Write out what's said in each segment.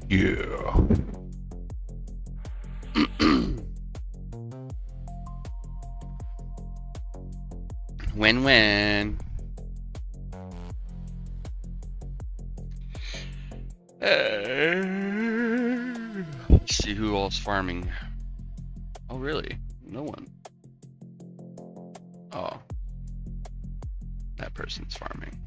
Yeah. Win-win. Let's see who else farming. Oh, really? No one. Oh. That person's farming.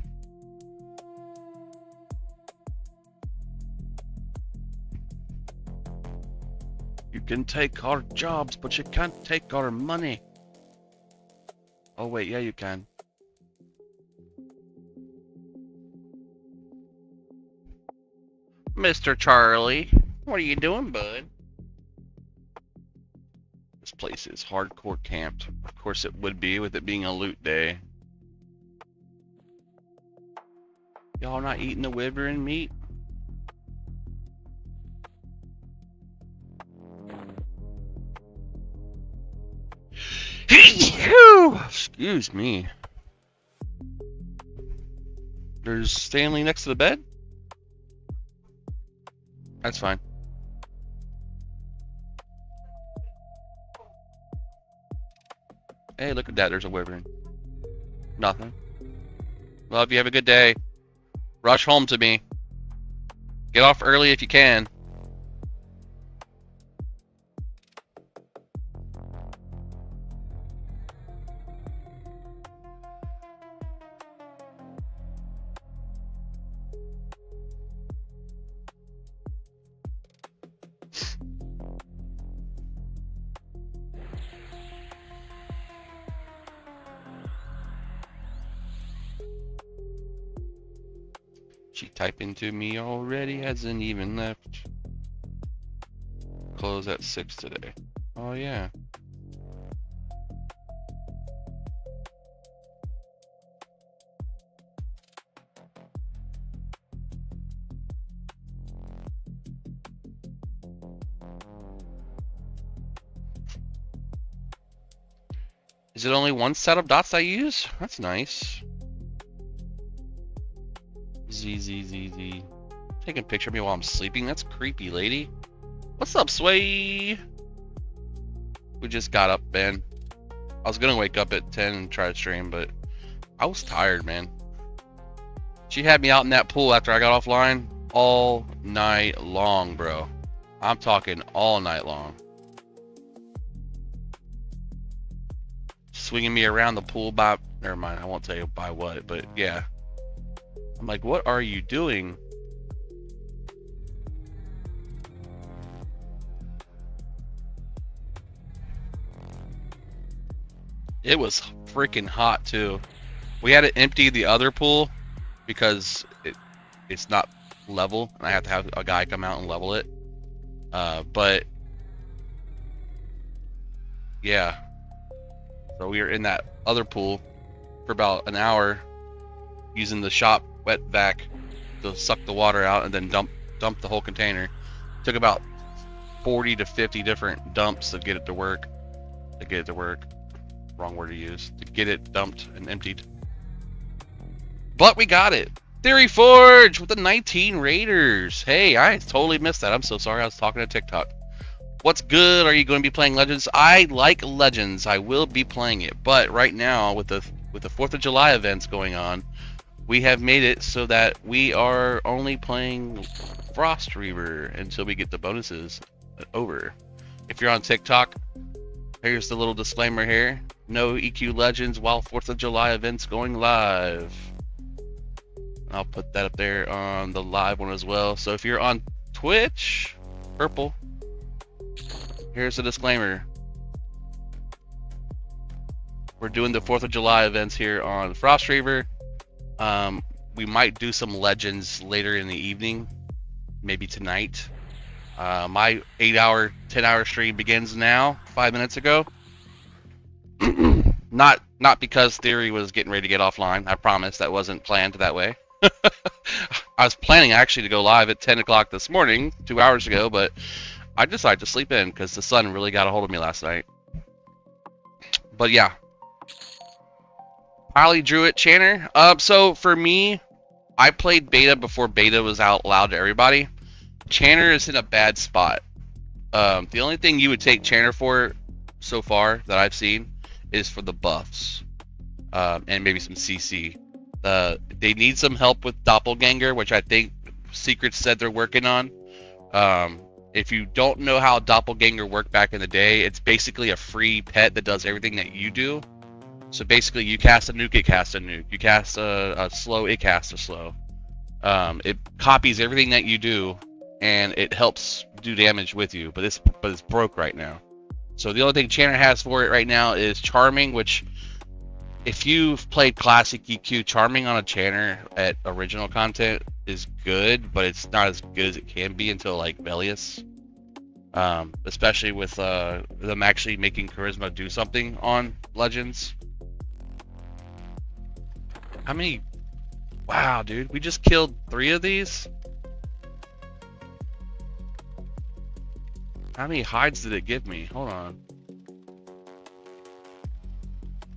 You can take our jobs, but you can't take our money. Oh, wait, yeah, you can. Mr. Charlie, what are you doing, bud? This place is hardcore camped. Of course it would be, with it being a loot day. Y'all not eating the wyvern meat? Excuse me. There's Stanley next to the bed? That's fine. Hey, look at that. There's a wyvern. Nothing. Love you. Have a good day. Rush home to me. Get off early if you can. She typing to me already, hasn't even left. Close at 6 today. Oh yeah. Is it only one set of dots I use? That's nice. Z. Taking a picture of me while I'm sleeping? That's creepy, lady. What's up, Sway? We just got up, man. I was gonna wake up at 10 and try to stream, but I was tired, man. She had me out in that pool after I got offline all night long, bro. I'm talking all night long. Swinging me around the pool by... Never mind, I won't tell you by what, but yeah. I'm like, what are you doing? It was freaking hot too. We had to empty the other pool because it's not level, and I have to have a guy come out and level it. But yeah, so we were in that other pool for about an hour using the shop wet vac to suck the water out and then dump the whole container. Took about 40 to 50 different dumps to get it to work. Wrong word to use. To get it dumped and emptied. But we got it. Theory Forge with the 19 Raiders. Hey, I totally missed that. I'm so sorry. I was talking to TikTok. What's good? Are you going to be playing Legends? I like Legends. I will be playing it. But right now, with the 4th of July events going on, we have made it so that we are only playing Frostreaver until we get the bonuses over. If you're on TikTok, here's the little disclaimer here. No EQ Legends while 4th of July events going live. I'll put that up there on the live one as well. So if you're on Twitch, purple, here's the disclaimer. We're doing the 4th of July events here on Frostreaver. We might do some Legends later in the evening, maybe tonight. My 8-hour, 10-hour stream begins now. 5 minutes ago. Not because Theory was getting ready to get offline. I promise that wasn't planned that way. I was planning actually to go live at 10 o'clock this morning, 2 hours ago, but I decided to sleep in because the sun really got a hold of me last night. But yeah. Poly Druid Channer. So for me, I played beta before beta was out loud to everybody. Channer is in a bad spot. The only thing you would take Channer for so far that I've seen is for the buffs. And maybe some CC. They need some help with Doppelganger, which I think Secrets said they're working on. If you don't know how Doppelganger worked back in the day, it's basically a free pet that does everything that you do. So basically, you cast a nuke, it casts a nuke. You cast a slow, it casts a slow. It copies everything that you do, and it helps do damage with you. But it's broke right now. So the only thing Channer has for it right now is Charming, which, if you've played Classic EQ, Charming on a Channer at original content is good, but it's not as good as it can be until like Velius. Especially with them actually making Charisma do something on Legends. How many? Wow, dude, we just killed 3 of these? How many hides did it give me? Hold on.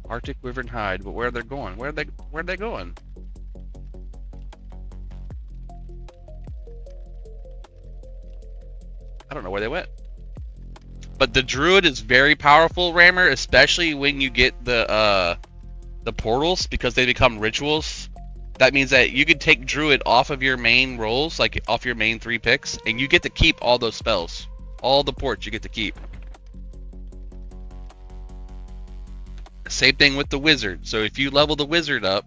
Arctic Wyvern hide, but where are they going? Where are they going? I don't know where they went. But the Druid is very powerful, Rammer, especially when you get the portals, because they become rituals. That means that you can take Druid off of your main rolls, like off your main 3 picks, and you get to keep all those spells. All the ports you get to keep. Same thing with the Wizard. So if you level the Wizard up,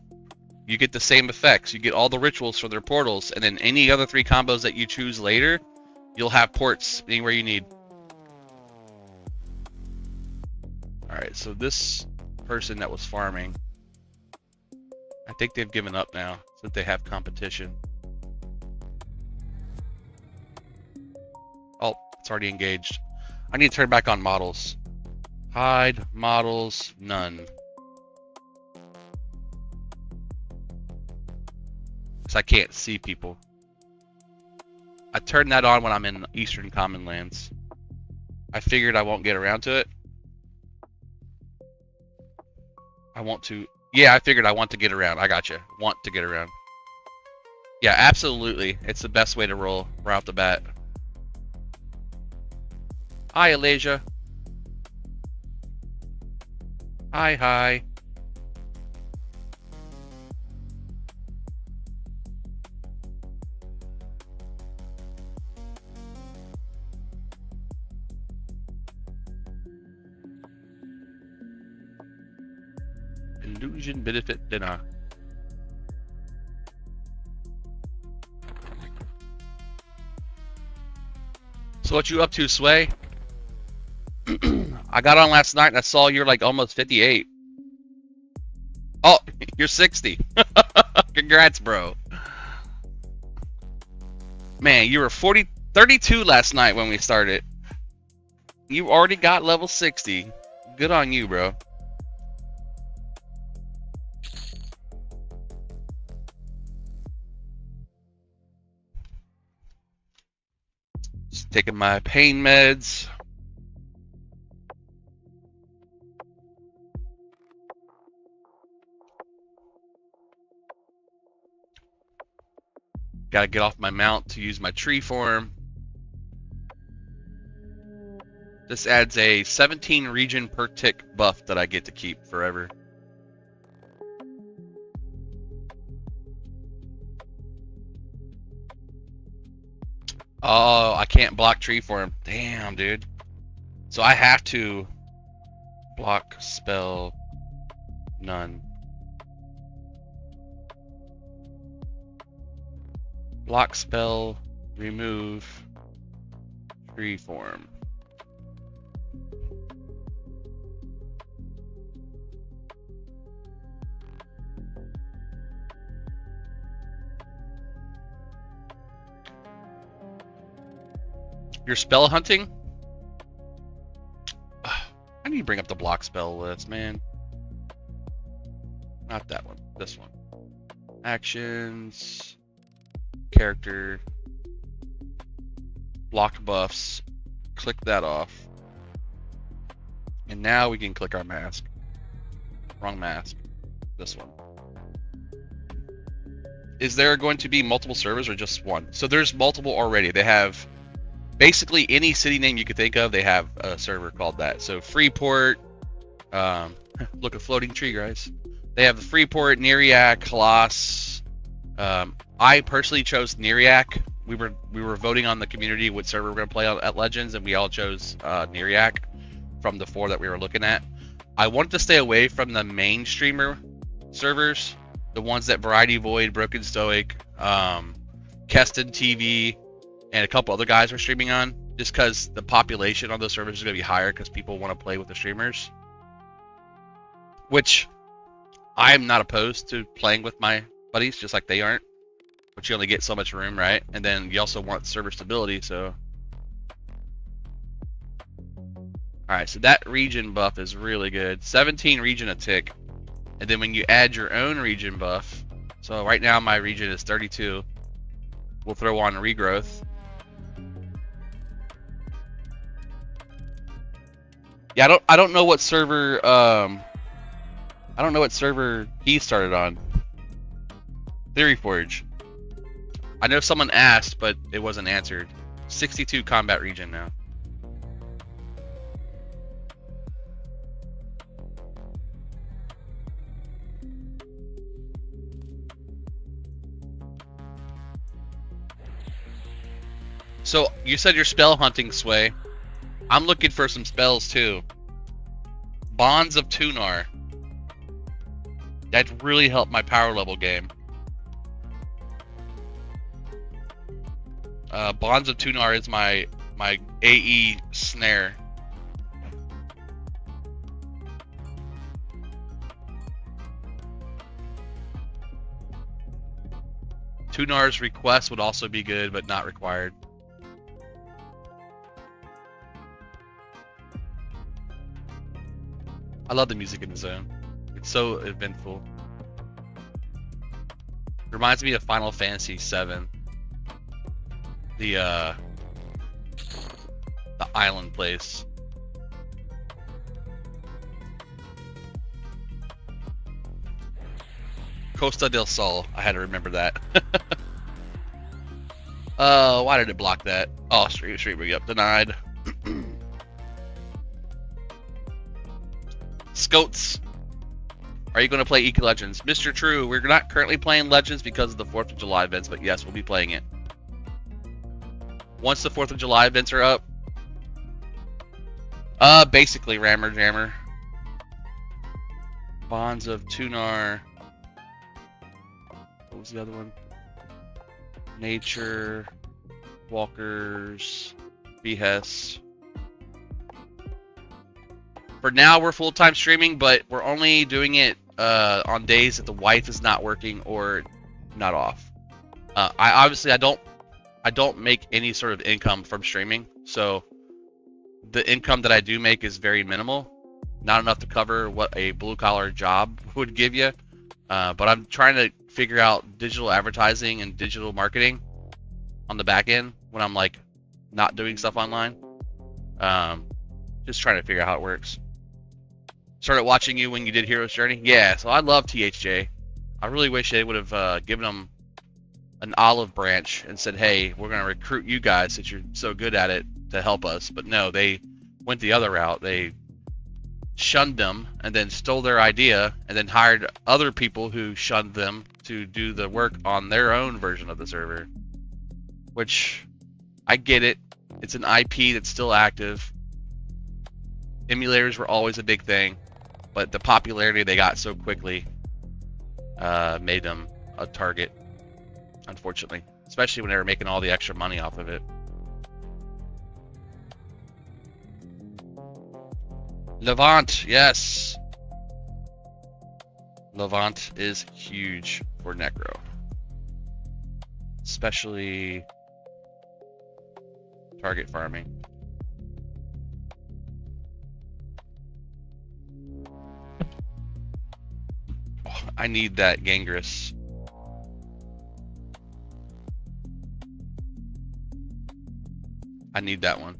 you get the same effects. You get all the rituals for their portals, and then any other 3 combos that you choose later, you'll have ports anywhere you need. Alright, so this person that was farming, I think they've given up now, since they have competition. Oh, it's already engaged. I need to turn back on models. Hide, models, none. So I can't see people. I turn that on when I'm in Eastern Common Lands. I figured I won't get around to it. I want to... Yeah, I figured I want to get around. I gotcha. Want to get around. Yeah, absolutely. It's the best way to roll right off the bat. Hi, Alasia. Hi, hi. Illusion benefit dinner. So what you up to, Sway? I got on last night and I saw you're like almost 58. Oh, you're 60. Congrats, bro. Man, you were 32 last night when we started. You already got level 60. Good on you, bro. Just taking my pain meds. Gotta get off my mount to use my tree form. This adds a 17 region per tick buff that I get to keep forever. Oh, I can't block tree form. Damn, dude. So I have to block spell none. Block spell, remove tree form. You're spell hunting? I need to bring up the block spell list, man. Not that one. This one. Actions. Character. Block buffs. Click that off. And now we can click our mask. Wrong mask. This one. Is there going to be multiple servers or just one? So there's multiple already. They have basically any city name you could think of, they have a server called that. So Freeport, look, a floating tree, guys. They have the Freeport, Neriac, Colossus. I personally chose Neriac. We were voting on the community what server we're going to play at Legends, and we all chose Neriac from the 4 that we were looking at. I wanted to stay away from the main streamer servers, the ones that Variety Void, Broken Stoic, Keston TV, and a couple other guys were streaming on, just because the population on those servers is going to be higher because people want to play with the streamers. Which I'm not opposed to playing with my buddies, just like they aren't. But you only get so much room, right? And then you also want server stability, so. Alright, so that region buff is really good. 17 region a tick. And then when you add your own region buff, so right now my region is 32. We'll throw on regrowth. Yeah, I don't know what server he started on. Theory Forge. I know someone asked, but it wasn't answered. 62 combat region now. So you said you're spell hunting, Sway. I'm looking for some spells too. Bonds of Tunar. That really helped my power level game. Bonds of Tunar is my AE snare. Tunar's request would also be good, but not required. I love the music in the zone. It's so eventful. Reminds me of Final Fantasy VII. The island place. Costa del Sol. I had to remember that. Why did it block that? Oh, Streamer, yep, denied. Scotes. Are you going to play Eco Legends? Mr. True, we're not currently playing Legends because of the 4th of July events, but yes, we'll be playing it. Once the 4th of July events are up. Basically, Rammer Jammer. Bonds of Tunar. What was the other one? Nature. Walkers. Behest. For now, we're full-time streaming, but we're only doing it on days that the wife is not working or not off. I don't make any sort of income from streaming, so the income that I do make is very minimal, not enough to cover what a blue-collar job would give you. But I'm trying to figure out digital advertising and digital marketing on the back end when I'm like not doing stuff online. Just trying to figure out how it works. Started watching you when you did Hero's Journey. Yeah, so I love THJ. I really wish they would have given them an olive branch and said, hey, we're going to recruit you guys since you're so good at it to help us. But no, they went the other route. They shunned them and then stole their idea and then hired other people who shunned them to do the work on their own version of the server. Which, I get it. It's an IP that's still active. Emulators were always a big thing, but the popularity they got so quickly made them a target, unfortunately, especially when they were making all the extra money off of it. Levant, yes. Levant is huge for Necro. Especially target farming. Oh, I need that Gangrous. I need that one.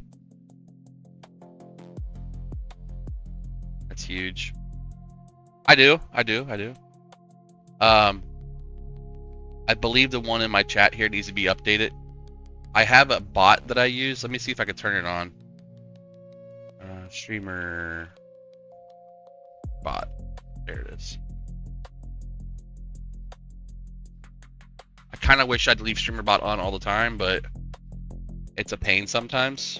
That's huge. I do. I believe the one in my chat here needs to be updated. I have a bot that I use. Let me see if I can turn it on. Streamer bot. There it is. I kind of wish I'd leave streamer bot on all the time, but it's a pain sometimes.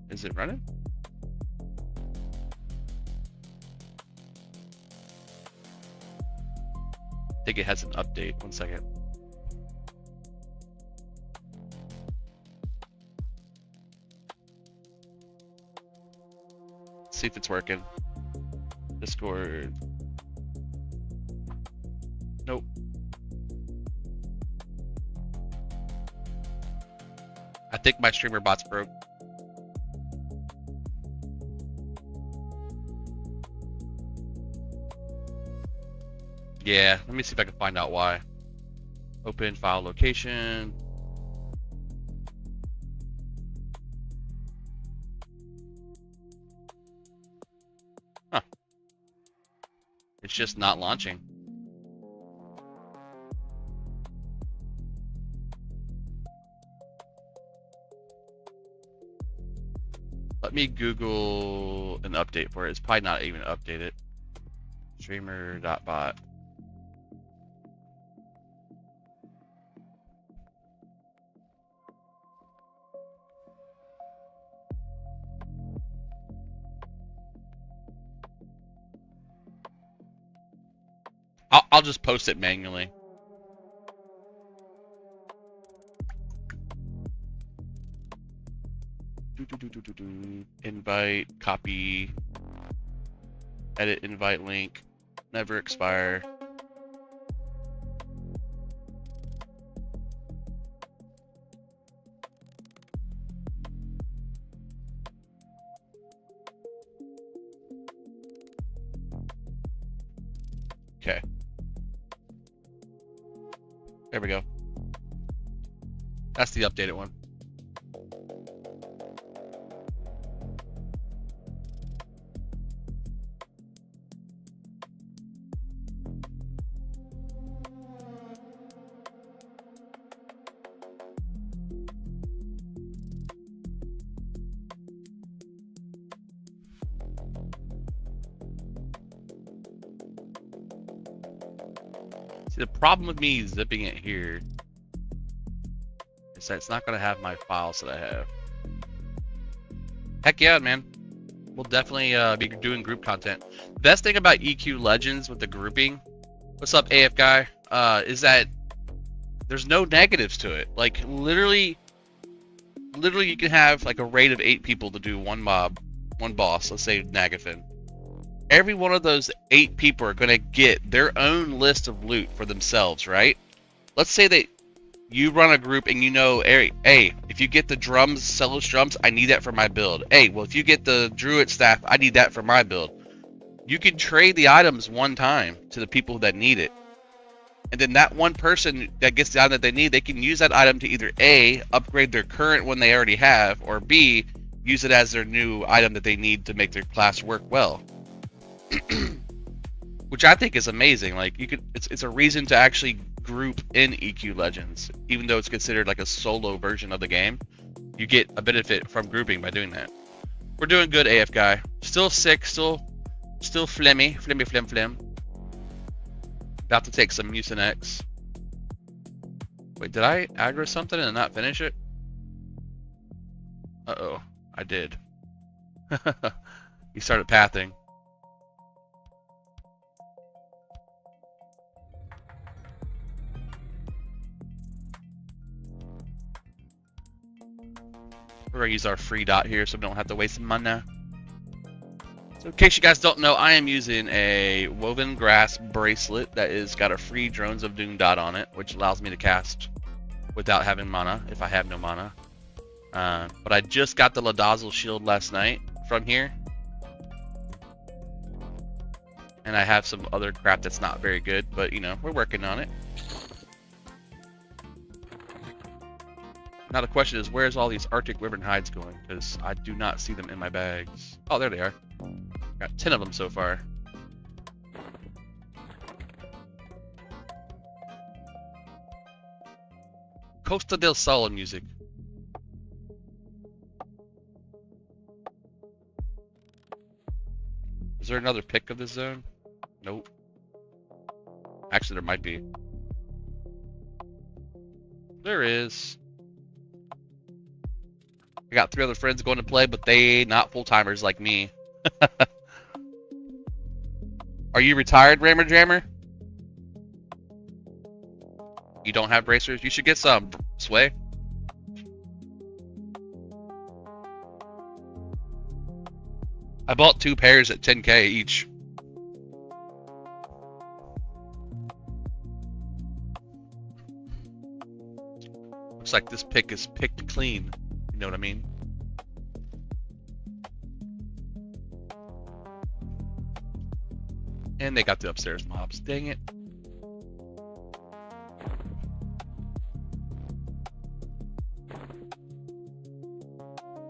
Is it running? I think it has an update. 1 second. Let's see if it's working. Discord. Nope. I think my streamer bot's broke. Yeah, let me see if I can find out why. Open file location. Huh. It's just not launching. Let me Google an update for it. It's probably not even updated. Streamer.bot. I'll just post it manually. Invite, copy, edit invite link, never expire. Okay. There we go. That's the updated one. See, the problem with me zipping it here is that it's not going to have my files that I have. Heck yeah, man. We'll definitely be doing group content. The best thing about EQ Legends with the grouping, what's up AF guy, is that there's no negatives to it. Like literally you can have like a raid of 8 people to do one mob, one boss, let's say Nagafin. Every one of those 8 people are going to get their own list of loot for themselves, right? Let's say that you run a group and you know, hey, if you get the drums, Celos drums, I need that for my build. Hey, well, if you get the Druid staff, I need that for my build. You can trade the items one time to the people that need it. And then that one person that gets the item that they need, they can use that item to either A, upgrade their current one they already have, or B, use it as their new item that they need to make their class work well. Which I think is amazing. Like it's a reason to actually group in EQ Legends, even though it's considered like a solo version of the game. You get a benefit from grouping by doing that. We're doing good, AF guy. Still sick, still flim. About to take some Mucinex. Wait, did I aggro something and not finish it? Uh-oh, I did. You started pathing. We're gonna use our free dot here so we don't have to waste some mana. So in case you guys don't know, I am using a woven grass bracelet that is got a free Drones of Doom dot on it, which allows me to cast without having mana if I have no mana. But I just got the Ladazzle shield last night from here. And I have some other crap that's not very good, but you know, we're working on it. Now the question is, where's all these Arctic Wyvern hides going? Because I do not see them in my bags. Oh, there they are. Got 10 of them so far. Costa del Sol music. Is there another pick of this zone? Nope. Actually, there might be. There is. I got 3 other friends going to play, but they not full-timers like me. Are you retired, Rammer Jammer? You don't have bracers? You should get some, Sway. I bought 2 pairs at 10K each. Looks like this pick is picked clean. You know what I mean? And they got the upstairs mobs. Dang it.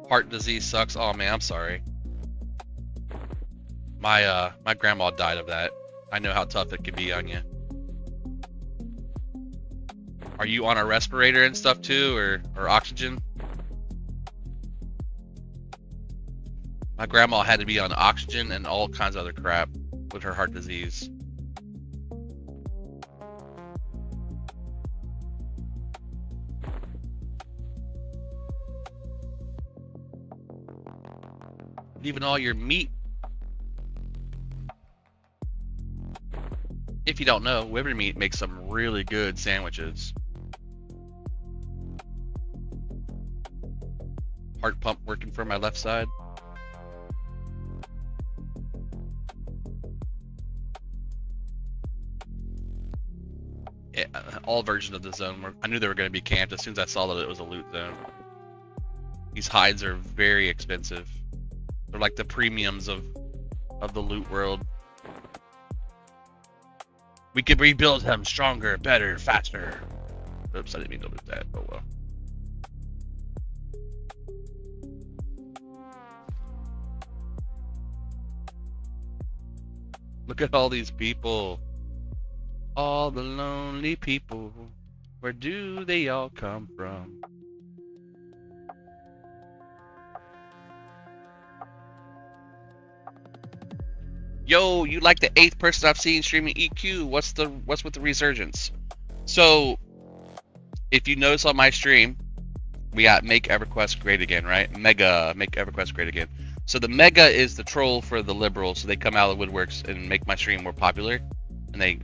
Heart disease sucks. Oh man, I'm sorry. My grandma died of that. I know how tough it can be on you. Are you on a respirator and stuff too, or oxygen? My grandma had to be on oxygen and all kinds of other crap with her heart disease. Leaving all your meat. If you don't know, wyvern meat makes some really good sandwiches. Heart pump working for my left side. Yeah, all versions of the zone were, I knew they were going to be camped as soon as I saw that it was a loot zone. These hides are very expensive. They're like the premiums of the loot world. We could rebuild him stronger, better, faster. Oops, I didn't mean to loot that. Oh well. Look at all these people. All the lonely people. Where do they all come from? Yo, you like the 8th person I've seen streaming EQ. What's with the resurgence? So, if you notice on my stream, we got Make EverQuest Great Again, right? Mega Make EverQuest Great Again. So the Mega is the troll for the liberals, so they come out of the woodworks and make my stream more popular, and they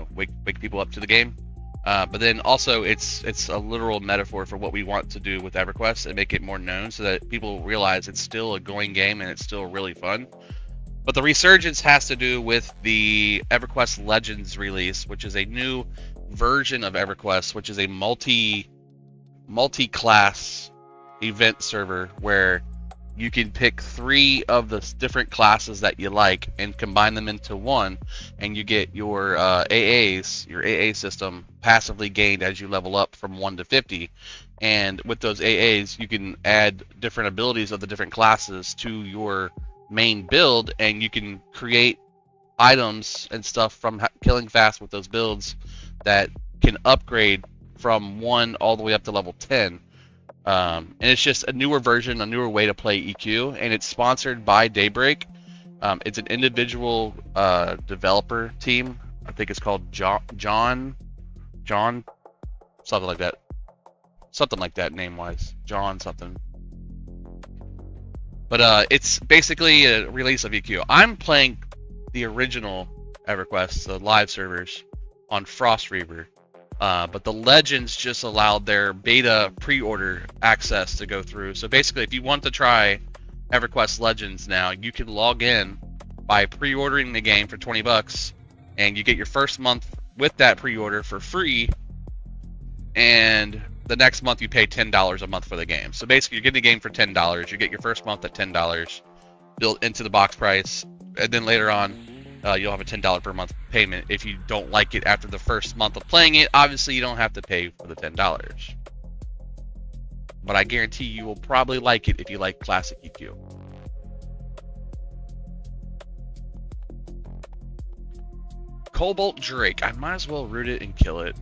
wake people up to the game. But then also it's a literal metaphor for what we want to do with EverQuest and make it more known, so that people realize it's still a going game and it's still really fun. But the resurgence has to do with the EverQuest Legends release, which is a new version of EverQuest, which is a multi-class event server where you can pick 3 of the different classes that you like and combine them into one, and you get your AAs, your AA system, passively gained as you level up from 1 to 50. And with those AAs, you can add different abilities of the different classes to your main build, and you can create items and stuff from killing fast with those builds that can upgrade from 1 all the way up to level 10. And it's just a newer version, a newer way to play EQ, and it's sponsored by Daybreak. It's an individual developer team. I think it's called John, something like that name-wise. John something. But it's basically a release of EQ. I'm playing the original EverQuest, the live servers, on Frostreaver. But the Legends just allowed their beta pre-order access to go through. So basically, if you want to try EverQuest Legends now, you can log in by pre-ordering the game for 20 bucks, and you get your first month with that pre-order for free, and the next month you pay $10 a month for the game. So basically you're getting the game for $10. You get your first month at $10 built into the box price, and then later on you'll have a $10 per month payment. If you don't like it after the first month of playing it, obviously you don't have to pay for the $10. But I guarantee you will probably like it if you like classic EQ. Cobalt Drake. I might as well root it and kill it.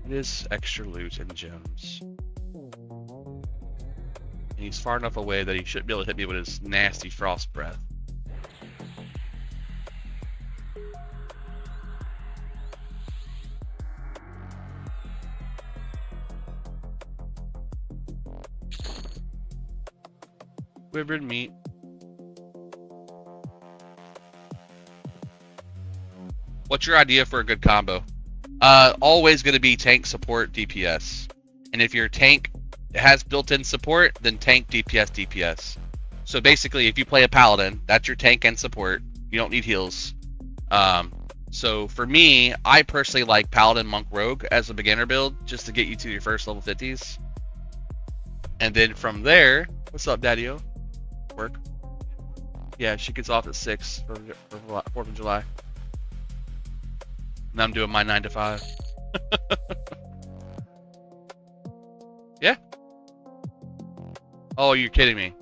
It is extra loot and gems. And he's far enough away that he shouldn't be able to hit me with his nasty frost breath. Wyvern meat. What's your idea for a good combo? Always going to be tank, support, DPS. And if your tank has built-in support, then tank, DPS, DPS. So basically, if you play a paladin, that's your tank and support. You don't need heals. So for me, I personally like paladin, monk, rogue as a beginner build, just to get you to your first level 50s. And then from there, what's up, Daddy-O? Work. Yeah, she gets off at 6 for 4th of July. And I'm doing my 9 to 5. Yeah. Oh, you're kidding me.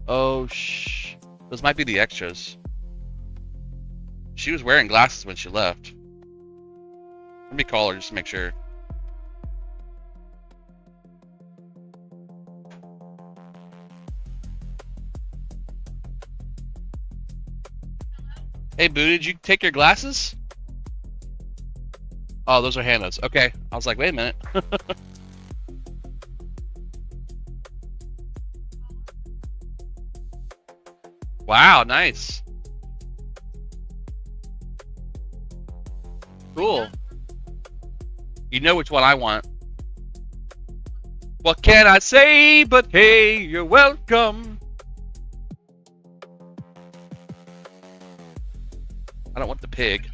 Oh, those might be the extras. She was wearing glasses when she left. Let me call her just to make sure. Hey, Boo, did you take your glasses? Oh, those are hand notes. Okay. I was like, wait a minute. Wow, nice. Cool. You know which one I want. What can I say but hey, you're welcome. I don't want the pig.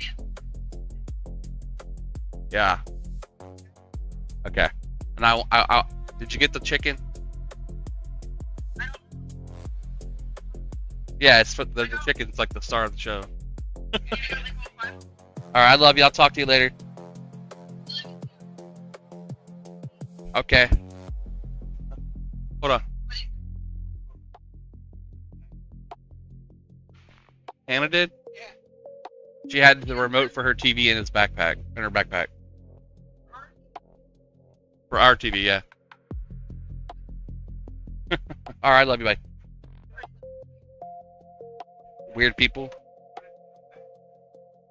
Yeah. Okay. And I did you get the chicken? Yeah, it's for the chicken's like the star of the show. Alright, I love you. I'll talk to you later. Okay. Hold on. Hannah did? Yeah. She had the remote for her TV in his backpack, in her backpack. For our TV, yeah. Alright, I love you, bye. Weird people.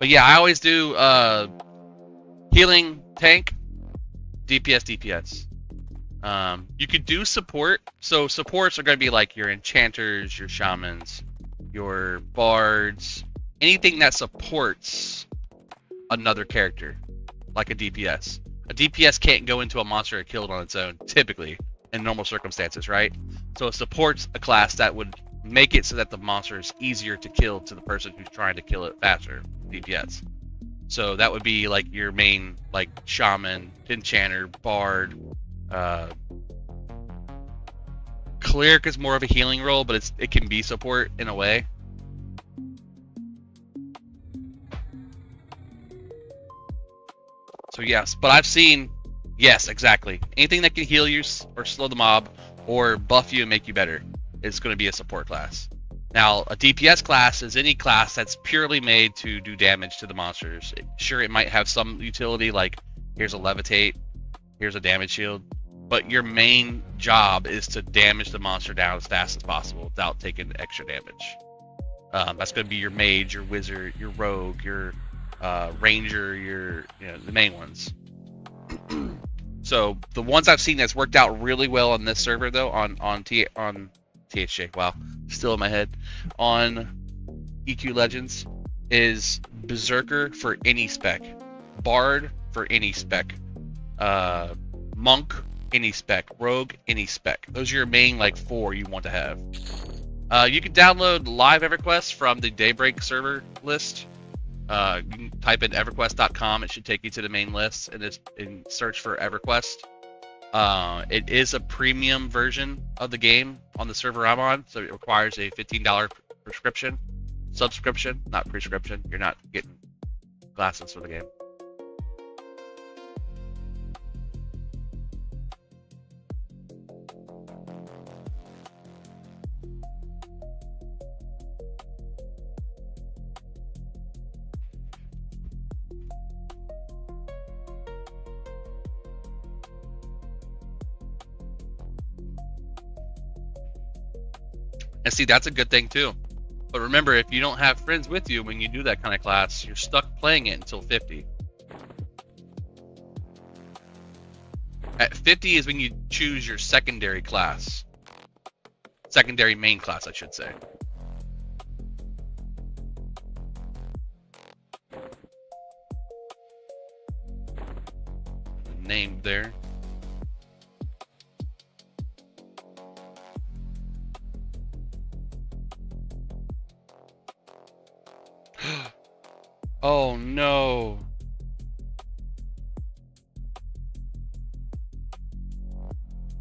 But yeah, I always do healing, tank, DPS, DPS. You could do support. So supports are going to be like your enchanters, your shamans, your bards, anything that supports another character, like a DPS. A DPS can't go into a monster or kill it on its own, typically, in normal circumstances, right? So it supports a class that would make it so that the monster is easier to kill to the person who's trying to kill it faster, DPS. So that would be like your main, like, shaman, enchanter, bard. Cleric is more of a healing role, but it can be support in a way. So yes, but I've seen, yes, exactly. Anything that can heal you or slow the mob or buff you and make you better is going to be a support class. Now, a DPS class is any class that's purely made to do damage to the monsters. Sure, it might have some utility, like here's a levitate, here's a damage shield, but your main job is to damage the monster down as fast as possible without taking extra damage. That's going to be your mage, your wizard, your rogue, your ranger, the main ones. So the ones I've seen that's worked out really well on this server, though, on THJ, wow, still in my head, on EQ Legends, is Berserker for any spec, Bard for any spec, Monk any spec, Rogue any spec. Those are your main like 4 you want to have. You can download live EverQuest from the Daybreak server list. You can type in everquest.com. It should take you to the main list and search for EverQuest. It is a premium version of the game on the server I'm on, so it requires a $15 subscription, not prescription. You're not getting glasses for the game. And see, that's a good thing too. But remember, if you don't have friends with you when you do that kind of class, you're stuck playing it until 50. At 50 is when you choose your secondary class. Secondary main class, I should say. Named there. Oh no.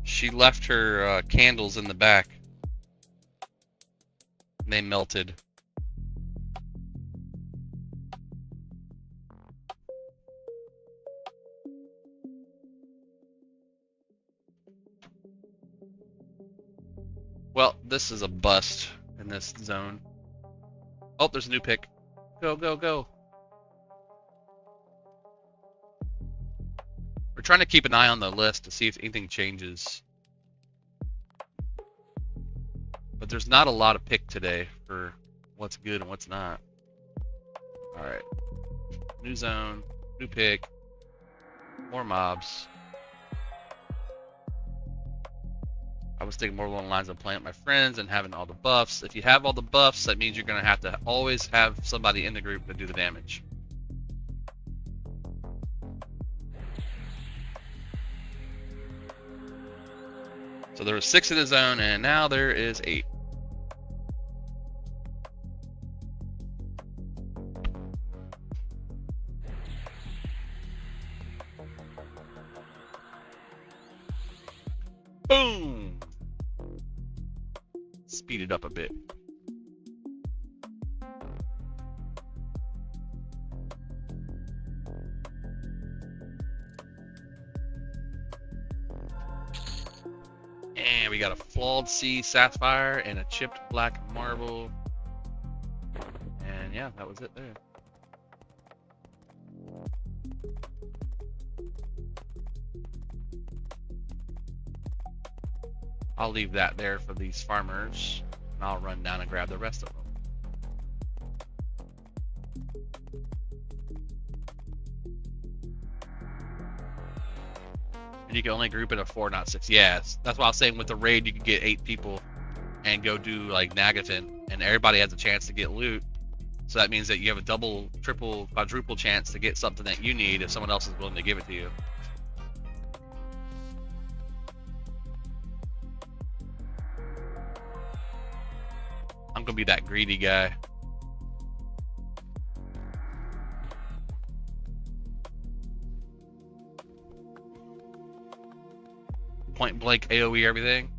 She left her candles in the back. They melted. Well, this is a bust in this zone. Oh, there's a new pick. Go, go, go. We're trying to keep an eye on the list to see if anything changes. But there's not a lot of pick today for what's good and what's not. Alright. New zone, new pick, more mobs. I was thinking more along the lines of playing with my friends and having all the buffs. If you have all the buffs, that means you're going to have to always have somebody in the group to do the damage. So there was 6 in the zone, and now there is 8. Boom! Speed it up a bit. And we got a flawed sea sapphire and a chipped black marble. And yeah, that was it there. I'll leave that there for these farmers, and I'll run down and grab the rest of them. And you can only group it of 4, not 6. Yes, that's why I was saying with the raid you could get 8 people and go do like Nagafen, and everybody has a chance to get loot. So that means that you have a double, triple, quadruple chance to get something that you need if someone else is willing to give it to you. I'm gonna be that greedy guy. Point blank AoE everything.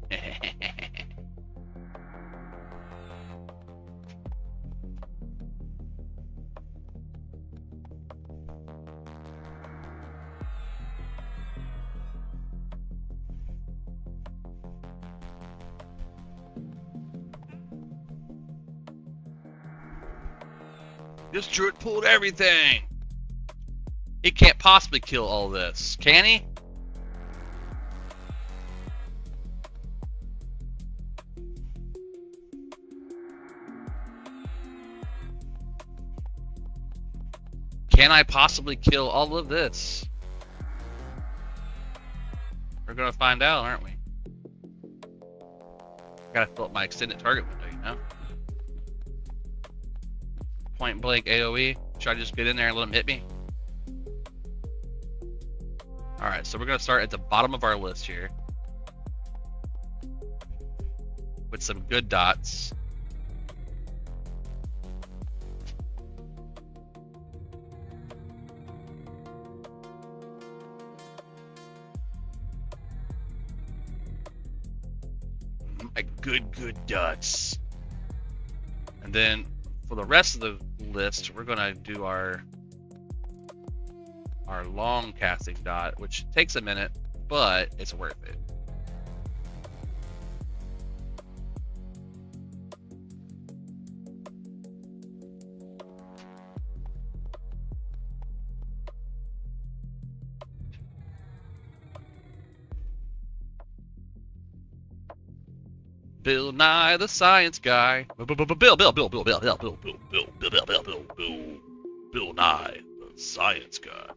This Druid pulled everything. He can't possibly kill all this, can he? Can I possibly kill all of this? We're gonna find out, aren't we? Gotta fill up my extended target window, you know? Point blank AoE. Should I just get in there and let him hit me? Alright, so we're gonna start at the bottom of our list here with some good dots. good dots. And then for the rest of the list, we're gonna do our long casting dot, which takes a minute, but it's worth it. Bill Nye the Science Guy. Bill Nye the Science Guy.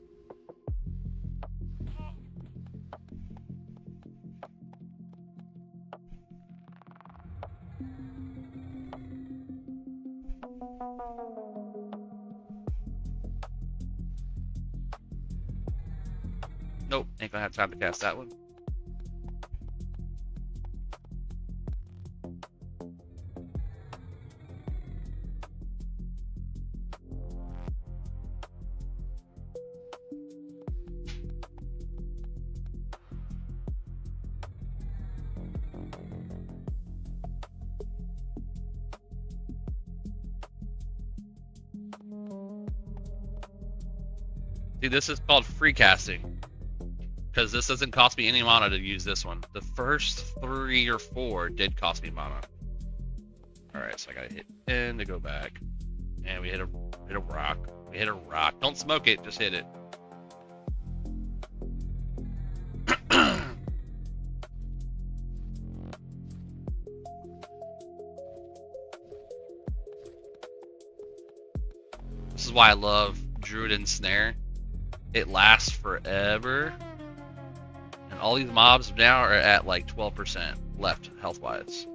Nope, ain't gonna have time to cast that one. See, this is called free casting, because this doesn't cost me any mana to use this one. The first 3 or 4 did cost me mana. Alright, so I gotta hit N to go back. And we hit a rock. We hit a rock. Don't smoke it, just hit it. This is why I love Druid and Snare. It lasts forever. And all these mobs now are at like 12% left health-wise.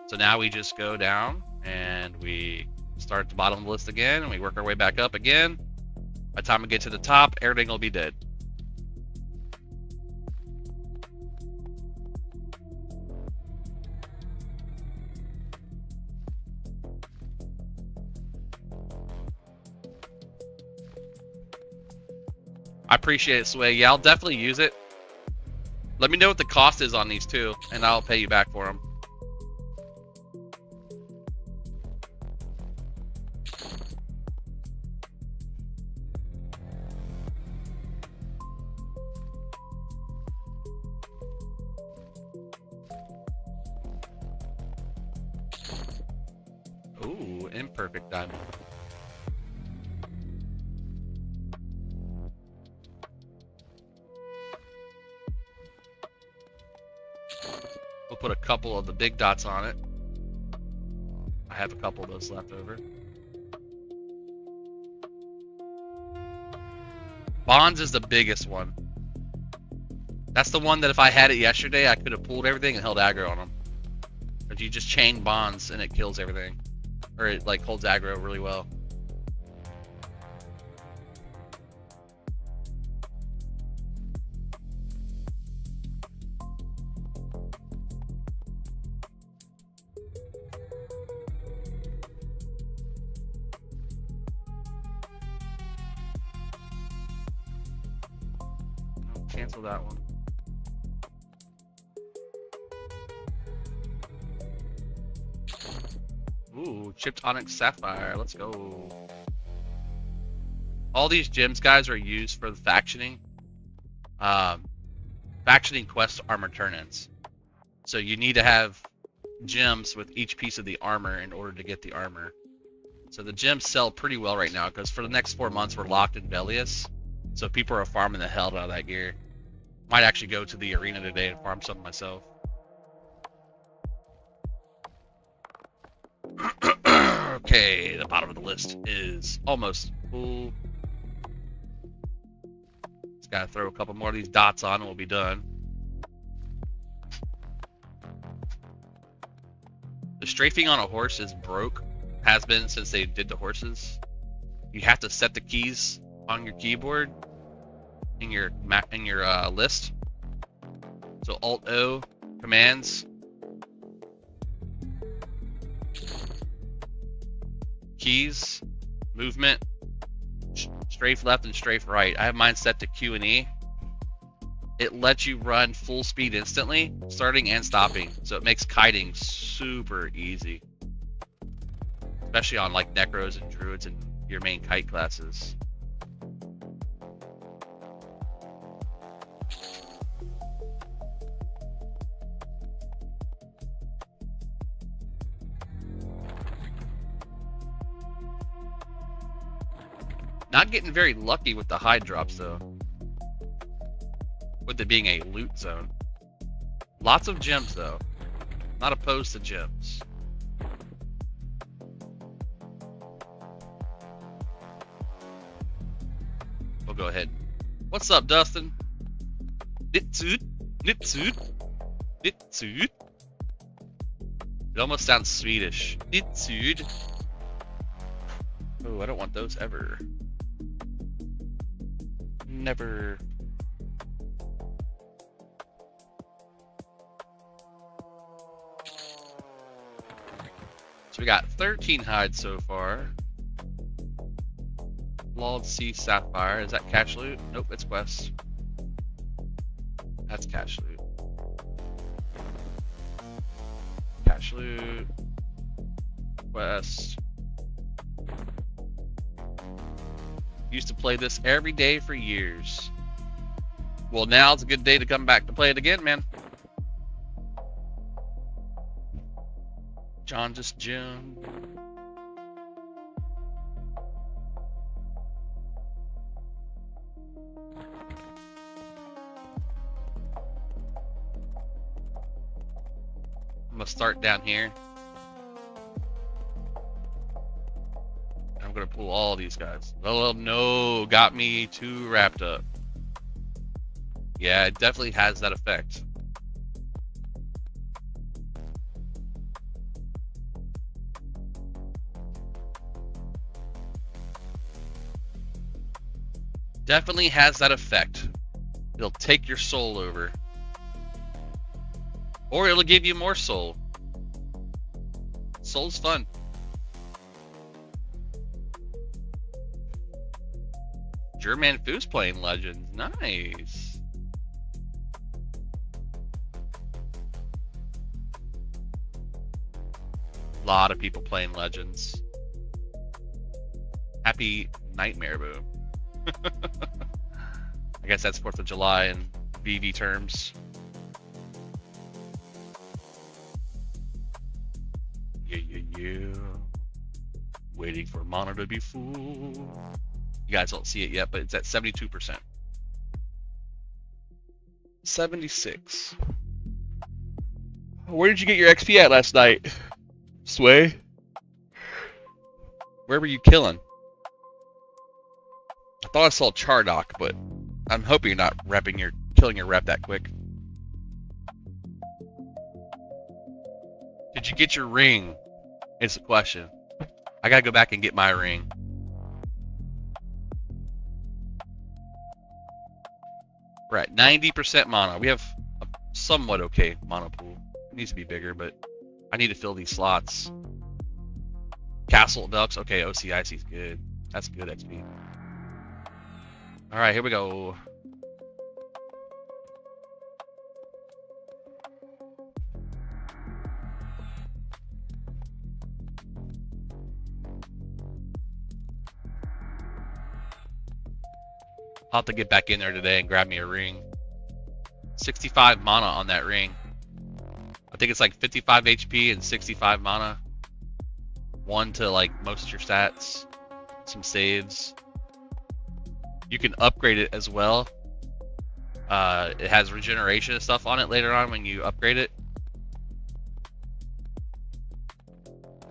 So now we just go down and we start at the bottom of the list again and we work our way back up again. By the time we get to the top, everything will be dead. I appreciate it, Sway. Yeah, I'll definitely use it. Let me know what the cost is on these too, and I'll pay you back for them. Ooh, imperfect diamond. We'll put a couple of the big dots on it. I have a couple of those left over. Bonds is the biggest one. That's the one that if I had it yesterday, I could have pulled everything and held aggro on them. If you just chain bonds and it kills everything. Or it like holds aggro really well. Cancel that one. Ooh, chipped onyx sapphire. Let's go. All these gems, guys, are used for the factioning. Factioning quest armor turn-ins. So you need to have gems with each piece of the armor in order to get the armor. So the gems sell pretty well right now because for the next 4 months we're locked in Velius. So people are farming the hell out of that gear. Might actually go to the arena today and farm some myself. Okay, the bottom of the list is almost full. Just gotta throw a couple more of these dots on and we'll be done. The strafing on a horse is broke. Has been since they did the horses. You have to set the keys on your keyboard in your list. So Alt-O commands, keys, movement, strafe left and strafe right. I have mine set to Q and E. it lets you run full speed instantly, starting and stopping. So it makes kiting super easy. Especially on like Necros and Druids and your main kite classes. Not getting very lucky with the hide drops though. With it being a loot zone. Lots of gems though. Not opposed to gems. We'll go ahead. What's up, Dustin? Nitsuit. Nitsuit. Nitsuit. It almost sounds Swedish. Nitsuit. Oh, I don't want those ever. Never. So we got 13 hides so far. Lulled Sea Sapphire. Is that cache loot? Nope, it's quest. That's cache loot. Cache loot. Quest. Used to play this every day for years. Well, now it's a good day to come back to play it again, man. John just Jim. I'm gonna start down here. I'm gonna pull all these guys. Oh no, got me too wrapped up. Yeah, it definitely has that effect. Definitely has that effect. It'll take your soul over. Or it'll give you more soul. Soul's fun. German Foos playing Legends. Nice. A lot of people playing Legends. Happy Nightmare Boom. I guess that's 4th of July in VV terms. Yeah. Waiting for mana to be full. You guys don't see it yet, but it's at 72%. 76. Where did you get your XP at last night? Sway? Where were you killing? I thought I saw Chardock, but I'm hoping you're not killing your rep that quick. Did you get your ring? It's the question. I gotta go back and get my ring. We're at 90% mana. We have a somewhat okay mana pool. It needs to be bigger, but I need to fill these slots. Castle Ducks. Okay, OCIC is good. That's good XP. Alright, here we go. I'll have to get back in there today and grab me a ring. 65 mana on that ring. I think it's like 55 HP and 65 mana. 1 to like most of your stats. Some saves. You can upgrade it as well. It has regeneration and stuff on it later on when you upgrade it.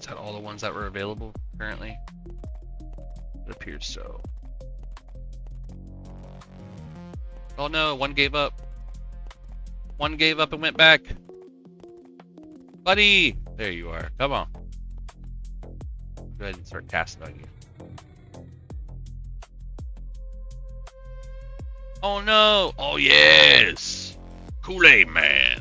Is that all the ones that were available currently? It appears so. Oh no, one gave up. One gave up and went back. Buddy! There you are. Come on. Go ahead and start casting on you. Oh no! Oh yes! Kool-Aid Man!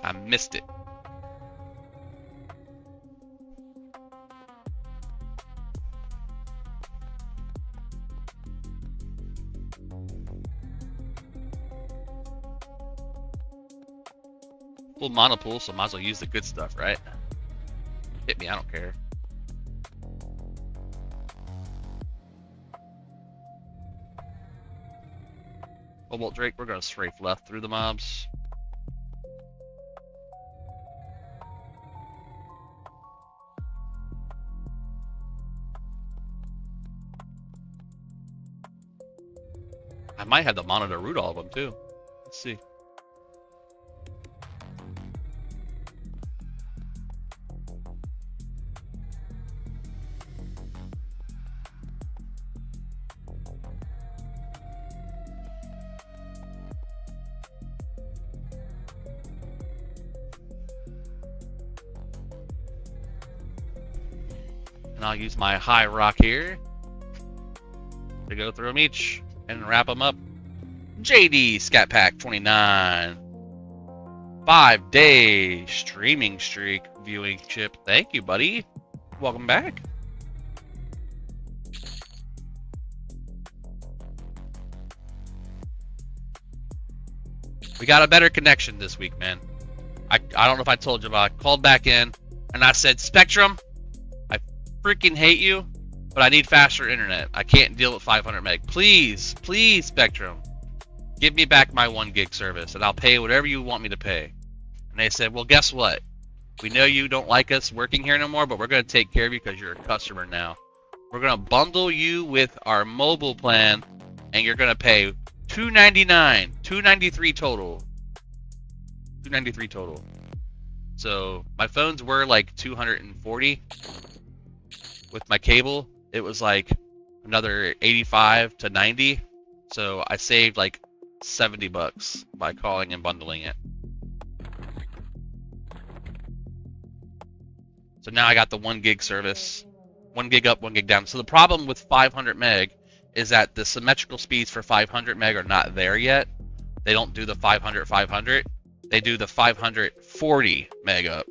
I missed it. mana pool, so might as well use the good stuff, right? Hit me, I don't care. Cobalt Drake, we're gonna strafe left through the mobs. I might have the mana to root all of them too. Let's see. And I'll use my high rock here to go through them each and wrap them up. JD Scat Pack 29. 5-day streaming streak viewing chip. Thank you, buddy. Welcome back. We got a better connection this week, man. I don't know if I told you, but I called back in and I said, Spectrum, I freaking hate you, but I need faster internet. I can't deal with 500 meg. Please, please, Spectrum, give me back my 1 gig service and I'll pay whatever you want me to pay. And they said, well, guess what? We know you don't like us working here no more, but we're going to take care of you because you're a customer now. We're going to bundle you with our mobile plan and you're going to pay $299, $293 total. $293 total. So my phones were like $240. With my cable, it was like another $85 to $90. So I saved like $70 by calling and bundling it. So now I got the 1 gig service, 1 gig up, 1 gig down. So the problem with 500 meg is that the symmetrical speeds for 500 meg are not there yet. They don't do the 500. They do the 540 meg up.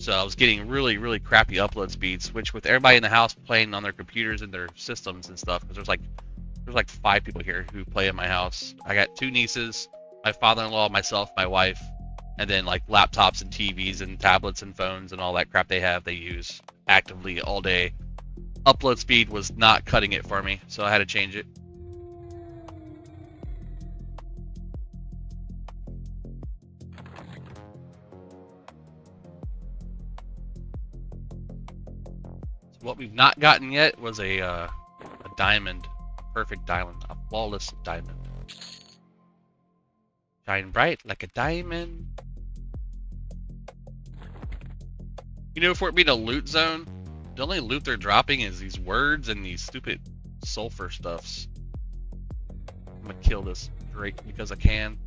So I was getting really, really crappy upload speeds, which with everybody in the house playing on their computers and their systems and stuff, because there's like 5 people here who play in my house. I got 2 nieces, my father-in-law, myself, my wife, and then like laptops and TVs and tablets and phones and all that crap they use actively all day. Upload speed was not cutting it for me, so I had to change it. So what we've not gotten yet was a diamond, perfect diamond, a flawless diamond. Shine bright like a diamond. You know, for it being a loot zone, the only loot they're dropping is these words and these stupid sulfur stuffs. I'm gonna kill this Drake because I can.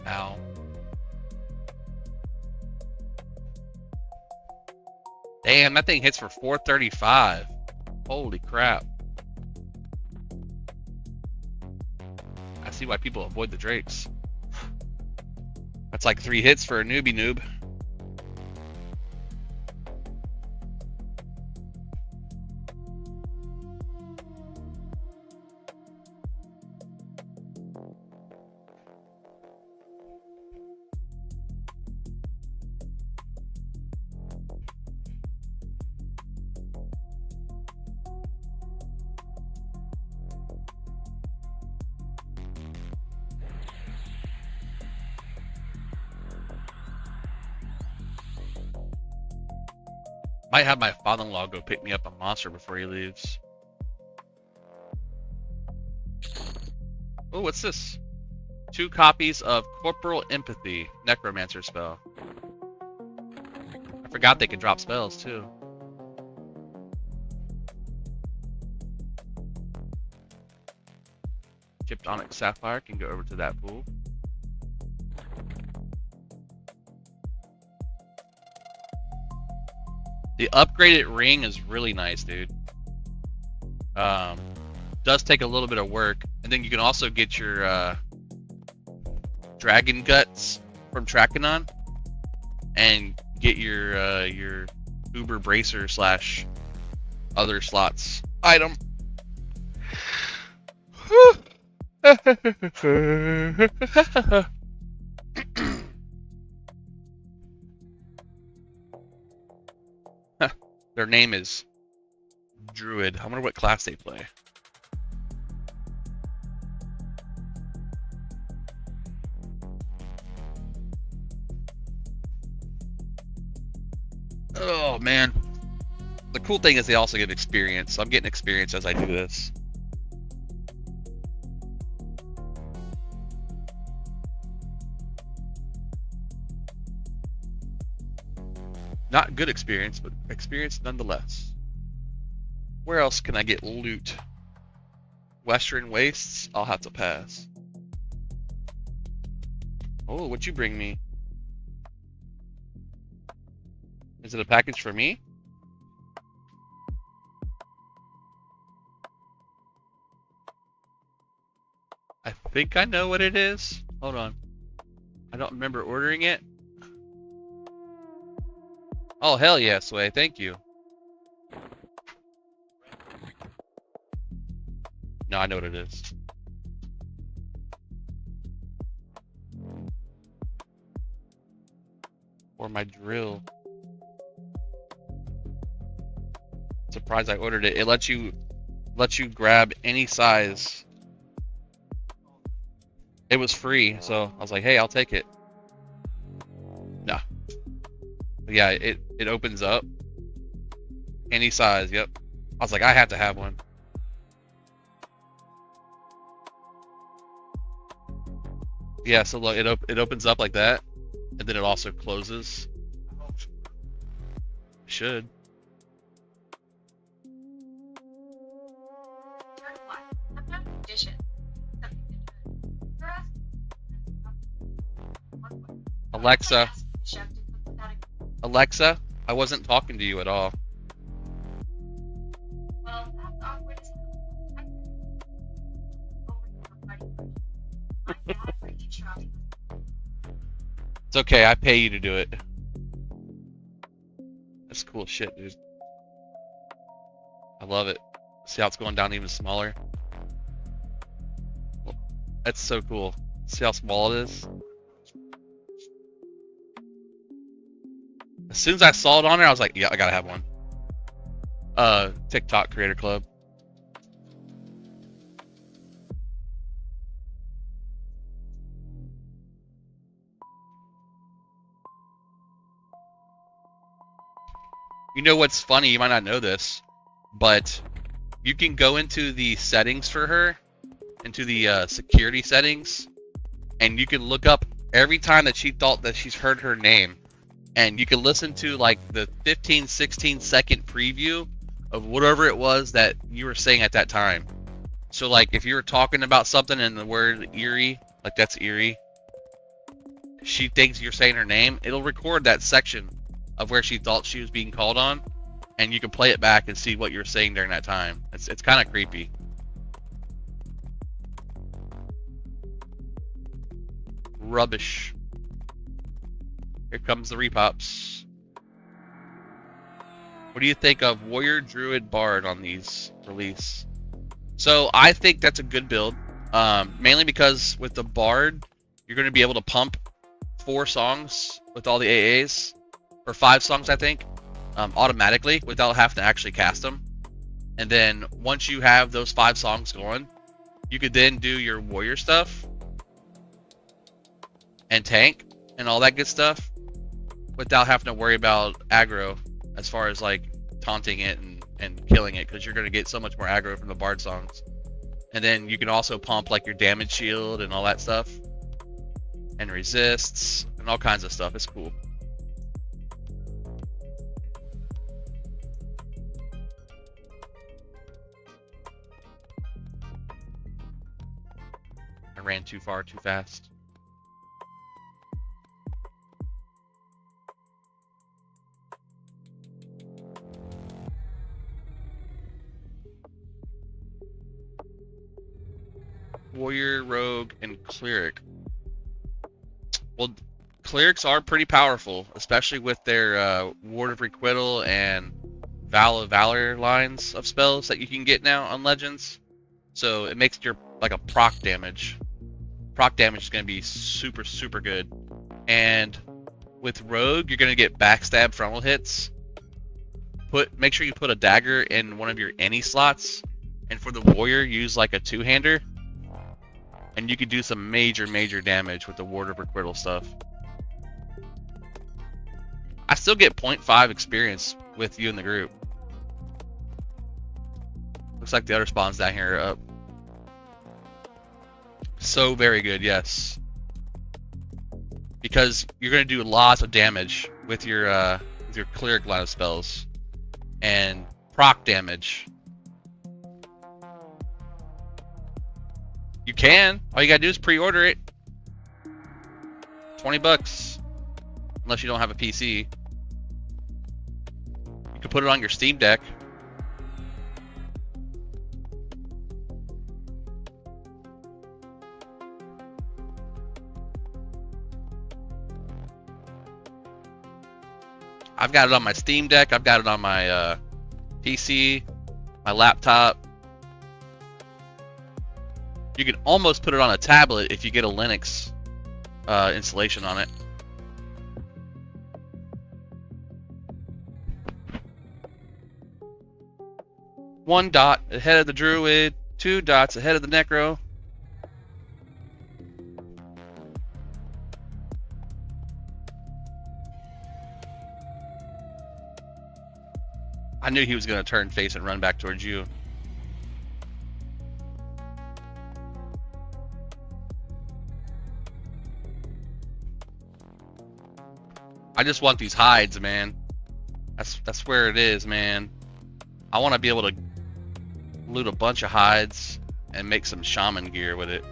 Ow. Damn, that thing hits for 435. Holy crap. I see why people avoid the Drakes. That's like 3 hits for a newbie noob. Might have my father-in-law go pick me up a monster before he leaves. Oh, what's this? 2 copies of Corporal Empathy, Necromancer spell. I forgot they could drop spells too. Chipped Onyx Sapphire can go over to that pool. The upgraded ring is really nice, dude. Does take a little bit of work, and then you can also get your dragon guts from Trakinon, and get your Uber Bracer / other slots item. Their name is Druid. I wonder what class they play. Oh man. The cool thing is they also give experience. So I'm getting experience as I do this. Not good experience, but experience nonetheless. Where else can I get loot? Western Wastes? I'll have to pass. Oh, what'd you bring me? Is it a package for me? I think I know what it is. Hold on. I don't remember ordering it. Oh, hell yeah, Sway. Thank you. No, I know what it is. Or my drill. Surprised I ordered it. It lets you grab any size. It was free, so I was like, hey, I'll take it. Nah. But yeah, it opens up. Any size, yep. I was like, I have to have one. Yeah, so look, it opens up like that, and then it also closes. Should. Alexa. Alexa, I wasn't talking to you at all. Well, that's awkward as hell. It's okay, I pay you to do it. That's cool shit, dude. I love it. See how it's going down even smaller? That's so cool. See how small it is? As soon as I saw it on there, I was like, yeah, I gotta have one. TikTok Creator Club. You know what's funny? You might not know this, but you can go into the settings for her, into the security settings, and you can look up every time that she thought that she's heard her name. And you can listen to like the 15-16 second preview of whatever it was that you were saying at that time. So like if you were talking about something and the word eerie, like that's eerie, she thinks you're saying her name, it'll record that section of where she thought she was being called on, and you can play it back and see what you're saying during that time. It's kind of creepy. Rubbish. Here comes the repops. What do you think of Warrior, Druid, Bard on these release? So I think that's a good build, mainly because with the Bard, you're going to be able to pump 4 songs with all the AAs, or 5 songs I think, automatically without having to actually cast them. And then once you have those 5 songs going, you could then do your Warrior stuff and tank and all that good stuff without having to worry about aggro as far as like taunting it and killing it, because you're going to get so much more aggro from the Bard songs. And then you can also pump like your damage shield and all that stuff, and resists and all kinds of stuff. It's cool. I ran too far too fast. Warrior, Rogue, and Cleric. Well, Clerics are pretty powerful, especially with their Ward of Requital and Vow of Valor lines of spells that you can get now on Legends. So it makes your like a proc damage. Proc damage is going to be super, super good. And with Rogue, you're going to get backstab frontal hits. Make sure you put a dagger in one of your any slots. And for the warrior, use like a two-hander. And you could do some major, major damage with the Ward of Requital stuff. I still get 0.5 experience with you in the group. Looks like the other spawns down here are up. So very good, yes. Because you're going to do lots of damage with your cleric line of spells. And proc damage. You can. All you gotta do is pre-order it. $20. Unless you don't have a PC. You can put it on your Steam Deck. I've got it on my Steam Deck. I've got it on my PC, my laptop. You can almost put it on a tablet if you get a Linux installation on it. One dot ahead of the Druid, 2 dots ahead of the Necro. I knew he was going to turn face and run back towards you. I just want these hides, man. That's where it is, man. I want to be able to loot a bunch of hides and make some shaman gear with it.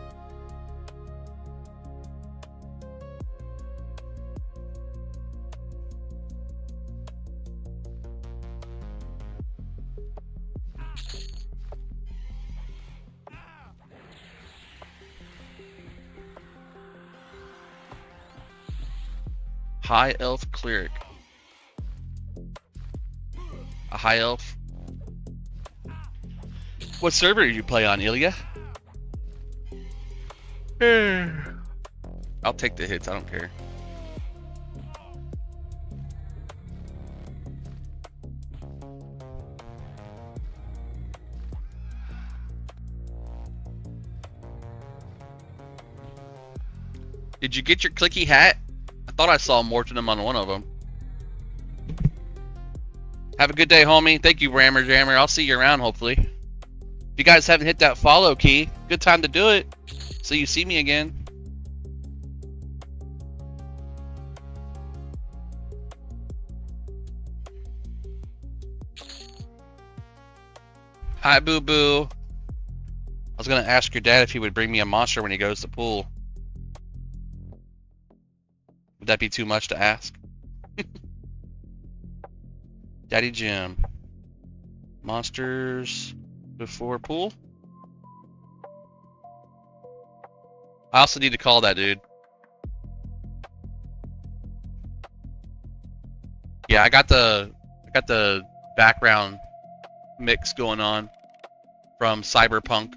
High elf cleric. A high elf. What server do you play on, Ilya? I'll take the hits, I don't care. Did you get your clicky hat? I thought I saw Mortonum on one of them. Have a good day, homie. Thank you, Rammer Jammer. I'll see you around, hopefully. If you guys haven't hit that follow key, good time to do it. So you see me again. Hi, Boo Boo. I was going to ask your dad if he would bring me a monster when he goes to pool. Would that be too much to ask? Daddy Jim. Monsters before pool? I also need to call that dude. Yeah, I got the background mix going on from cyberpunk,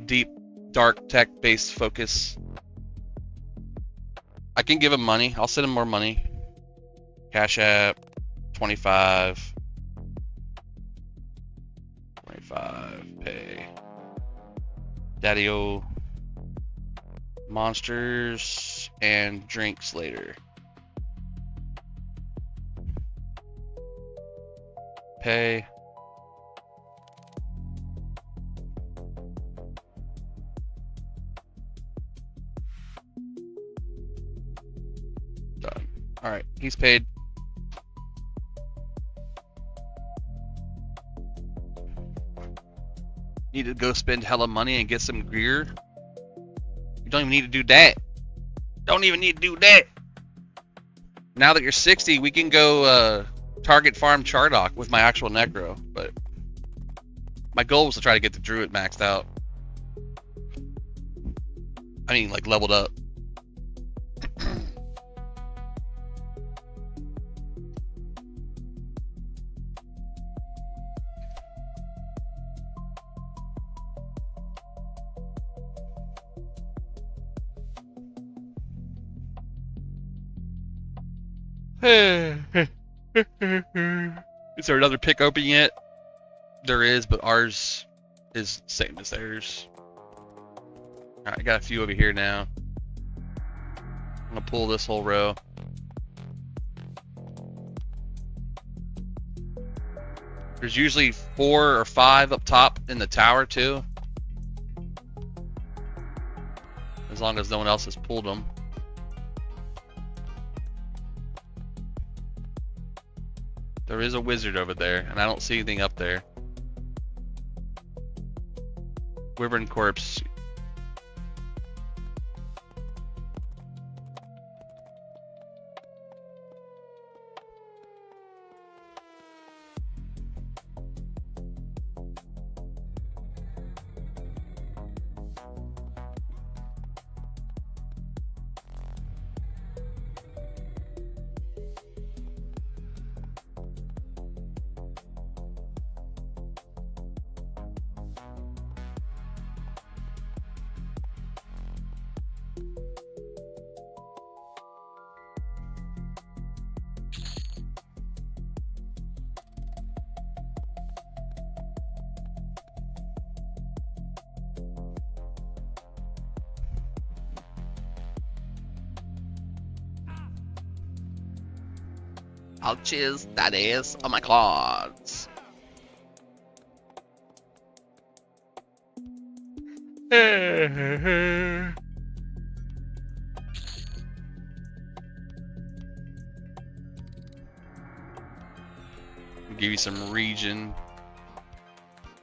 deep dark tech based focus. I can give him money. I'll send him more money. Cash App 25 pay. Daddy-o monsters and drinks later. Pay. Done. All right, he's paid. Need to go spend hella money and get some gear. You don't even need to do that. Don't even need to do that. Now that you're 60, we can go target farm Chardock with my actual Necro. But my goal was to try to get the Druid maxed out. I mean, like leveled up. Is there another pick open yet? There is, but ours is the same as theirs. Alright, I got a few over here now. I'm gonna pull this whole row. There's usually 4 or 5 up top in the tower too. As long as no one else has pulled them. There is a wizard over there, and I don't see anything up there. Wyvern Corpse. I'll cheers that is on my cards. Give you some region.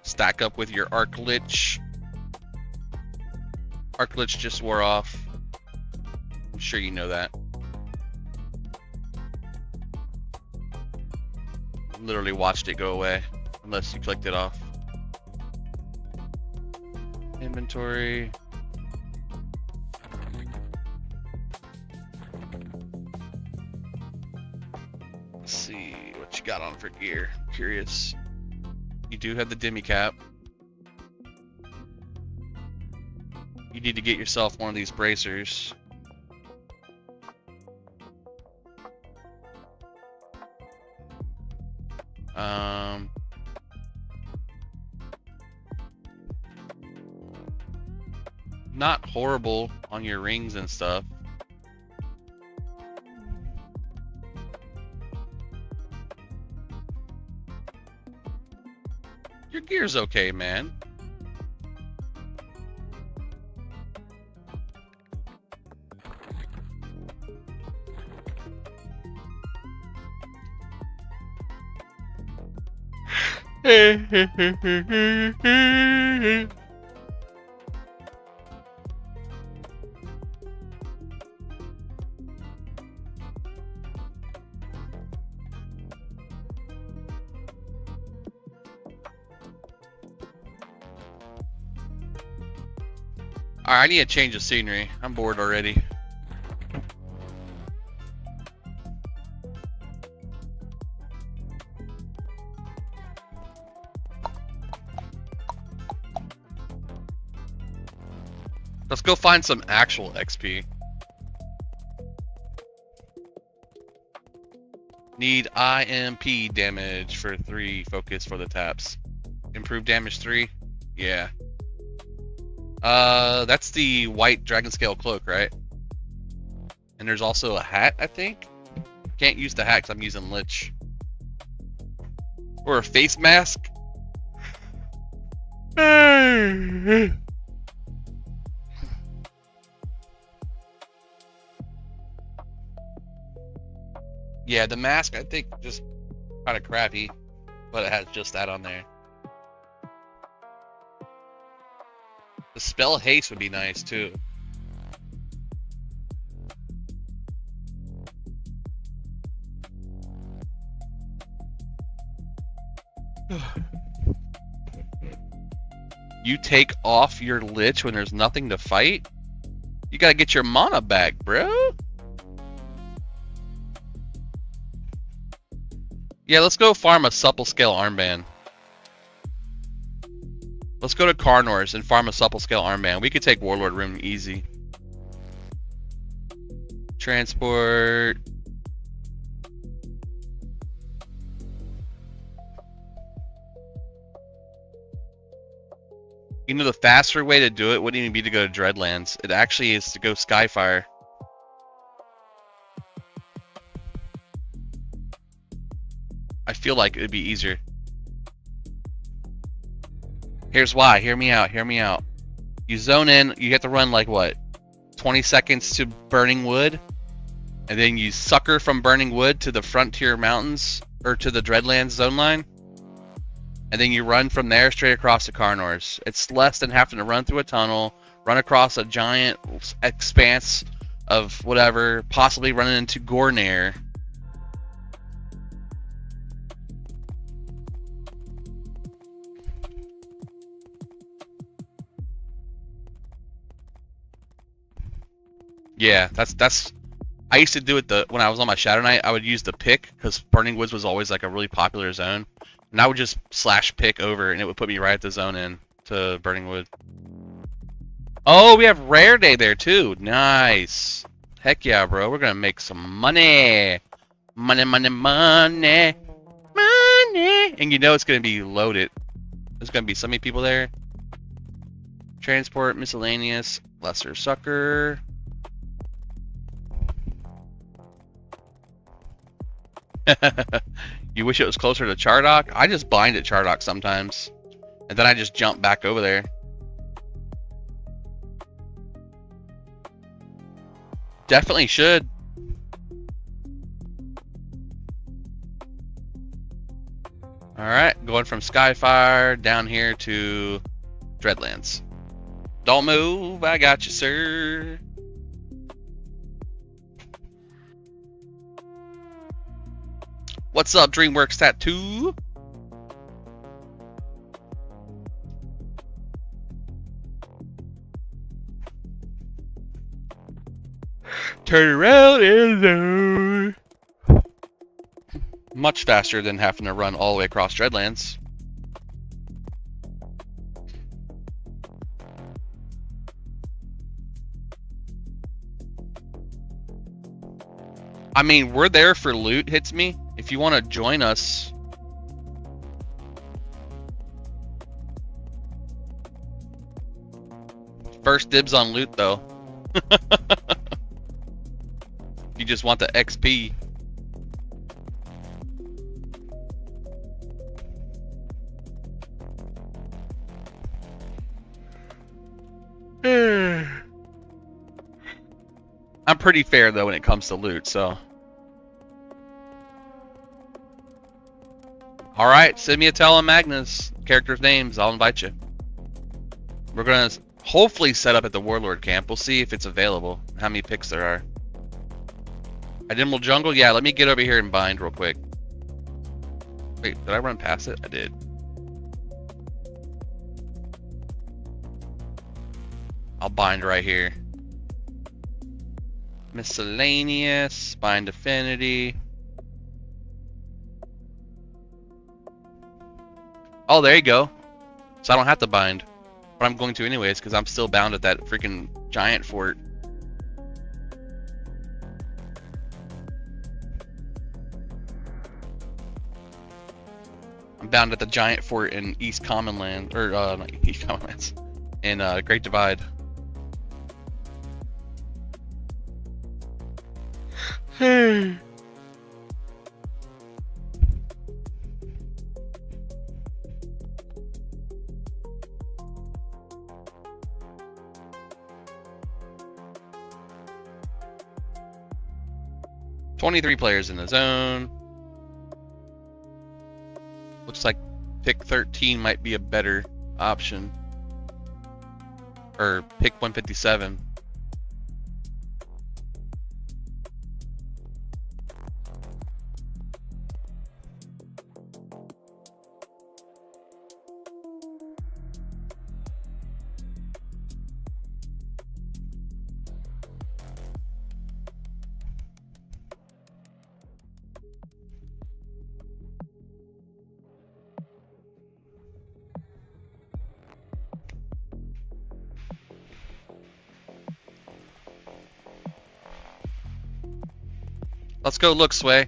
Stack up with your Arc Lich. Arc Lich just wore off. I'm sure you know that. Literally watched it go away, unless you clicked it off. Inventory. Let's see what you got on for gear. I'm curious. You do have the demi cap. You need to get yourself one of these bracers. Not horrible on your rings and stuff. Your gear's okay, man. Alright, I need a change of scenery. I'm bored already. Let's go find some actual XP. Need IMP damage for 3 focus for the taps. Improve damage 3? Yeah. That's the white dragon scale cloak, right? And there's also a hat, I think. Can't use the hat because I'm using Lich. Or a face mask. Yeah, the mask I think just kind of crappy, but it has just that on there. The spell haste would be nice too. You take off your Lich when there's nothing to fight? You gotta get your mana back, bro. Yeah, let's go farm a supple scale armband. Let's go to Karnor's and farm a supple scale armband. We could take Warlord Room easy. Transport. You know, the faster way to do it wouldn't even be to go to Dreadlands. It actually is to go Skyfire. I feel like it would be easier. Here's why. Hear me out. Hear me out. You zone in. You have to run like what? 20 seconds to Burning Wood. And then you sucker from Burning Wood to the Frontier Mountains. Or to the Dreadlands zone line. And then you run from there straight across to Carnors. It's less than having to run through a tunnel. Run across a giant expanse of whatever. Possibly running into Gornair. Yeah, that's. I used to do it when I was on my Shadow Knight. I would use the pick because Burning Woods was always like a really popular zone, and I would just slash pick over, and it would put me right at the zone in to Burning Wood. Oh, we have Rare Day there too. Nice. Heck yeah, bro. We're gonna make some money. Money, money, money, money. And you know it's gonna be loaded. There's gonna be so many people there. Transport, miscellaneous, lesser sucker. You wish it was closer to Chardock? I just bind at Chardock sometimes. And then I just jump back over there. Definitely should. Alright, going from Skyfire down here to Dreadlands. Don't move, I got you, sir. What's up, DreamWorks Tattoo? Turn around and load. Much faster than having to run all the way across Dreadlands. I mean, we're there for loot, hits me. If you want to join us. First dibs on loot, though. You just want the XP. I'm pretty fair, though, when it comes to loot, so. Alright, send me a tell on Magnus. Characters' names, I'll invite you. We're gonna hopefully set up at the Warlord camp. We'll see if it's available, how many picks there are. Identimal Jungle? Yeah, let me get over here and bind real quick. Wait, did I run past it? I did. I'll bind right here. Miscellaneous, bind affinity. Oh, there you go. So I don't have to bind. But I'm going to anyways, because I'm still bound at that freaking giant fort. I'm bound at the giant fort in East Commonland, or not East Commonlands, in Great Divide. Hmm. $23 players in the zone. Looks like pick 13 might be a better option. Or pick 157. Let's go look, Sway.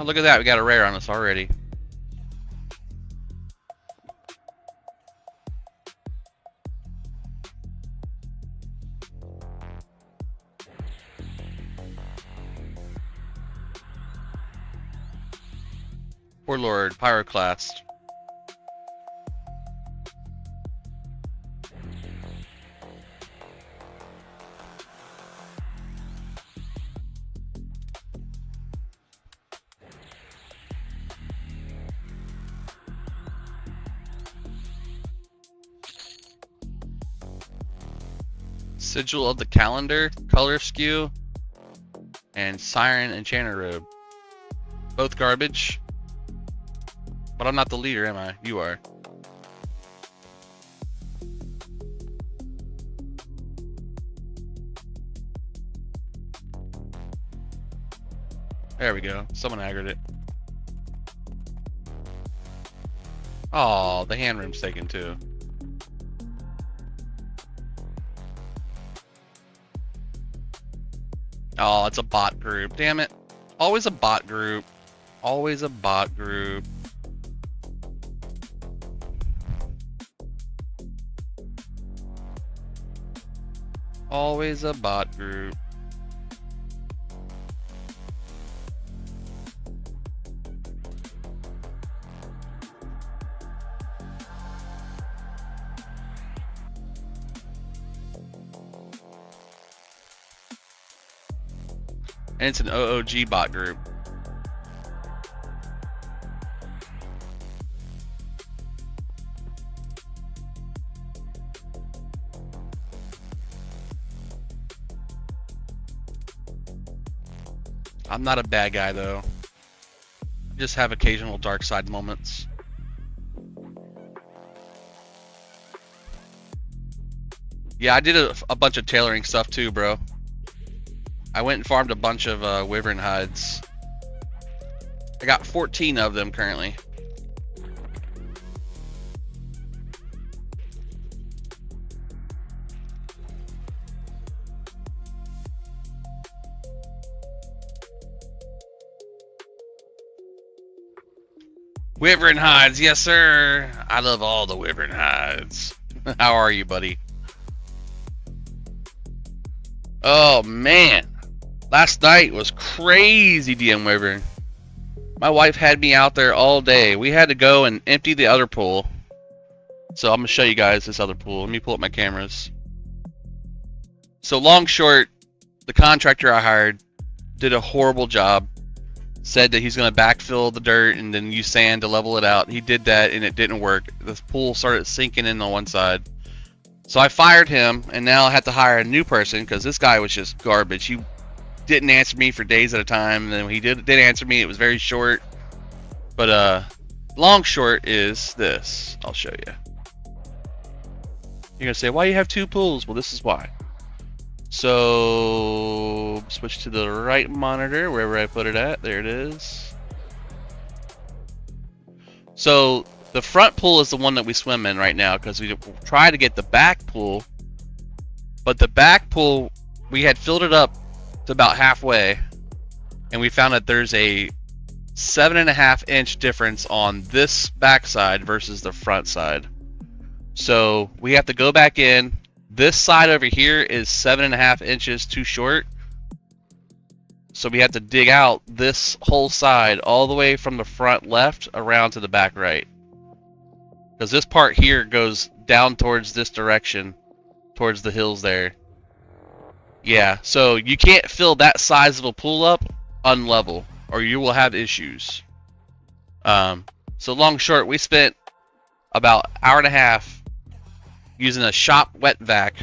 look at that. We got a rare on us already. Warlord, Pyroclast. Sigil of the Calendar, Color Skew, and Siren Enchanter Robe. Both garbage. But I'm not the leader, am I? You are. There we go. Someone aggroed it. Oh, the hand room's taken too. Oh, it's a bot group. Damn it. Always a bot group. Always a bot group. Always a bot group. And it's an OOG bot group. I'm not a bad guy though. I just have occasional dark side moments. Yeah, I did a bunch of tailoring stuff too, bro. I went and farmed a bunch of wyvern hides. I got 14 of them currently. Wyvern hides, yes sir. I love all the wyvern hides. How are you, buddy? Oh man, last night was crazy, DM Wyvern. My wife had me out there all day. We had to go and empty the other pool. So I'm gonna show you guys this other pool. Let me pull up my cameras. So long short, the contractor I hired did a horrible job. Said that he's going to backfill the dirt and then use sand to level it out. He did that and it didn't work. The pool started sinking in on one side. So I fired him and now I had to hire a new person because this guy was just garbage. He didn't answer me for days at a time. And then he did answer me. It was very short. But long short is this. I'll show you. You're going to say, why do you have two pools? Well, this is why. So switch to the right monitor, wherever I put it at. There it is. So the front pool is the one that we swim in right now because we try to get the back pool. But the back pool, we had filled it up to about halfway. And we found that there's a 7.5 inch difference on this back side versus the front side. So we have to go back in. This side over here is 7.5 inches too short. So we have to dig out this whole side all the way from the front left around to the back right. Because this part here goes down towards this direction, towards the hills there. Yeah, so you can't fill that size of a pool up unlevel, or you will have issues. So long short, we spent about an hour and a half using a shop wet vac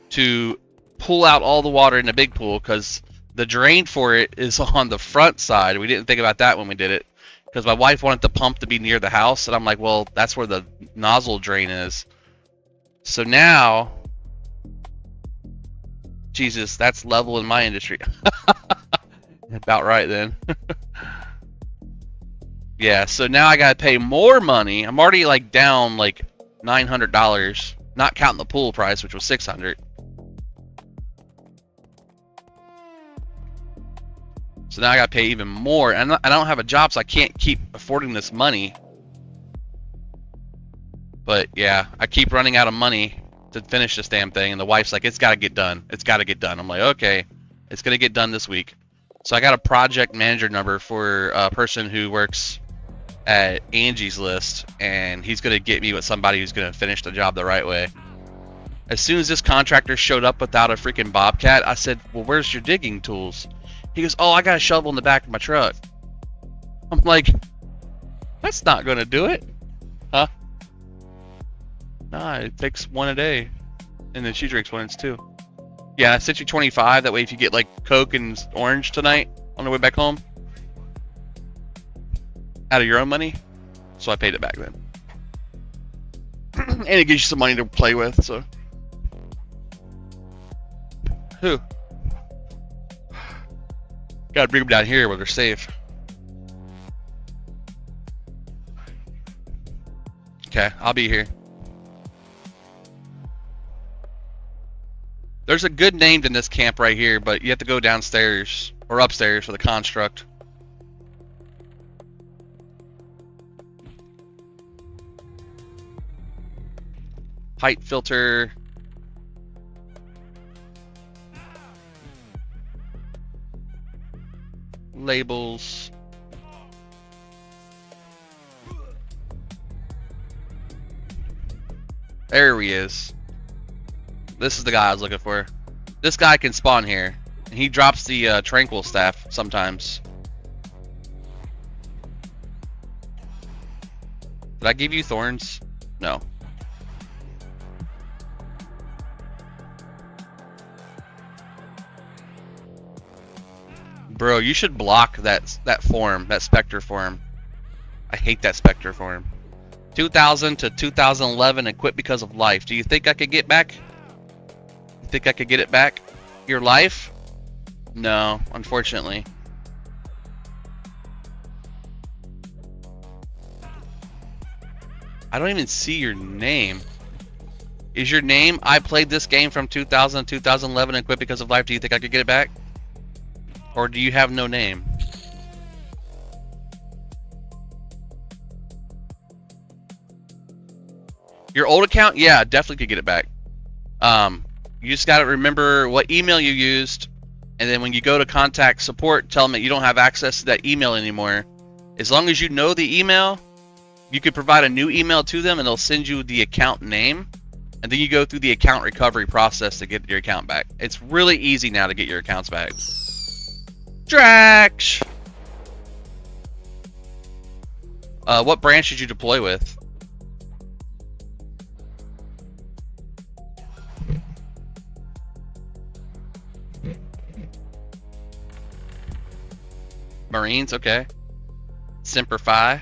to pull out all the water in the big pool because the drain for it is on the front side. We didn't think about that when we did it because my wife wanted the pump to be near the house, and I'm like, well, that's where the nozzle drain is. So now, Jesus, that's level in my industry. About right then. Yeah, so now I gotta pay more money. I'm already like down like $900, not counting the pool price, which was $600. So now I gotta pay even more, and I don't have a job, so I can't keep affording this money. But yeah, I keep running out of money to finish this damn thing, and the wife's like, it's gotta get done. It's gotta get done. I'm like, okay, it's gonna get done this week. So I got a project manager number for a person who works at Angie's List, and he's gonna get me with somebody who's gonna finish the job the right way. As soon as this contractor showed up without a freaking bobcat, I said, well, where's your digging tools? He goes, oh, I got a shovel in the back of my truck. I'm like, that's not gonna do it. Huh? Nah, it takes one a day. And then she drinks one, it's two. Yeah, I sent you 25, that way if you get like Coke and orange tonight on the way back home. Out of your own money. So I paid it back then. And it gives you some money to play with, so. Who? Gotta bring them down here where they're safe. Okay, I'll be here. There's a good name in this camp right here, but you have to go downstairs or upstairs for the construct. Height filter. Labels. There he is. This is the guy I was looking for. This guy can spawn here. And he drops the tranquil staff sometimes. Did I give you thorns? No. Bro, you should block that form, that Spectre form. I hate that Spectre form. 2000 to 2011 and quit because of life. Do you think I could get back? You think I could get it back? Your life? No, unfortunately. I don't even see your name. Is your name, I played this game from 2000 to 2011 and quit because of life? Do you think I could get it back? Or do you have no name? Your old account? Yeah, definitely could get it back. You just got to remember what email you used, and then when you go to contact support, tell them that you don't have access to that email anymore. As long as you know the email, you could provide a new email to them, and they'll send you the account name, and then you go through the account recovery process to get your account back. It's really easy now to get your accounts back. Drax! What branch did you deploy with? Marines, okay. Semper Fi.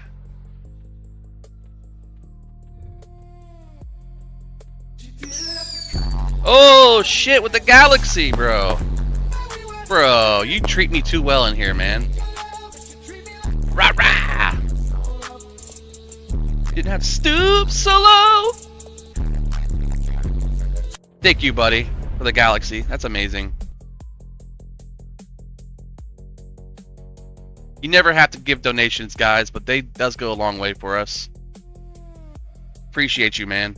Oh shit, with the galaxy, bro. Bro, you treat me too well in here, man. Rah rah! Didn't have to stoop so low. Thank you, buddy, for the galaxy. That's amazing. You never have to give donations, guys, but they does go a long way for us. Appreciate you, man.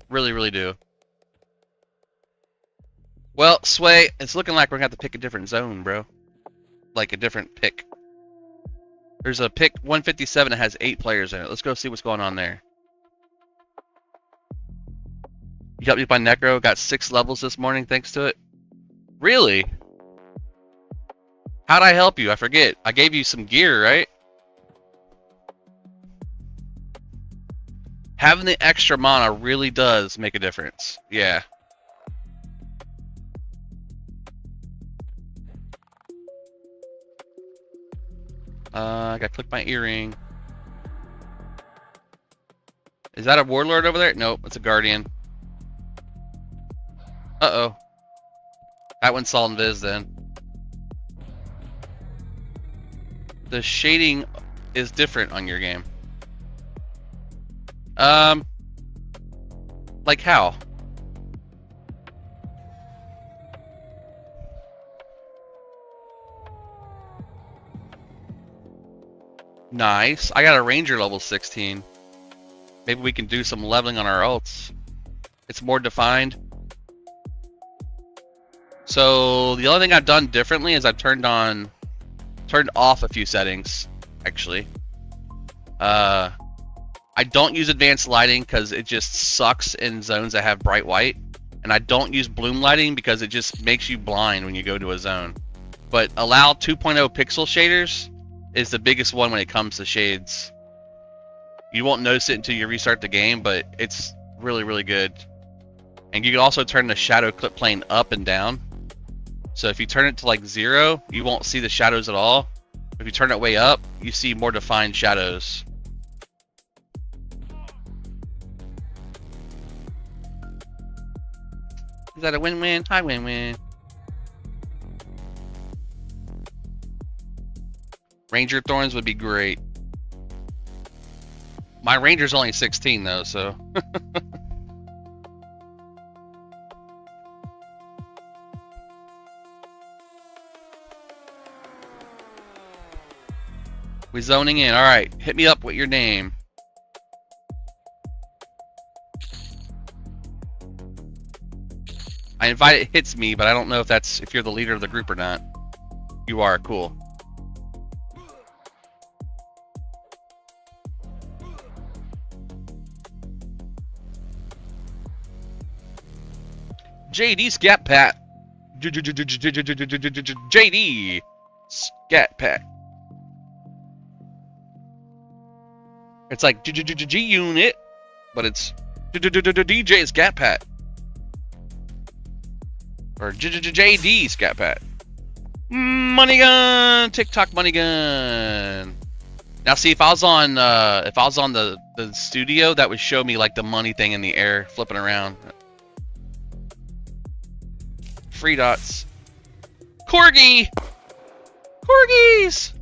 Really, really do. Well, Sway, it's looking like we're gonna have to pick a different zone, bro. Like a different pick. There's a pick 157 that has 8 players in it. Let's go see what's going on there. You helped me by Necro. Got 6 levels this morning thanks to it. Really? How'd I help you? I forget. I gave you some gear, right? Having the extra mana really does make a difference. Yeah. I gotta click my earring. Is that a warlord over there? Nope, it's a guardian. Uh-oh. That one's Sol and Viz then. The shading is different on your game. Like how? Nice. I got a ranger level 16. Maybe we can do some leveling on our ults. It's more defined. So the only thing I've done differently is I've turned off a few settings, actually. I don't use advanced lighting because it just sucks in zones that have bright white. And I don't use bloom lighting because it just makes you blind when you go to a zone. But allow 2.0 pixel shaders is the biggest one when it comes to shades. You won't notice it until you restart the game, but it's really, really good. And you can also turn the shadow clip plane up and down. So if you turn it to like 0, you won't see the shadows at all. If you turn it way up, you see more defined shadows. Is that a win-win? Hi, win-win. Ranger Thorns would be great. My Ranger's only 16 though, so. We zoning in. All right, hit me up with your name. I invite it hits me, but I don't know if you're the leader of the group or not. You are, cool. JD Scat Pat. JD Scat Pat. It's like G Unit, but it's DJ Scat Pat. Or JD Scat Pat. Money gun, TikTok money gun. Now see, if I was on the studio, that would show me like the money thing in the air flipping around. Free dots. Corgi! Corgis!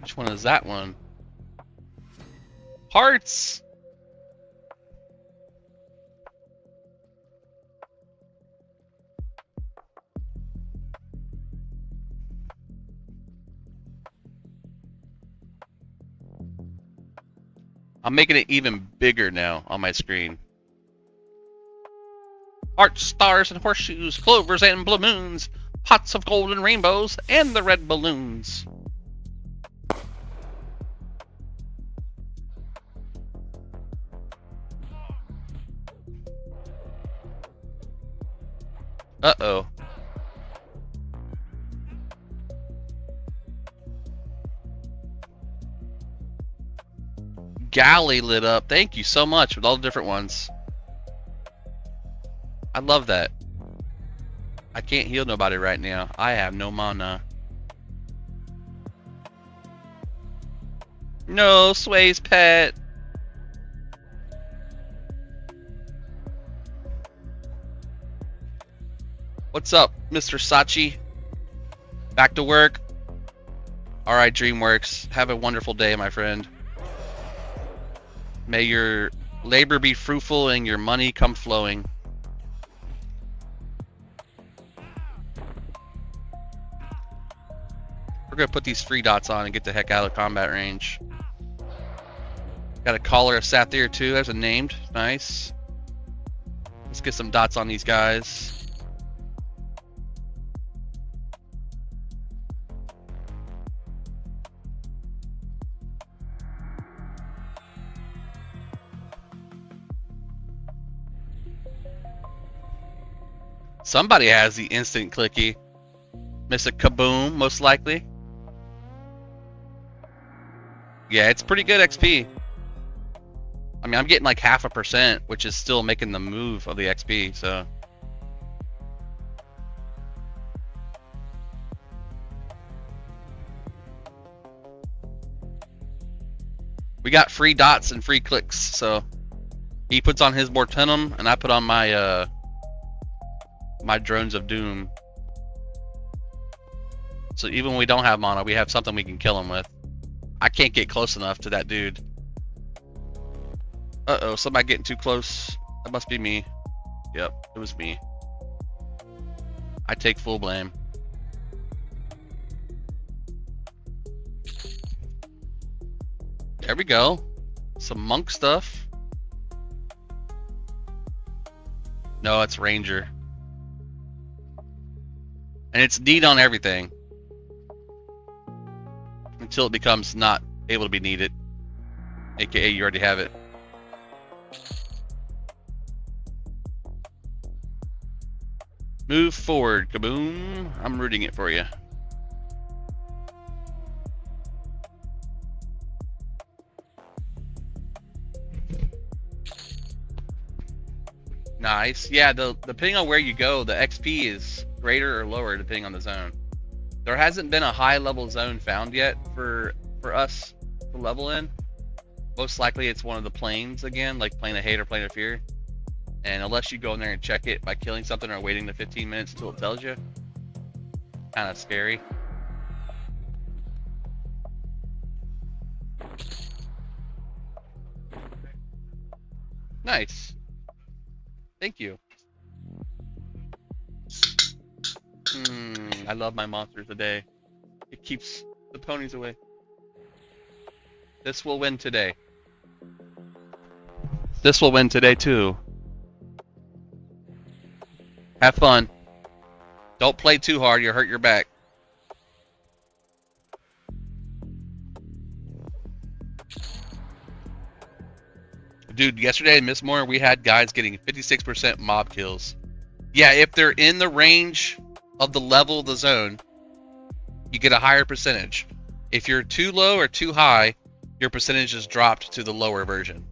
Which one is that one? Hearts! I'm making it even bigger now on my screen. Hearts, stars, and horseshoes, clovers and blue moons, pots of golden rainbows, and the red balloons. Uh-oh. Galley lit up. Thank you so much with all the different ones. I love that. I can't heal nobody right now. I have no mana. No, Sway's pet. What's up, Mr. Sachi? Back to work. Alright, DreamWorks. Have a wonderful day, my friend. May your labor be fruitful and your money come flowing. We're gonna put these free dots on and get the heck out of combat range. Got a collar of Satyr too. There's a named. Nice. Let's get some dots on these guys. Somebody has the instant clicky. Mr. Kaboom, most likely. Yeah, it's pretty good XP. I mean, I'm getting like 0.5%, which is still making the move of the XP, so. We got free dots and free clicks, so. He puts on his Mortenum, and I put on my, my Drones of Doom. So even when we don't have mana, we have something we can kill him with. I can't get close enough to that dude. Uh-oh, somebody getting too close. That must be me. Yep, it was me. I take full blame. There we go. Some monk stuff. No, it's ranger. And it's neat on everything. Until it becomes not able to be needed. AKA you already have it. Move forward, kaboom. I'm rooting it for you. Nice. Yeah, depending on where you go, the XP is greater or lower depending on the zone. There hasn't been a high level zone found yet for us to level in. Most likely it's one of the planes again, like Plane of Hate or Plane of Fear. And unless you go in there and check it by killing something or waiting the 15 minutes until it tells you, kind of scary. Nice. Thank you. I love my monsters today. It keeps the ponies away. This will win today. This will win today too. Have fun. Don't play too hard, you'll hurt your back. Dude, yesterday in Miss Moore, we had guys getting 56% mob kills. Yeah, if they're in the range of the level of the zone, you get a higher percentage. If you're too low or too high, your percentage is dropped to the lower version.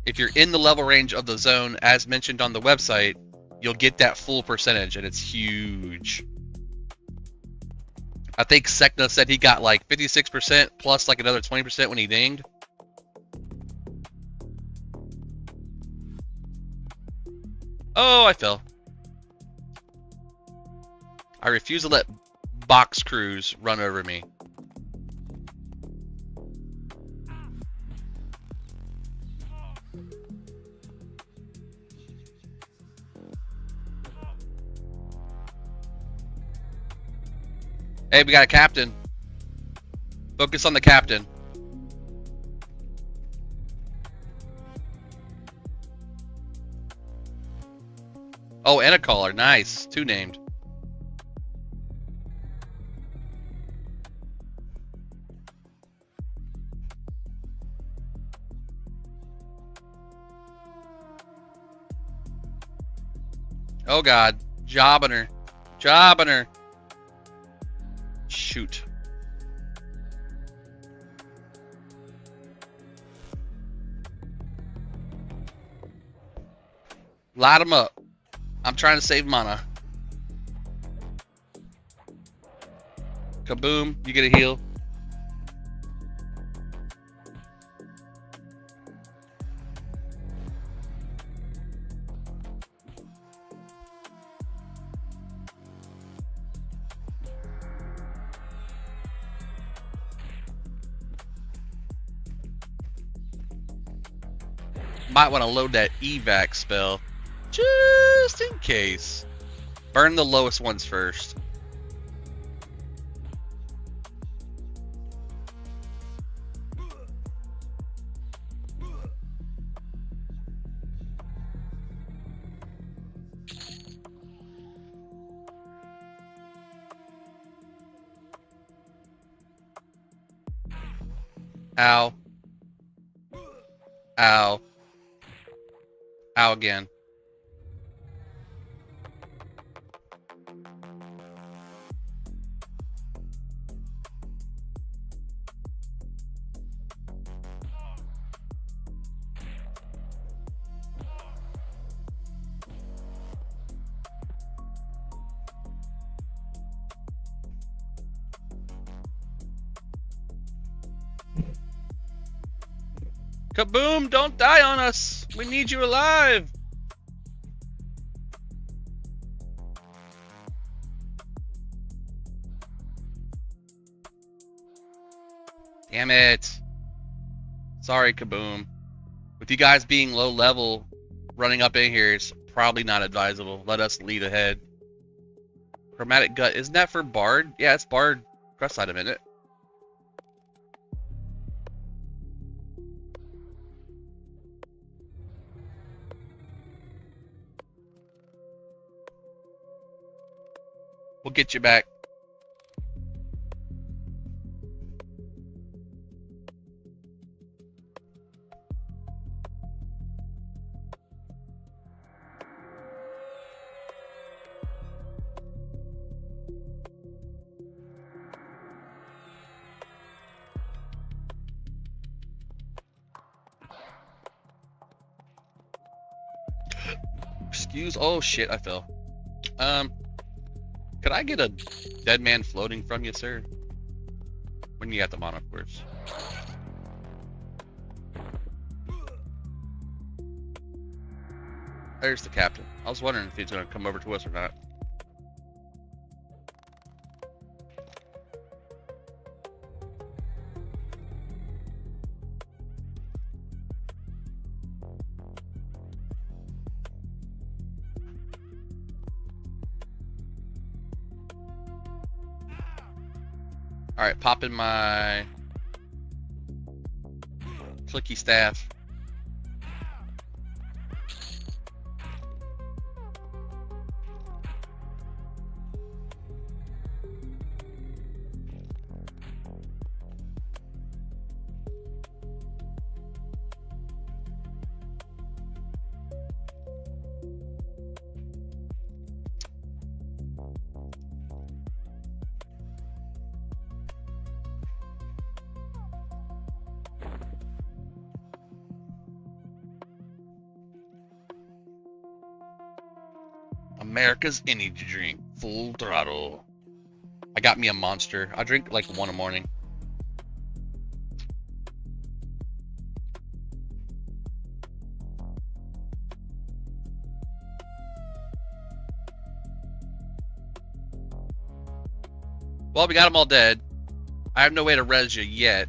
If you're in the level range of the zone, as mentioned on the website, you'll get that full percentage, and it's huge. I think Sekna said he got like 56% plus like another 20% when he dinged. Oh, I fell. I refuse to let box crews run over me. Hey, we got a captain. Focus on the captain. Oh, and a caller. Nice. Two named. Oh, God. Jobbing her. Jobbing her. Shoot. Light them up. I'm trying to save mana. Kaboom. You get a heal. Might want to load that evac spell just in case. Burn the lowest ones first. Ow. Ow. Ow again. Kaboom! Don't die on us! We need you alive! Damn it! Sorry, Kaboom. With you guys being low level, running up in here is Probably not advisable. Let us lead ahead. Chromatic Gut. Isn't that for Bard? Yeah, it's Bard quest item, isn't it? We'll get you back. Excuse. Oh shit! I fell. Could I get a dead man floating from you, sir? When you got the mana, of course. There's the captain. I was wondering if he's gonna come over to us or not. Alright, pop in my clicky staff. America's energy drink, full throttle. I got me a monster. I drink like one a morning. Well, we got them all dead. I have no way to res you yet,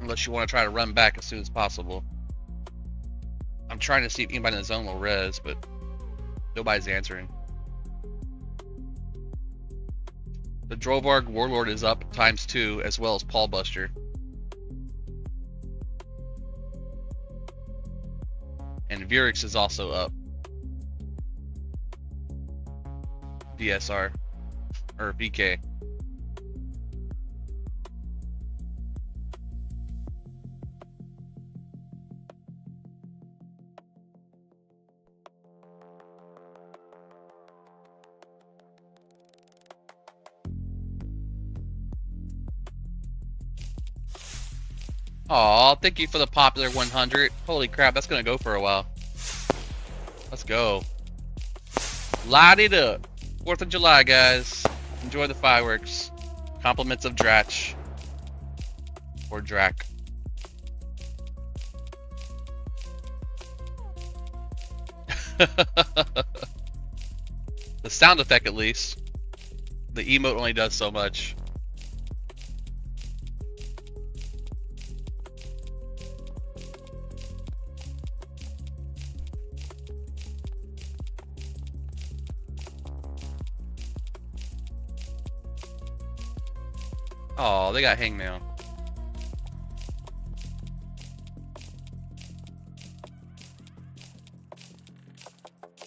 unless you want to try to run back as soon as possible. I'm trying to see if anybody in the zone will res, but nobody's answering. The Drovarg Warlord is up ×2, as well as Paul Buster. And Virix is also up. VSR. Or VK. Aw, thank you for the popular 100. Holy crap, that's gonna go for a while. Let's go. Light it up. 4th of July, guys. Enjoy the fireworks. Compliments of Dratch. Or Drac. The sound effect, at least. The emote only does so much. Oh, they got hangmail.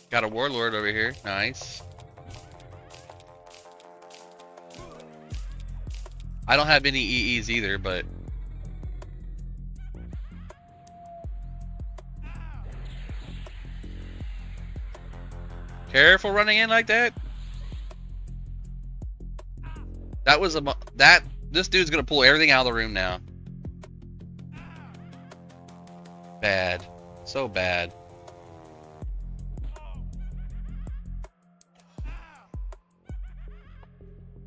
Got a warlord over here. Nice. I don't have any EEs either, but careful running in like that. That was this dude's gonna pull everything out of the room now. Bad. So bad.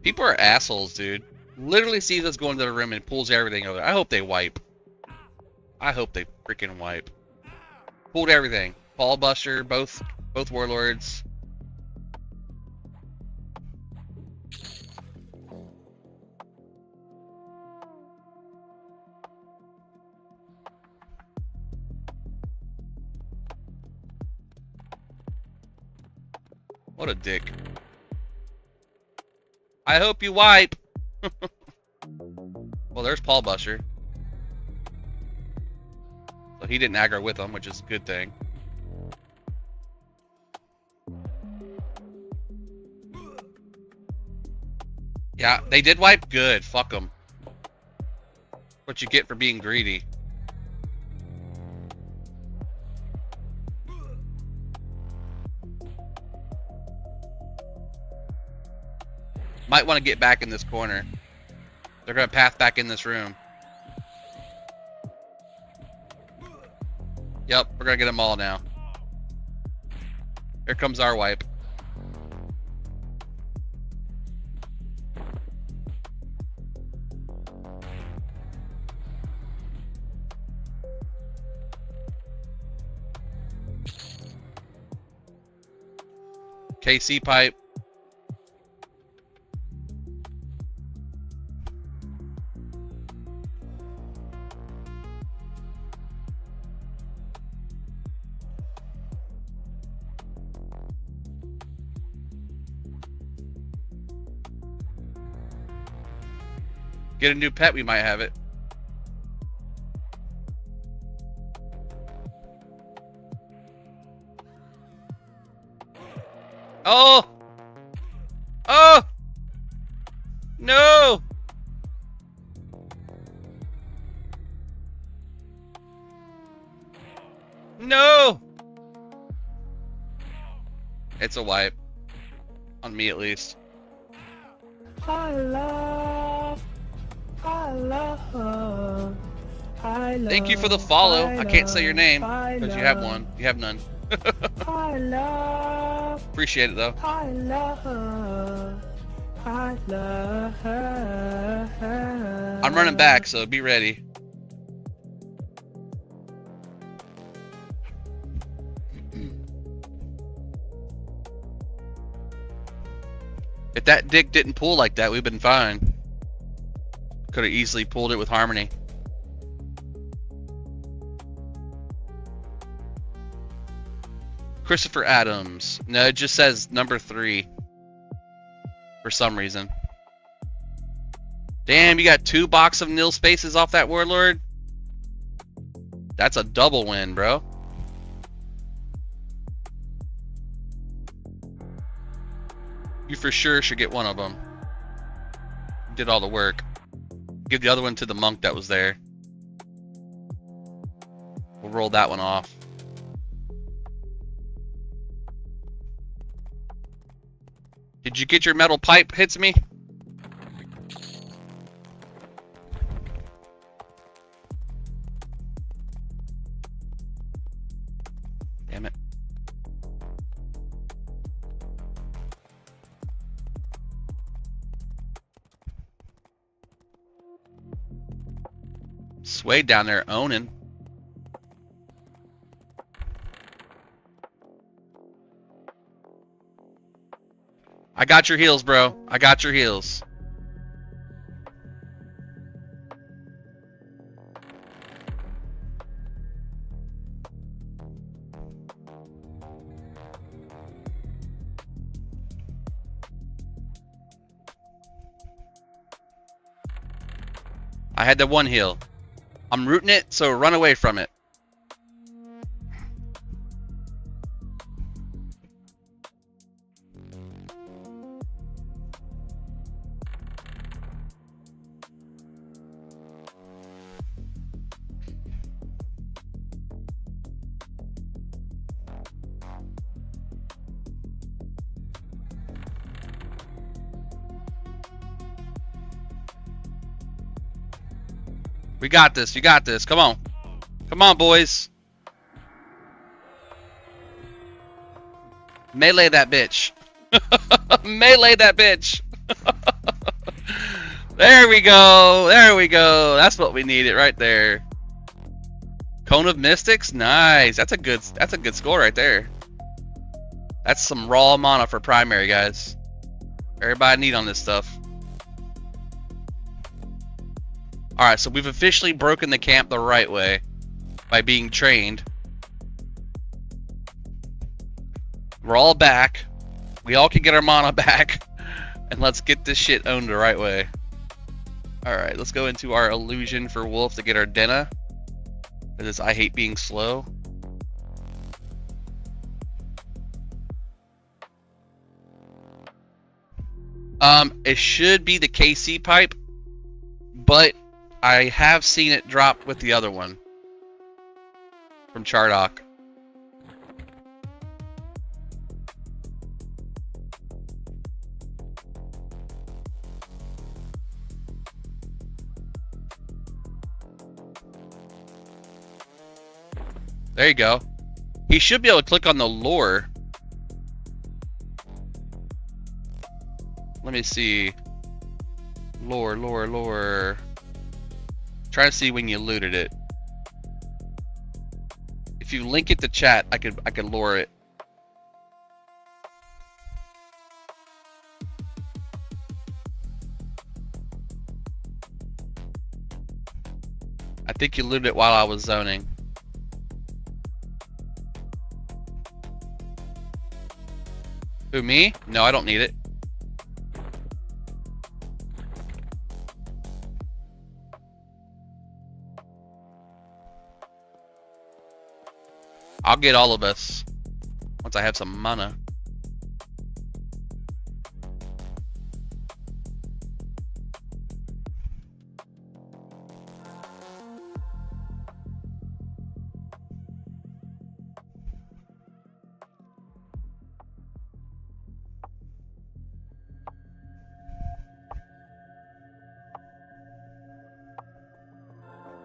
People are assholes, dude. Literally sees us go into the room and pulls everything over. I hope they wipe. I hope they freaking wipe. Pulled everything. Paul Buster, both warlords. What a dick. I hope you wipe. Well, there's Paul Buster. So he didn't aggro with him, which is a good thing. Yeah, they did wipe. Good. Fuck them. What you get for being greedy. Might want to get back in this corner. They're going to path back in this room. Yep, we're going to get them all now. Here comes our wipe. KC pipe. Get a new pet, we might have it. Oh! Oh! No! No! It's a wipe. On me, at least. Thank you for the follow. I can't say your name because you have one. You have none. Appreciate it though. I'm running back, so be ready. If that dick didn't pull like that, we've been fine. Could have easily pulled it with Harmony. Christopher Adams. No, it just says number 3. For some reason. Damn, you got 2 box of nil spaces off that Warlord? That's a double win, bro. You for sure should get one of them. Did all the work. Give the other one to the monk that was there. We'll roll that one off. Did you get your metal pipe? Hits me. Damn it. Sway down there owning. I got your heels, bro. I got your heels. I had the one heal. I'm rooting it, so run away from it. We got this. You got this. Come on. Come on, boys. Melee that bitch. Melee that bitch. There we go. There we go. That's what we needed right there. Cone of Mystics. Nice. That's a good score right there. That's some raw mana for primary, guys. Everybody need on this stuff. Alright, so we've officially broken the camp the right way by being trained. We're all back. We all can get our mana back. And let's get this shit owned the right way. Alright, let's go into our illusion for Wolf to get our Denna. Because I hate being slow. It should be the KC pipe, but I have seen it drop with the other one from Chardock. There you go. He should be able to click on the lore. Let me see. Lore. Try to see when you looted it. If you link it to chat, I could lore it. I think you looted it while I was zoning. Who, me? No, I don't need it. I'll get all of us once I have some mana.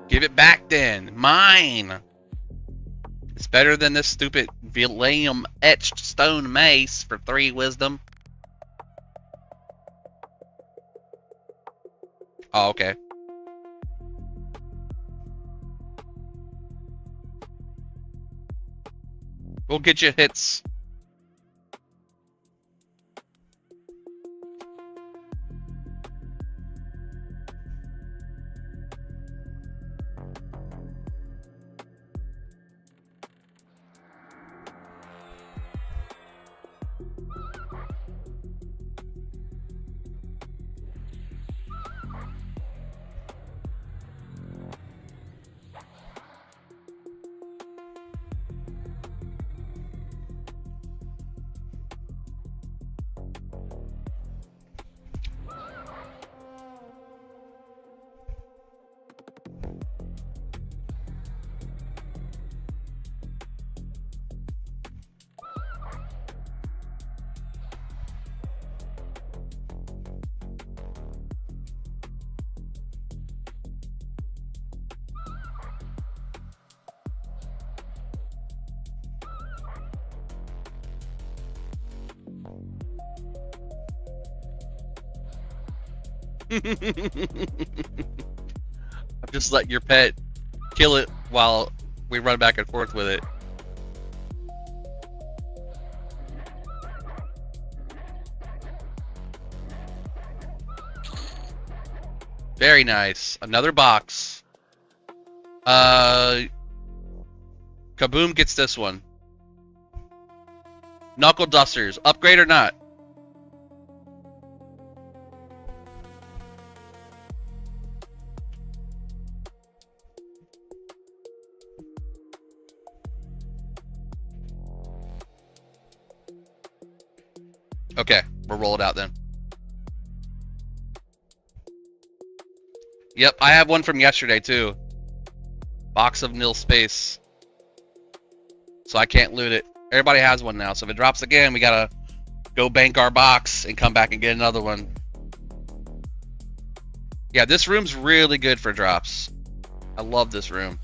Give it back then. Mine. It's better than this stupid William etched stone mace for 3 wisdom. Oh, okay. We'll get you hits. I've just let your pet kill it while we run back and forth with it. Very nice. Another box. Kaboom gets this one. Knuckle Dusters. Upgrade or not? Okay, we'll roll it out then. Yep, I have one from yesterday too. Box of nil space. So I can't loot it. Everybody has one now, so if it drops again, we gotta go bank our box and come back and get another one. Yeah, this room's really good for drops. I love this room.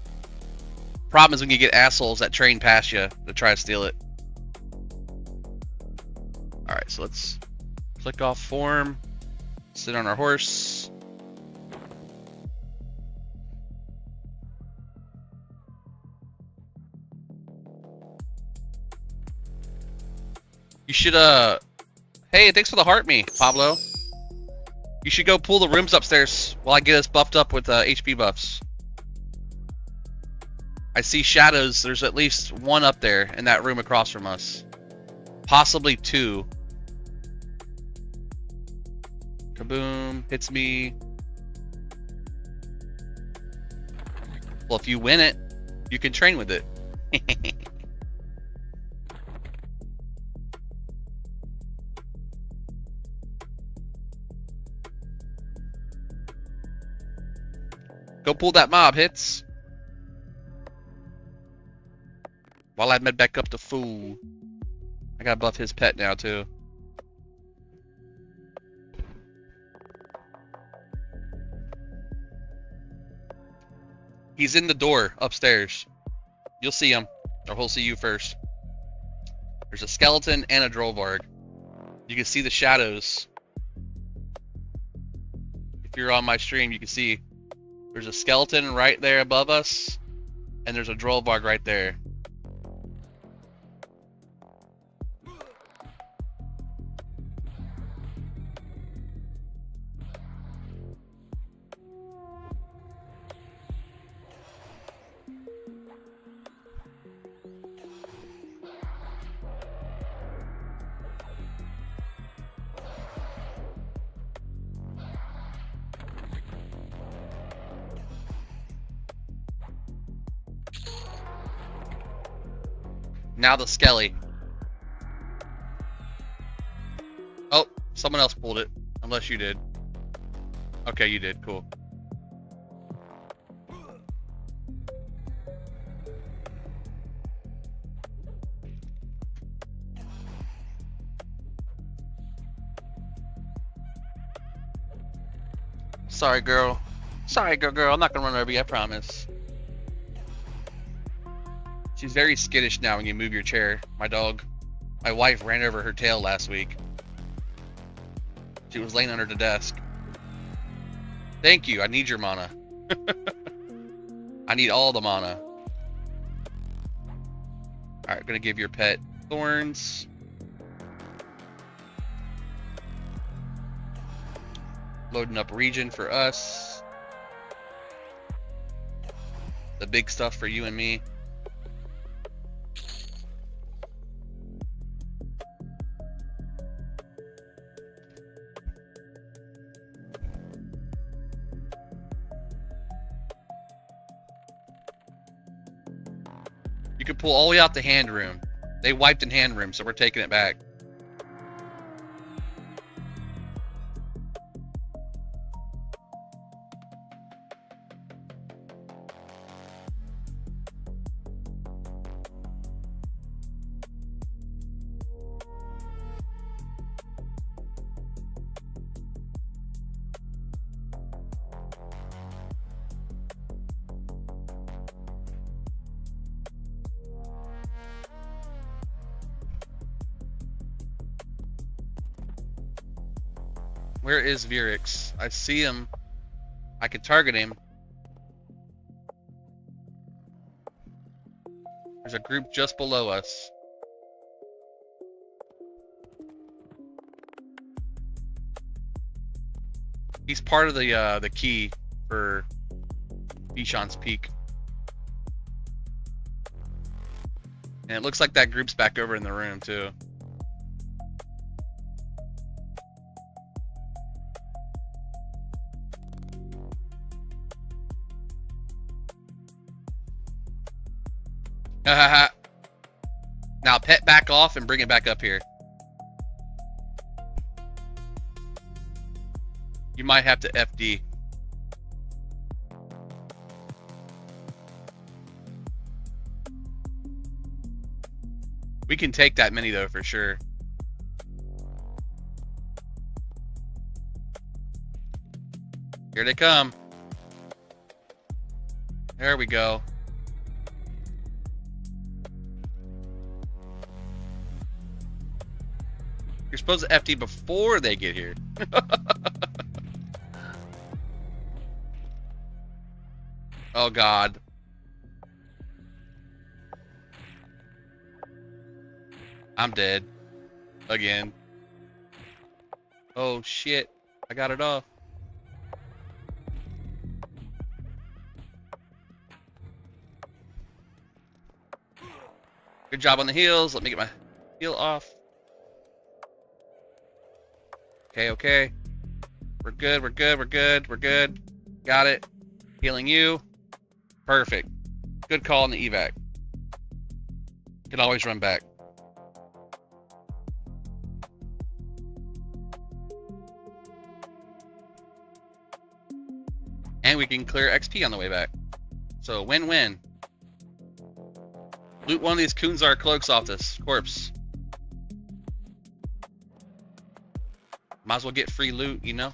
Problem is when you get assholes that train past you to try to steal it. Alright, so let's click off form, sit on our horse. You should, hey, thanks for the heart me, Pablo. You should go pull the rooms upstairs while I get us buffed up with HP buffs. I see shadows. There's at least one up there in that room across from us. Possibly 2. Kaboom. Hits me. Well, if you win it, you can train with it. Go pull that mob, Hits. While I med back up to full. I gotta buff his pet now, too. He's in the door upstairs. You'll see him, or he'll see you first. There's a skeleton and a Drollvarg. You can see the shadows. If you're on my stream, you can see there's a skeleton right there above us, and there's a Drollvarg right there. Now the Skelly. Oh, someone else pulled it. Unless you did. Okay, you did. Cool. Sorry, girl. Sorry, girl. I'm not gonna run over you, I promise. She's very skittish now when you move your chair, my dog. My wife ran over her tail last week. She was laying under the desk. Thank you, I need your mana. I need all the mana. Alright, gonna give your pet thorns. Loading up region for us. The big stuff for you and me. You can pull all the way out the hand room. They wiped in hand room, so we're taking it back. Where is Virix? I see him. I can target him. There's a group just below us. He's part of the key for Bishan's Peak. And it looks like that group's back over in the room too. Now pet back off and bring it back up here. You might have to FD. We can take that mini though for sure. Here they come. There we go. You're supposed to FD before they get here. Oh God. I'm dead. Again. Oh shit. I got it off. Good job on the heals. Let me get my heal off. Okay, okay. We're good, we're good, we're good, we're good. Got it. Healing you. Perfect. Good call on the evac. Can always run back. And we can clear XP on the way back. So win-win. Loot one of these Kunzar cloaks off this corpse. Might as well get free loot, you know?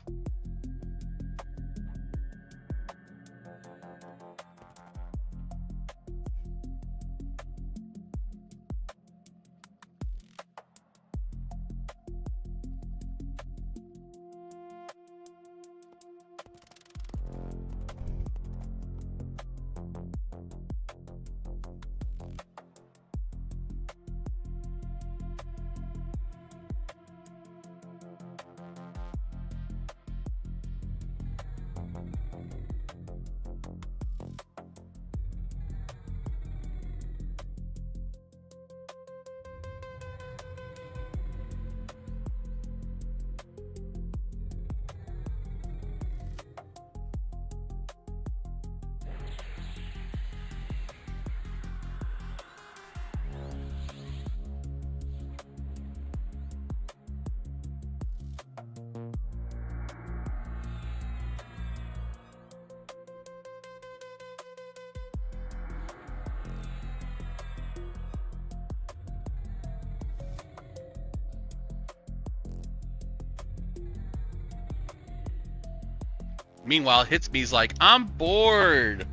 Meanwhile, Hitsme's like, I'm bored.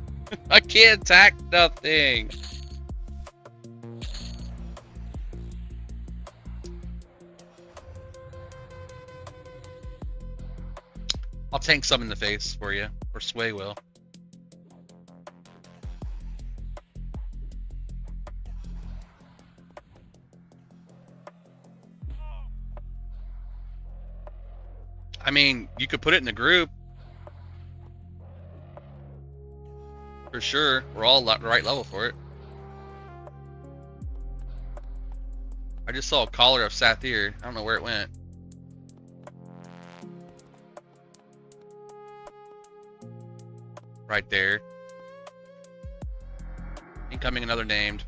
I can't attack nothing. I'll tank some in the face for you, or Sway will. I mean, you could put it in the group. For sure. We're all the right level for it. I just saw a collar of Sathir. I don't know where it went. Right there. Incoming another named.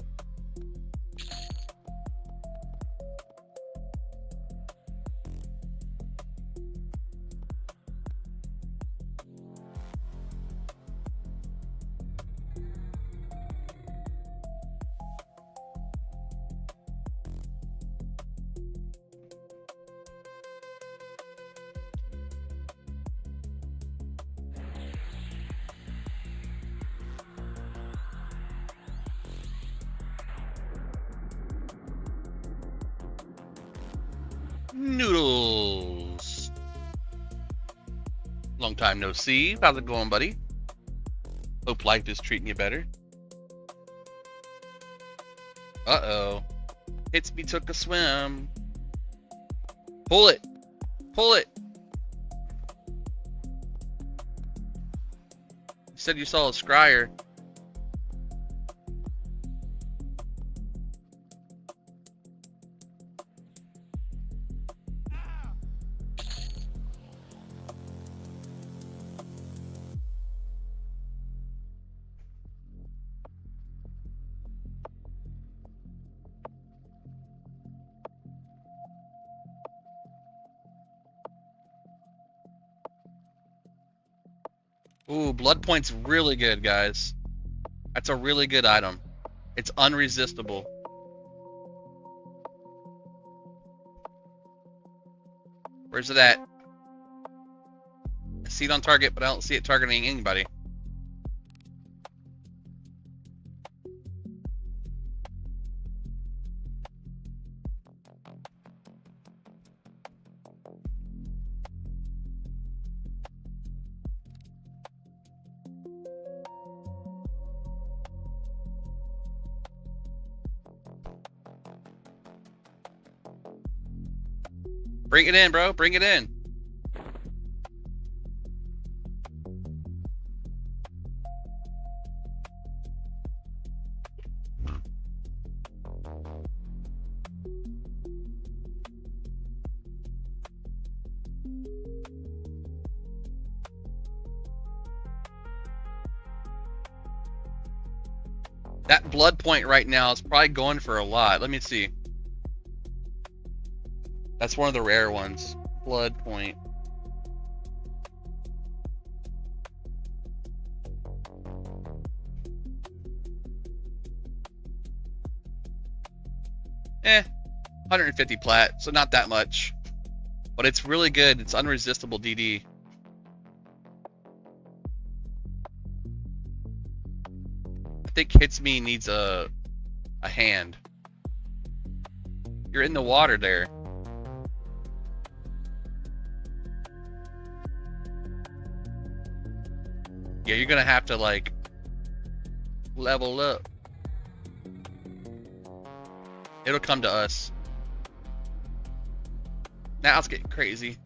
Noodles. Long time no see. How's it going, buddy? Hope life is treating you better. Uh-oh. Hitsme took a swim. Pull it. Pull it. You said you saw a scryer. Ooh, blood point's really good, guys. That's a really good item. It's unresistible. Where's it at? I see it on target, but I don't see it targeting anybody. Bring it in, bro. Bring it in. That blood point right now is probably going for a lot. Let me see. That's one of the rare ones. Blood point. Eh, 150 plat, so not that much. But it's really good. It's unresistible DD. I think Hits Me needs a hand. You're in the water there. Yeah, you're gonna have to like level up. It'll come to us. Now it's getting crazy.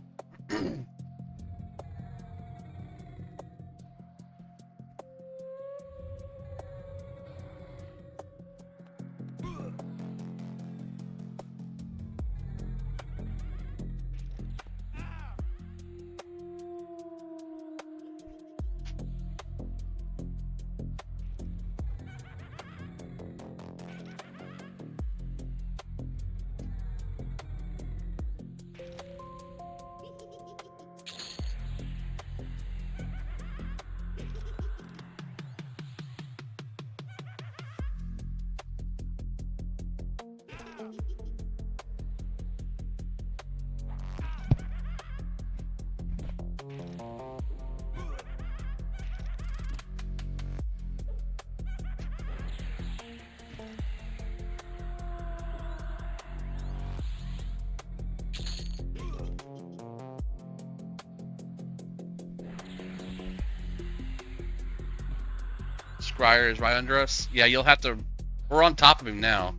Scryer is right under us. Yeah, you'll have to... We're on top of him now.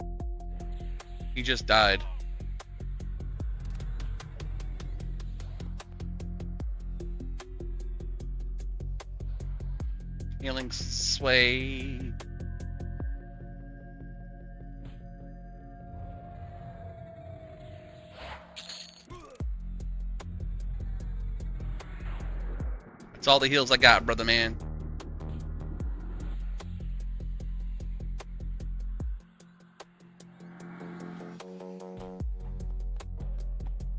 He just died. Healing sway. That's all the heals I got, brother man.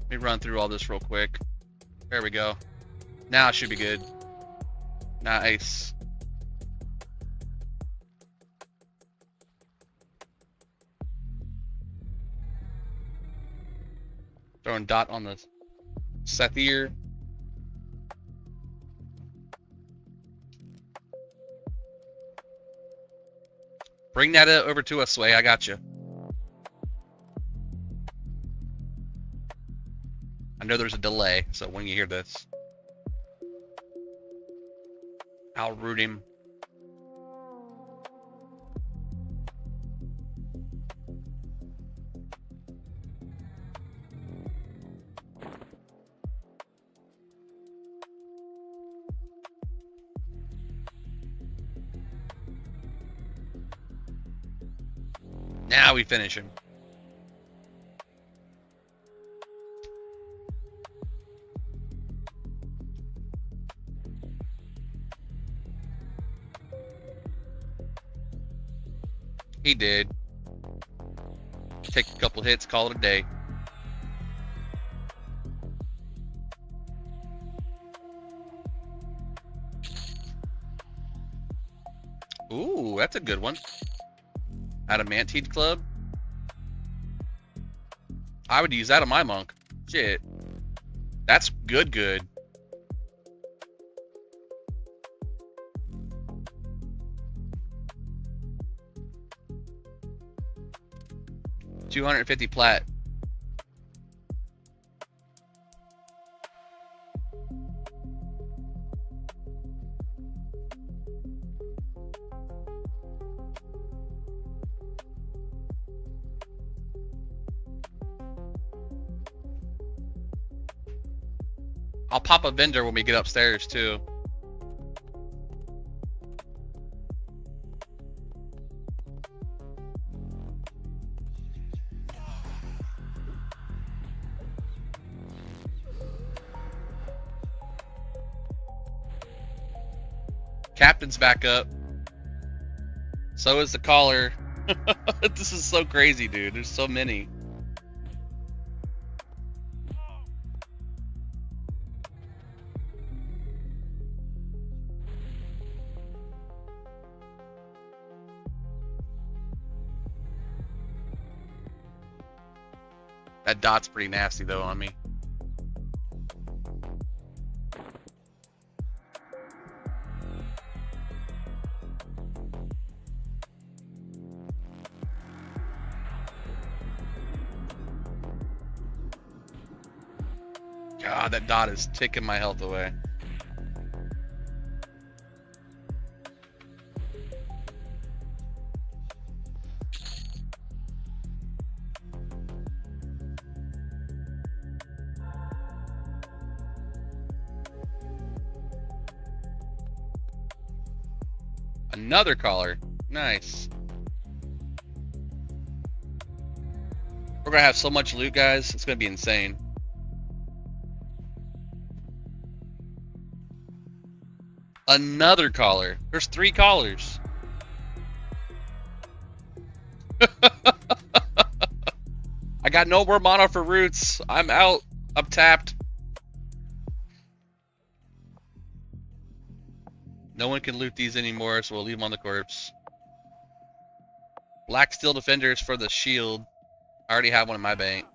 Let me run through all this real quick. There we go. Now it should be good. Nice. Throwing dot on the Sethir. Bring that over to us, Sway. I got you. I know there's a delay, so when you hear this, I'll root him. Now we finish him. He did. Take a couple hits, call it a day. Ooh, that's a good one. Adamantine Club. I would use that on my monk. Shit. That's good. $250 plat. I'll pop a vendor when we get upstairs too. Captain's back up. So is the collar. This is so crazy, dude. There's so many. That dot's pretty nasty though on me. God, that dot is ticking my health away. Another collar. Nice. We're gonna have so much loot, guys. It's gonna be insane. Another collar. There's 3 collars. I got no more mana for roots. I'm out. I'm tapped. No one can loot these anymore, so we'll leave them on the corpse. Black Steel Defenders for the shield. I already have one in my bank.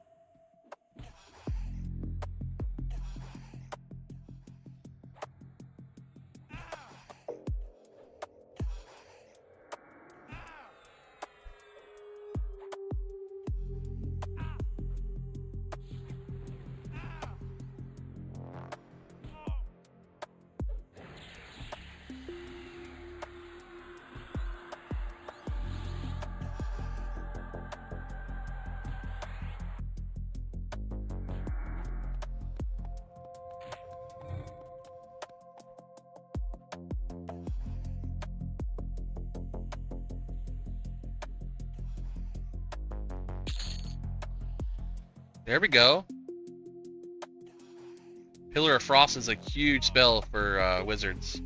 There we go. Pillar of Frost is a huge spell for wizards.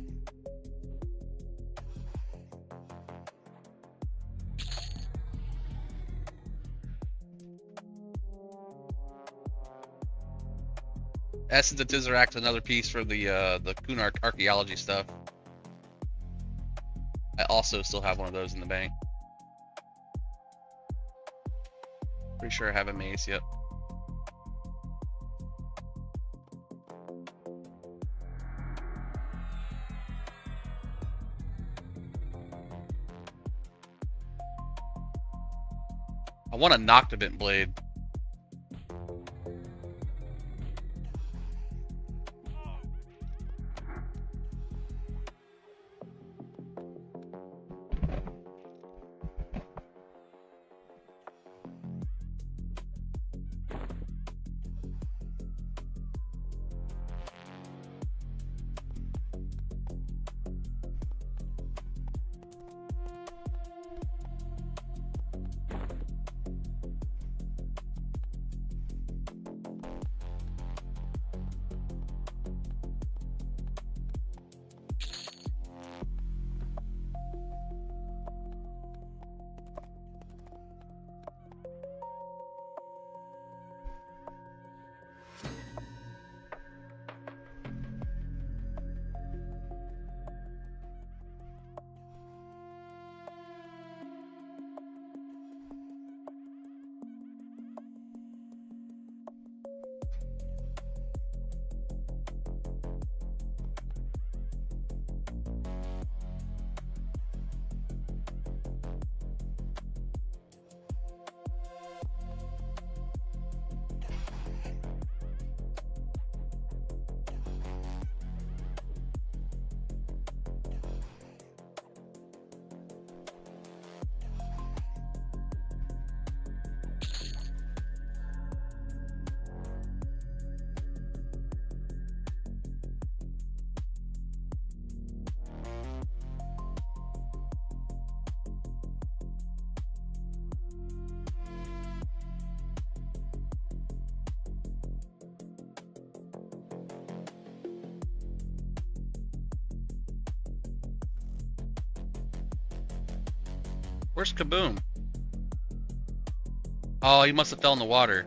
Essence of Tesseract, another piece for the Kunar archaeology stuff. I also still have one of those in the bank. Pretty sure I have a mace, yep. I want a Noctavent blade. Where's Kaboom? Oh, he must have fell in the water.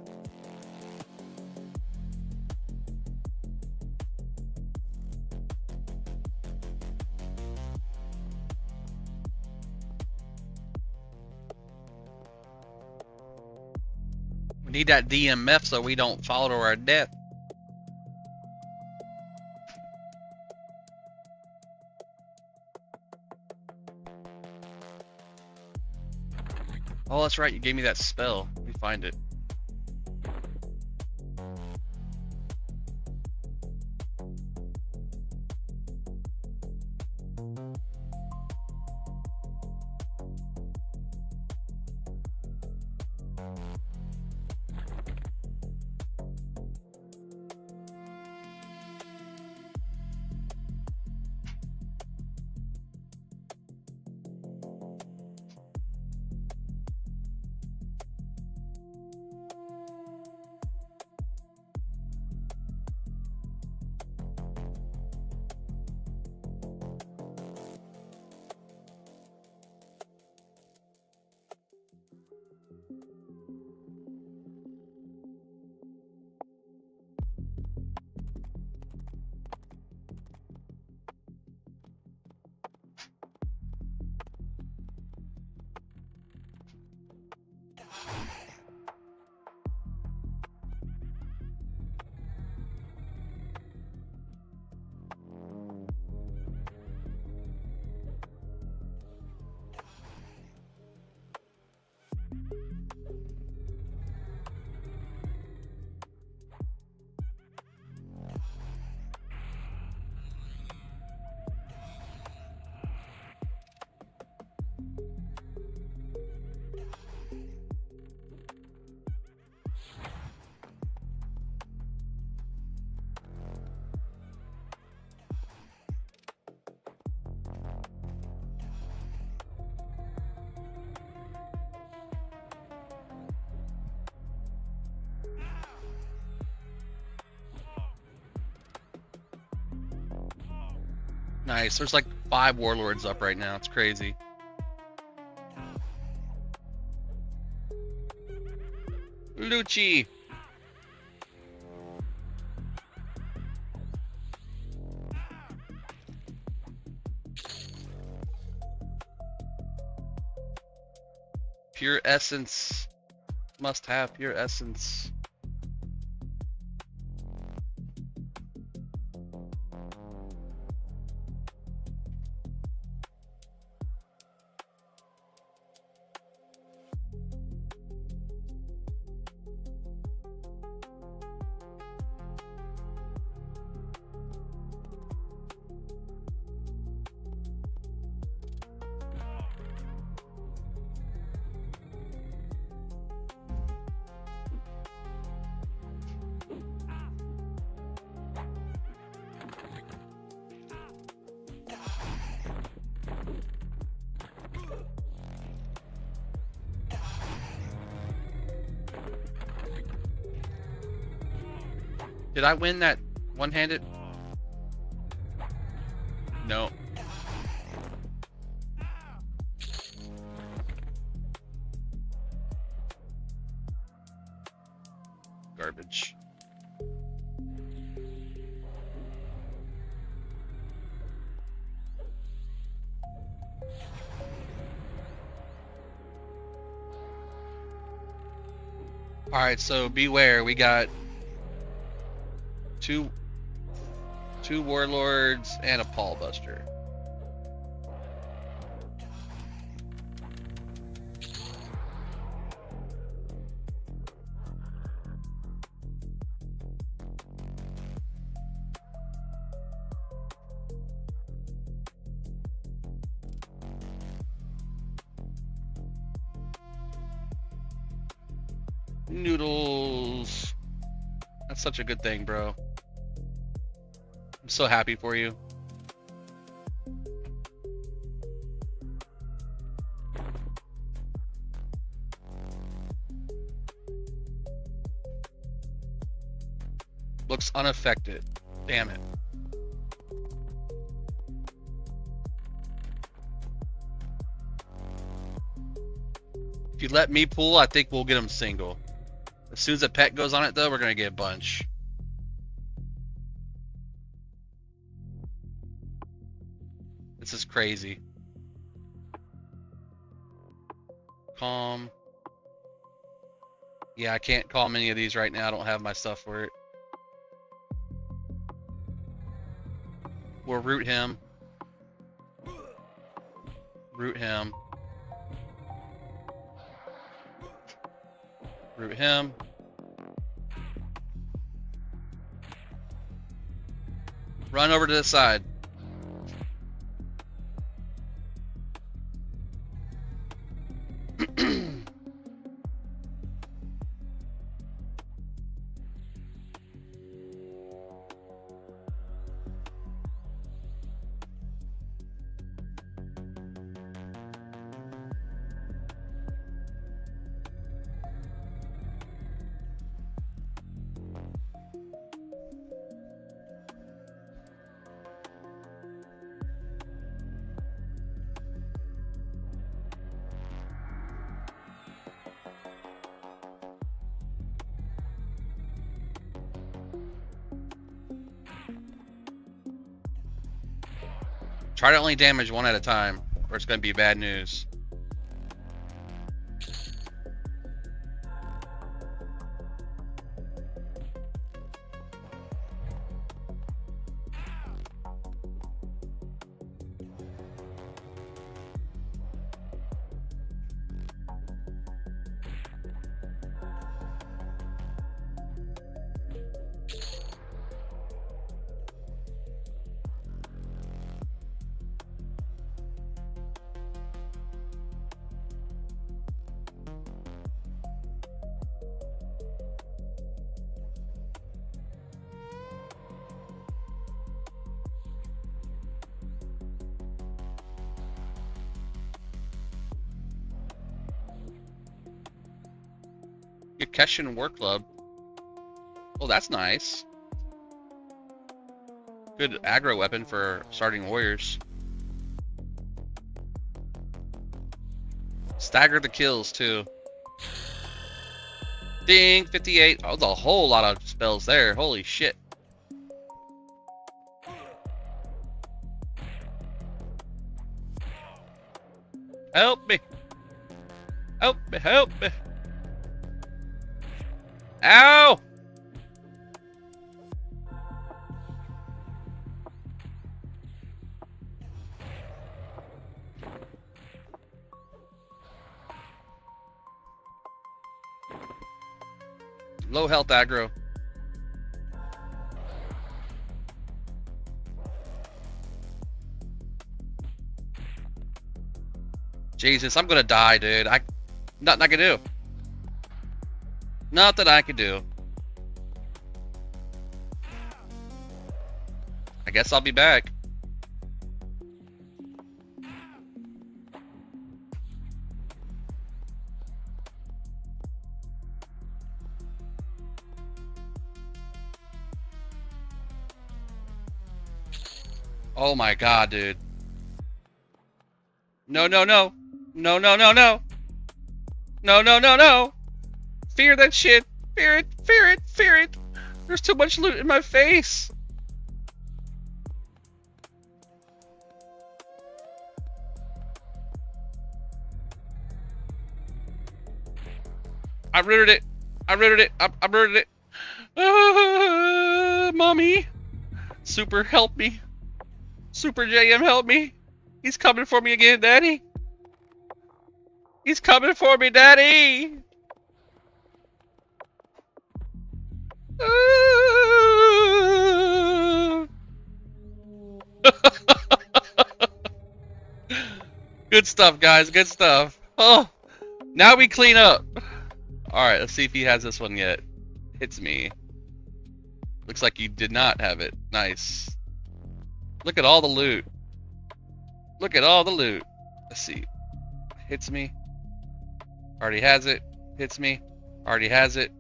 We need that DMF so we don't fall to our death. Oh, that's right. You gave me that spell. Let me find it. Nice. There's like 5 warlords up right now. It's crazy. Lucci. Pure essence. Must have pure essence. Did I win that one-handed? No. Garbage. All right, so beware. We got two warlords and a Paul Buster. Noodles. That's such a good thing, bro. I'm so happy for you. Looks unaffected. Damn it. If you let me pull, I think we'll get them single. As soon as a pet goes on it, though, we're going to get a bunch. This is crazy. Calm. Yeah, I can't calm any of these right now. I don't have my stuff for it. We'll root him. Root him. Root him. Run over to the side. Try to only damage one at a time, or it's going to be bad news. Your Keshin War Club. Oh, that's nice. Good aggro weapon for starting warriors. Stagger the kills too. Ding, 58. Oh, there's a whole lot of spells there. Holy shit. Help me. Help me, help me. Ow! Low health aggro. Jesus, I'm gonna die, dude. Nothing I can do. Nothing I can do. I guess I'll be back. Oh my god, dude. No, no, no. No, no, no, no. No, no, no, no. Fear that shit. Fear it, fear it, fear it. There's too much loot in my face. I rooted it. I rooted it. I rooted it. Mommy. Super, help me. Super JM, help me. He's coming for me again, Daddy. He's coming for me, Daddy. Good stuff, guys. Good stuff. Oh, now we clean up. All right, let's see if he has this one yet. Hits me. Looks like you did not have it. Nice. Look at all the loot. Look at all the loot. Let's see. Hits me. Already has it. Hits me. Already has it.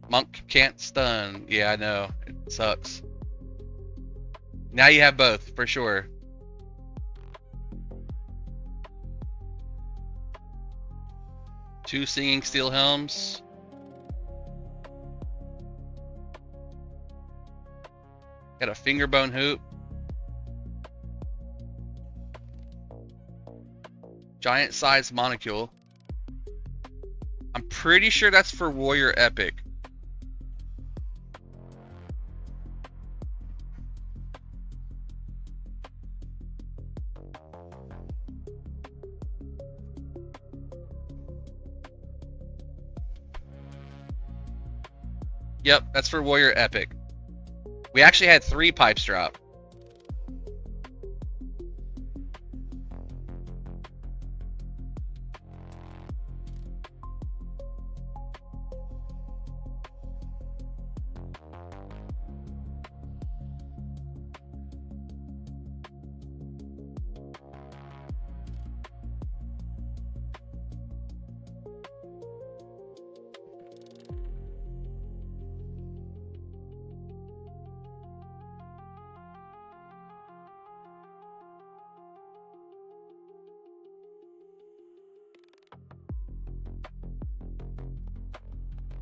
Monk can't stun. Yeah, I know. It sucks. Now you have both, for sure. 2 singing steel helms. Got a fingerbone hoop. Giant sized monocule. I'm pretty sure that's for Warrior Epic. Yep, that's for Warrior Epic. We actually had 3 pipes drop.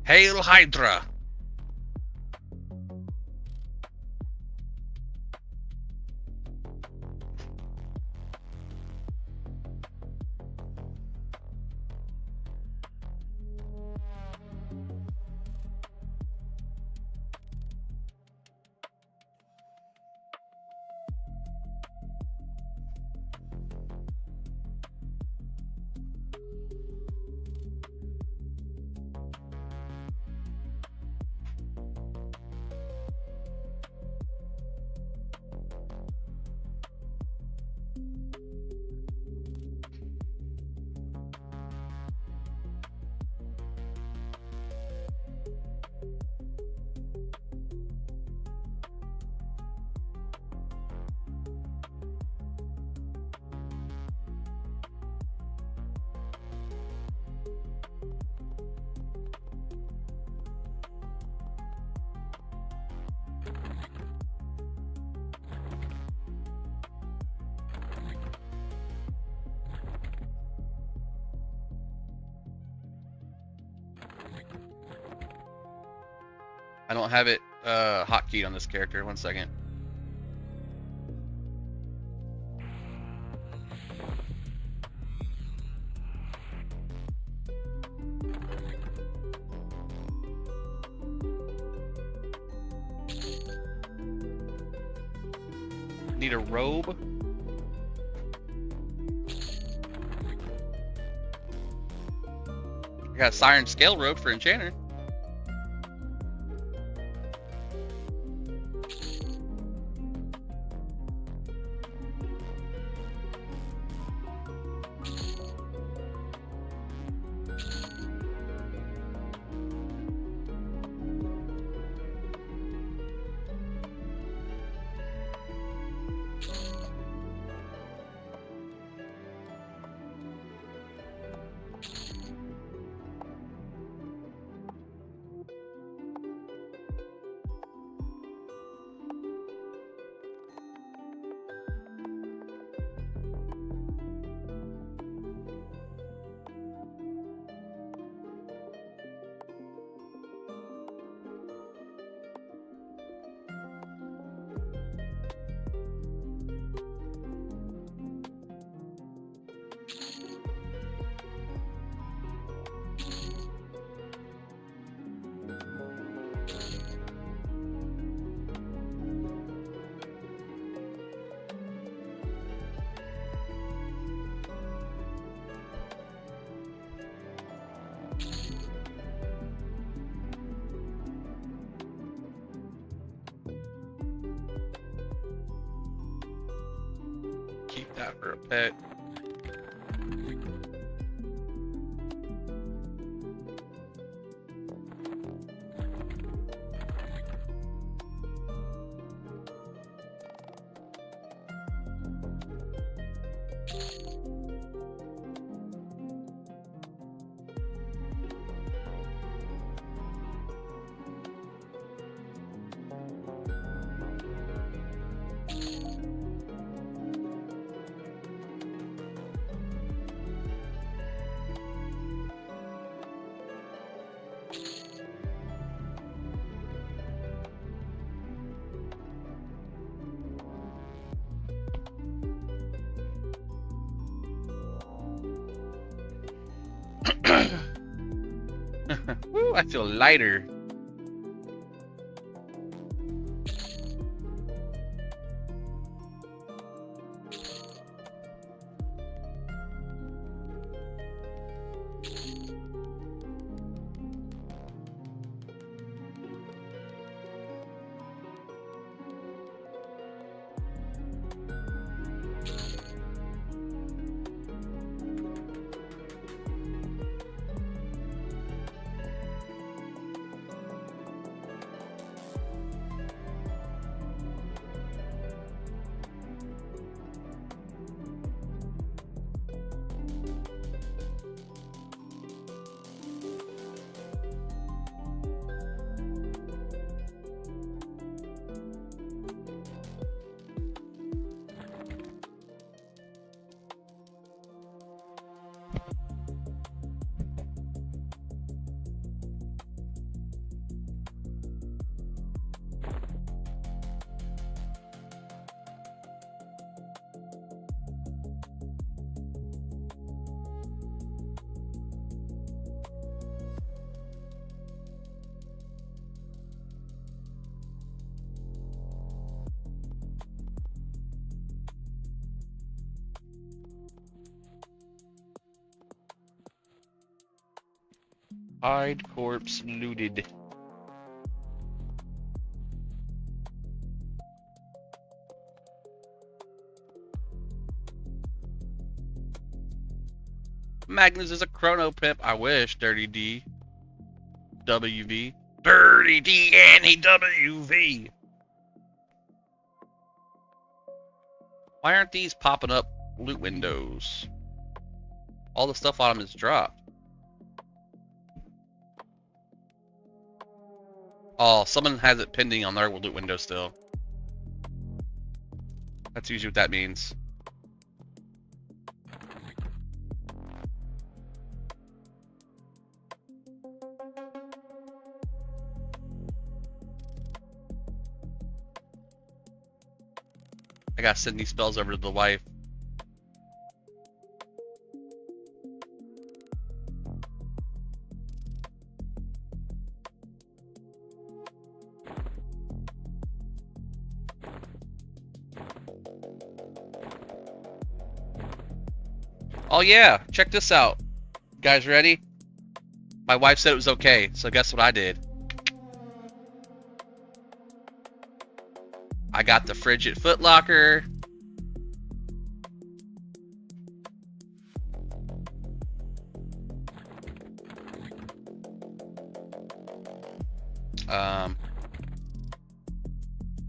Hail Hydra! I don't have it hotkeyed on this character. 1 second. Need a robe. I got a Siren Scale robe for Enchanter. Keep that for a pet. Woo, I feel lighter. Hide corpse looted. Magnus is a chrono pimp. I wish. Dirty D. WV. Dirty D and WV. Why aren't these popping up loot windows? All the stuff on them is dropped. Oh, someone has it pending on their loot window still. That's usually what that means. I gotta send these spells over to the wife. Oh yeah, check this out. You guys ready? My wife said it was okay, so guess what I did? I got the Frigid Foot Locker.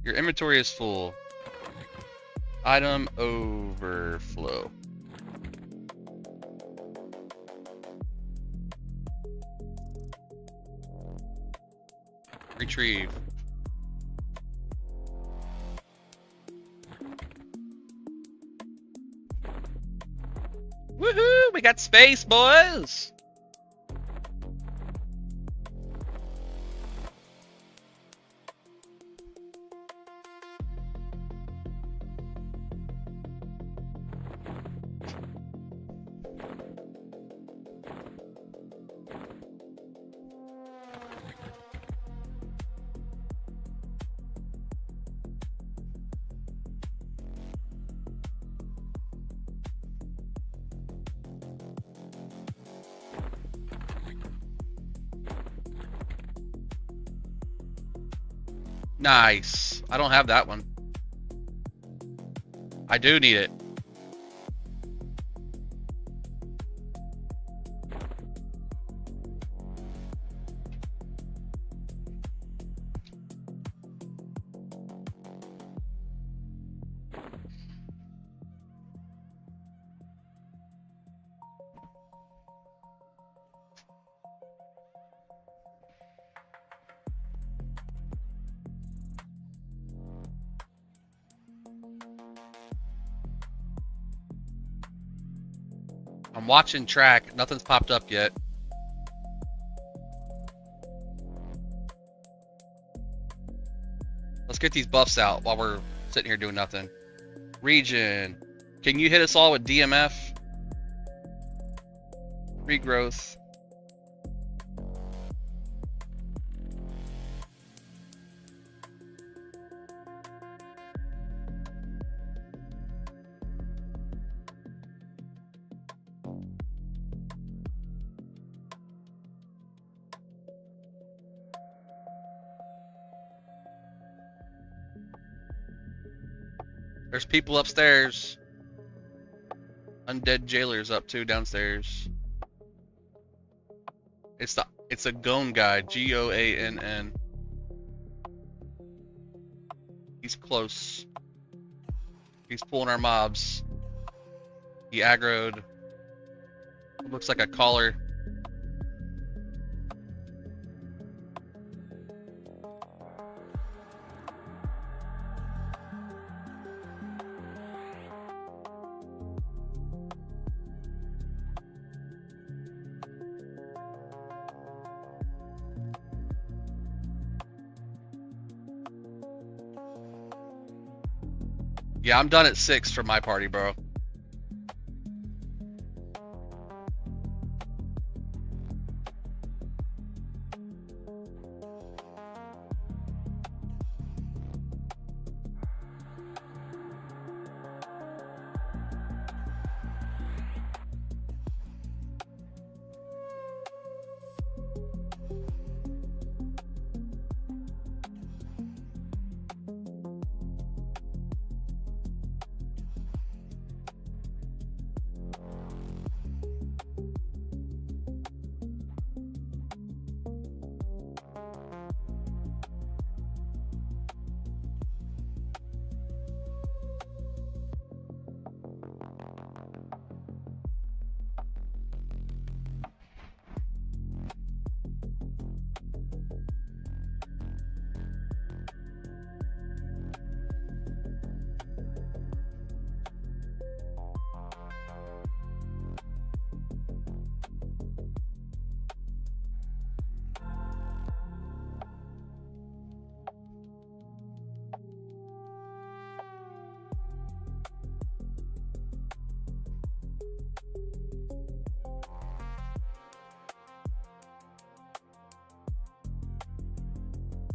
Your inventory is full. Item overflow. Retrieve. Woohoo! We got space, boys! Nice. I don't have that one. I do need it. I'm watching track. Nothing's popped up yet. Let's get these buffs out while we're sitting here doing nothing. Region. Can you hit us all with DMF? Regrowth. There's people upstairs. Undead jailer's up too downstairs. It's a Goan guy, Goann. He's close. He's pulling our mobs. He aggroed. Looks like a collar. Yeah, I'm done at 6 for my party, bro.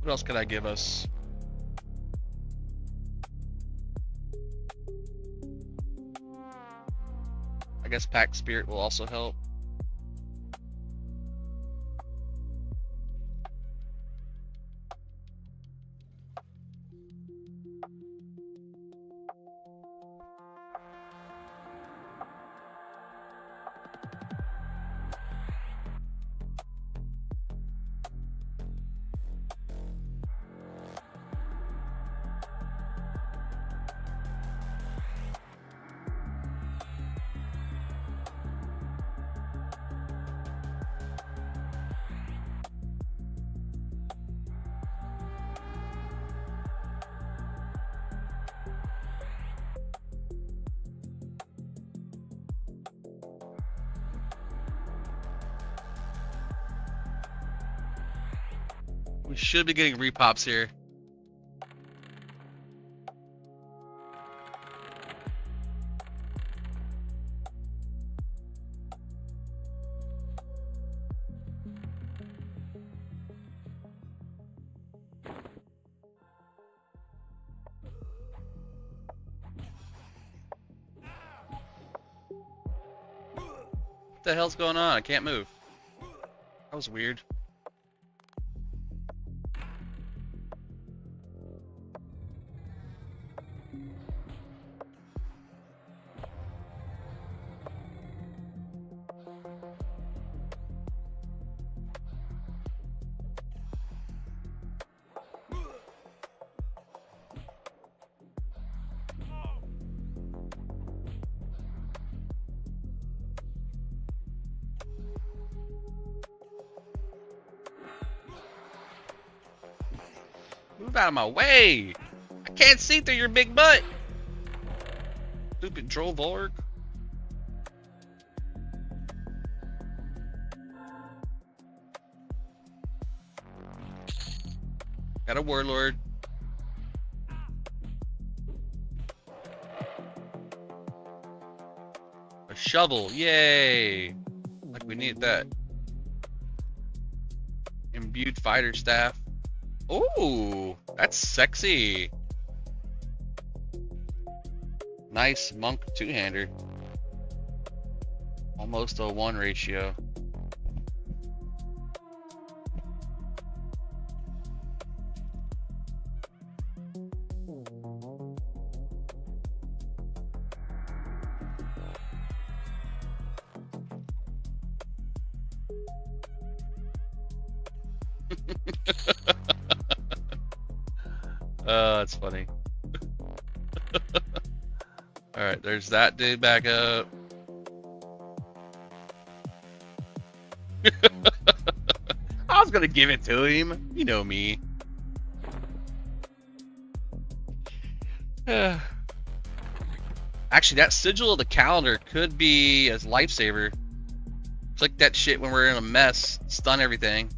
What else could I give us? I guess Pack Spirit will also help. We should be getting repops here. What the hell's going on? I can't move. That was weird. Move out of my way! I can't see through your big butt! Stupid troll Vorg. Got a warlord. A shovel, yay! Like we need that. Imbued fighter staff. Ooh, that's sexy. Nice monk two-hander. Almost a 1 ratio. That's funny. Alright, there's that dude back up. I was gonna give it to him. You know me. Actually, that sigil of the calendar could be a lifesaver. Click that shit when we're in a mess. Stun everything.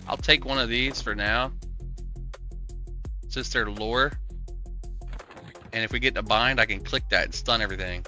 I'll take one of these for now, since they're lore. And if we get in a bind, I can click that and stun everything.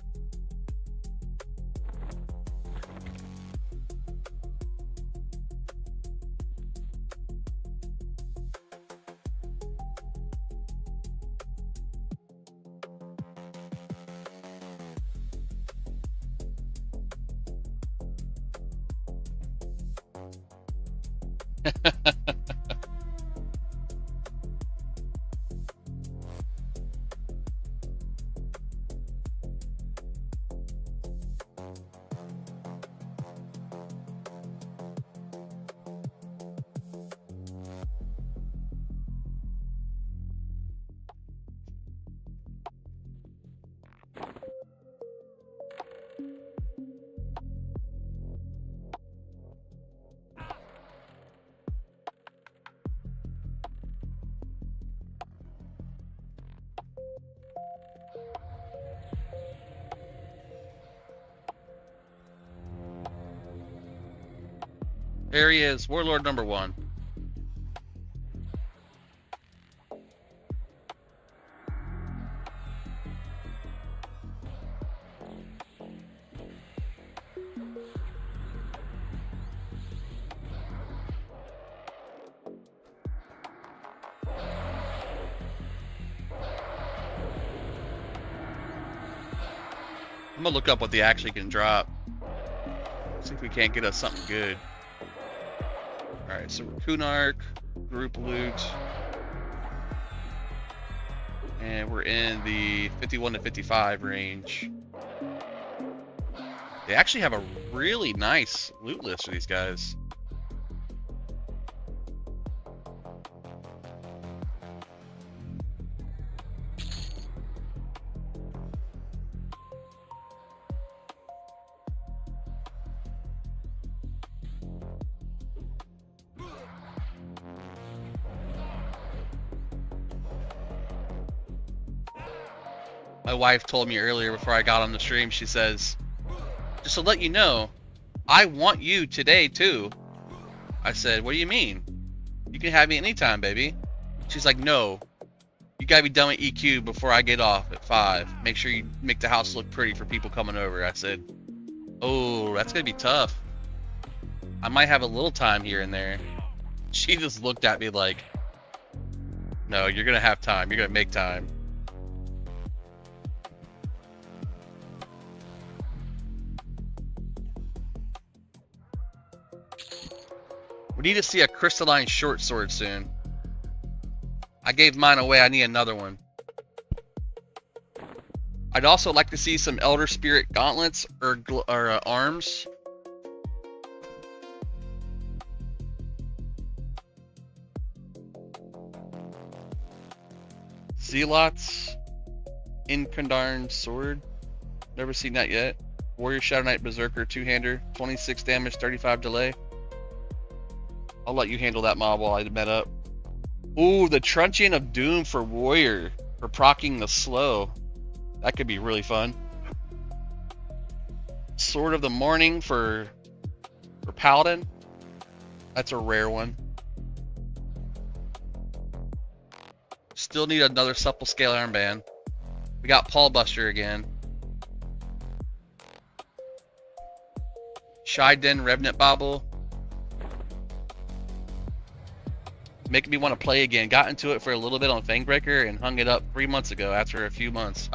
There he is, Warlord number 1. I'm gonna look up what they actually can drop. See if we can't get us something good. Alright, so Kunark, group loot. And we're in the 51 to 55 range. They actually have a really nice loot list for these guys. My wife told me earlier before I got on the stream, she says, just to let you know, I want you today too. I said, what do you mean? You can have me anytime, baby. She's like, no. You gotta be done with EQ before I get off at 5. Make sure you make the house look pretty for people coming over. I said, oh, that's gonna be tough. I might have a little time here and there. She just looked at me like, no, you're gonna have time. You're gonna make time. We need to see a crystalline short sword soon. I gave mine away. I need another one. I'd also like to see some Elder Spirit gauntlets or arms. Zealots. Inkandarn sword. Never seen that yet. Warrior Shadow Knight Berserker two-hander. 26 damage, 35 delay. I'll let you handle that mob while I met up. Ooh, the Truncheon of Doom for Warrior. For proccing the slow. That could be really fun. Sword of the Morning for Paladin. That's a rare one. Still need another supple scale armband. We got Paul Buster again. Shiden Revenant Bauble. Making me want to play again. Got into it for a little bit on Fangbreaker and hung it up 3 months ago after a few months.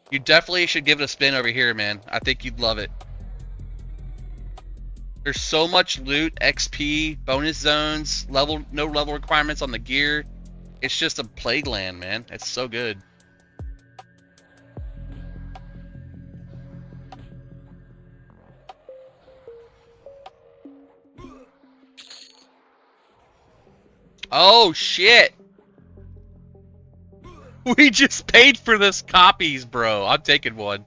You definitely should give it a spin over here, man. I think you'd love it. There's so much loot, XP, bonus zones, no level requirements on the gear. It's just a plague land, man. It's so good. Oh shit! We just paid for this copies, bro. I'm taking one.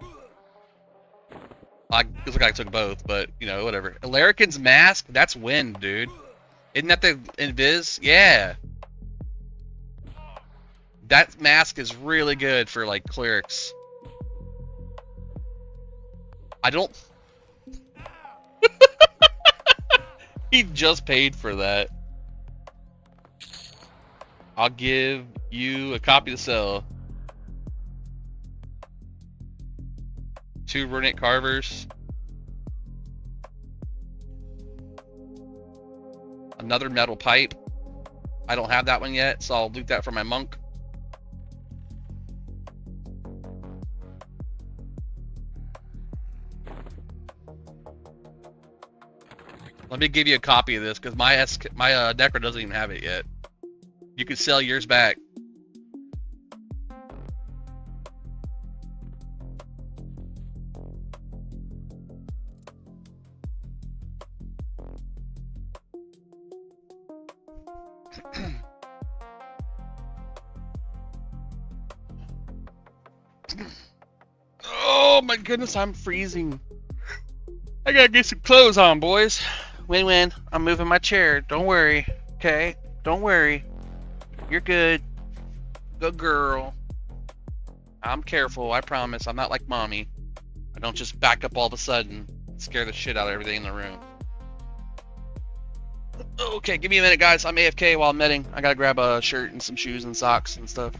It looks like I took both, but you know, whatever. Alarican's Mask, that's wind, dude. Isn't that the invis? Yeah. That mask is really good for like clerics. I don't. He just paid for that. I'll give you a copy to sell. 2 runic carvers. Another metal pipe. I don't have that one yet, so I'll loot that for my monk. Let me give you a copy of this because my Necro doesn't even have it yet. You can sell yours back. Oh my goodness, I'm freezing. I gotta get some clothes on, boys. Win-win. I'm moving my chair. Don't worry. Okay? Don't worry. You're good. Good girl. I'm careful, I promise. I'm not like mommy. I don't just back up all of a sudden and scare the shit out of everything in the room. Okay, give me a minute, guys. I'm AFK while I'm netting. I gotta grab a shirt and some shoes and socks and stuff.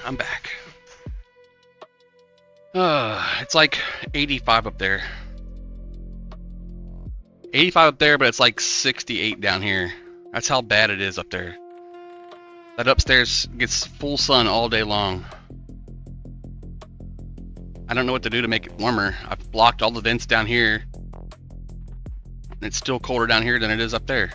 I'm back. It's like 85 up there. 85 up there, but it's like 68 down here. That's how bad it is up there. That upstairs gets full sun all day long. I don't know what to do to make it warmer. I've blocked all the vents down here. And it's still colder down here than it is up there.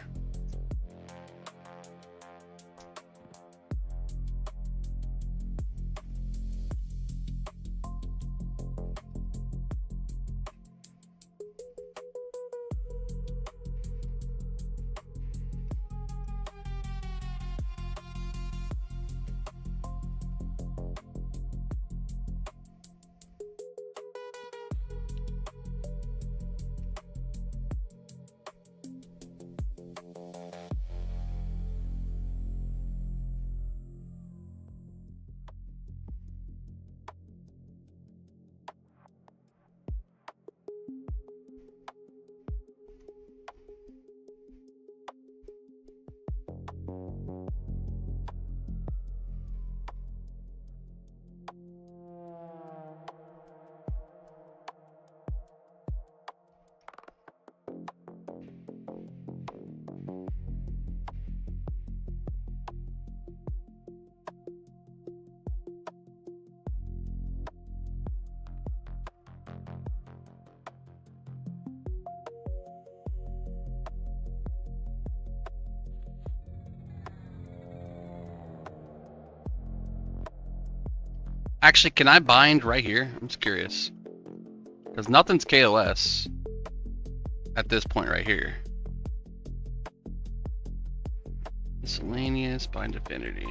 Actually, can I bind right here? I'm just curious. Because nothing's KOS at this point right here. Miscellaneous, bind affinity.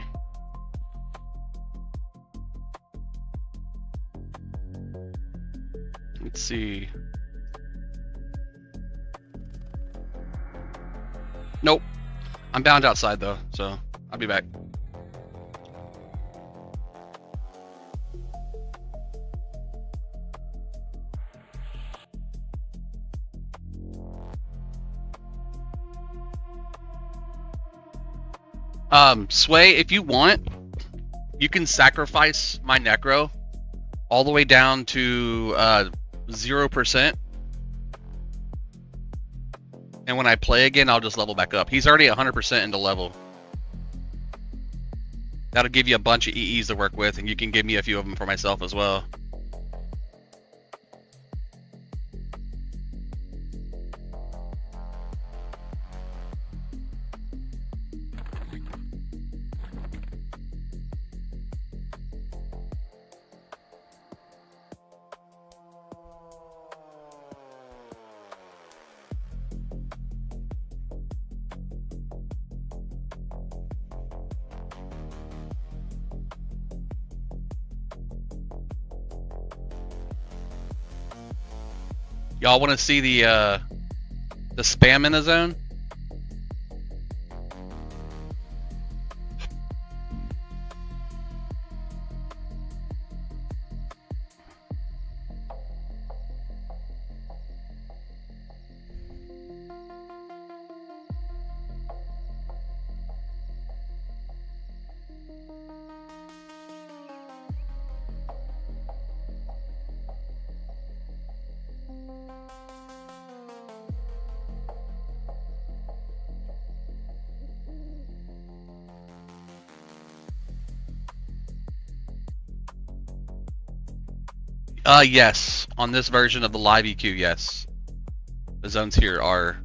Let's see. Nope. I'm bound outside though, so I'll be back. Sway, if you want, you can sacrifice my Necro all the way down to 0%. And when I play again, I'll just level back up. He's already 100% into level. That'll give you a bunch of EEs to work with, and you can give me a few of them for myself as well. Y'all want to see the spam in the zone? Yes. On this version of the live EQ, yes. The zones here are.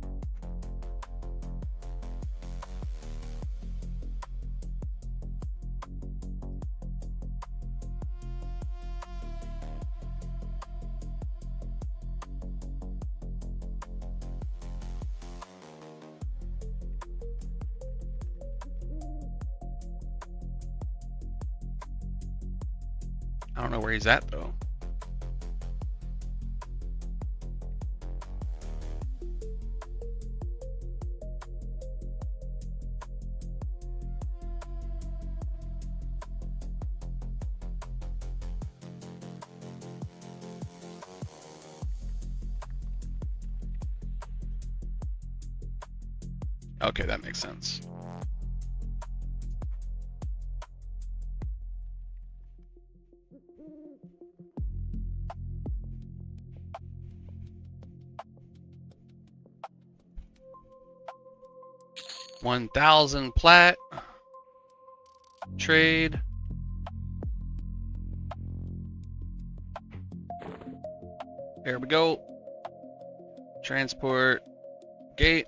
I don't know where he's at though. Okay, that makes sense. 1,000 plat. Trade. There we go. Transport. Gate.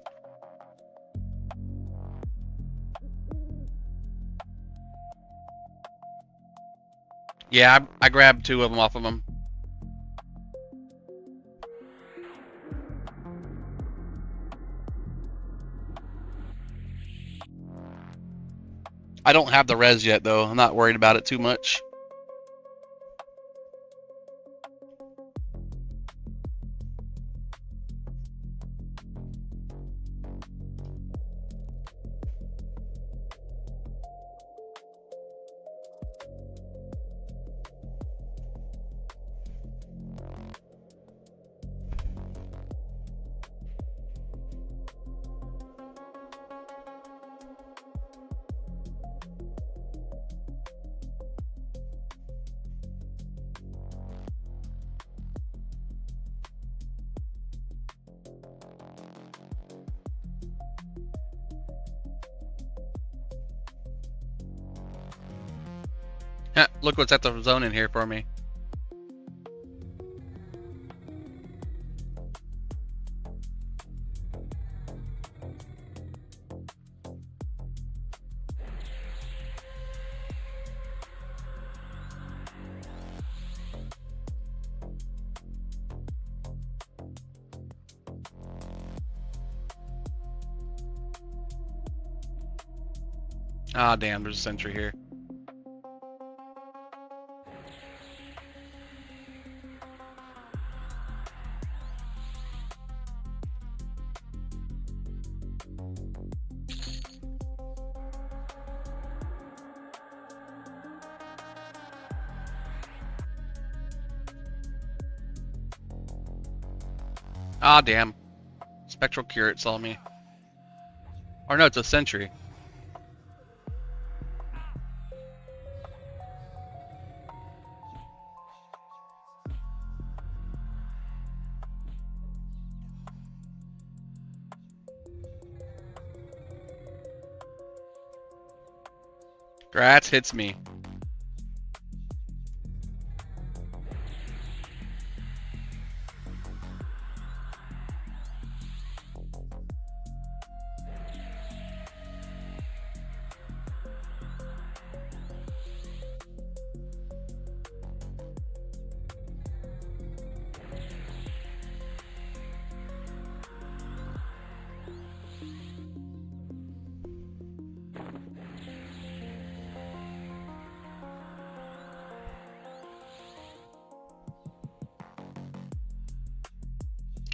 Yeah, I grabbed 2 of them off of them. I don't have the res yet, though. I'm not worried about it too much. Look what's at the zone in here for me. Ah, damn, there's a sentry here. Ah, damn. Spectral Curate saw me. Or no, it's a sentry. Gratz hits me.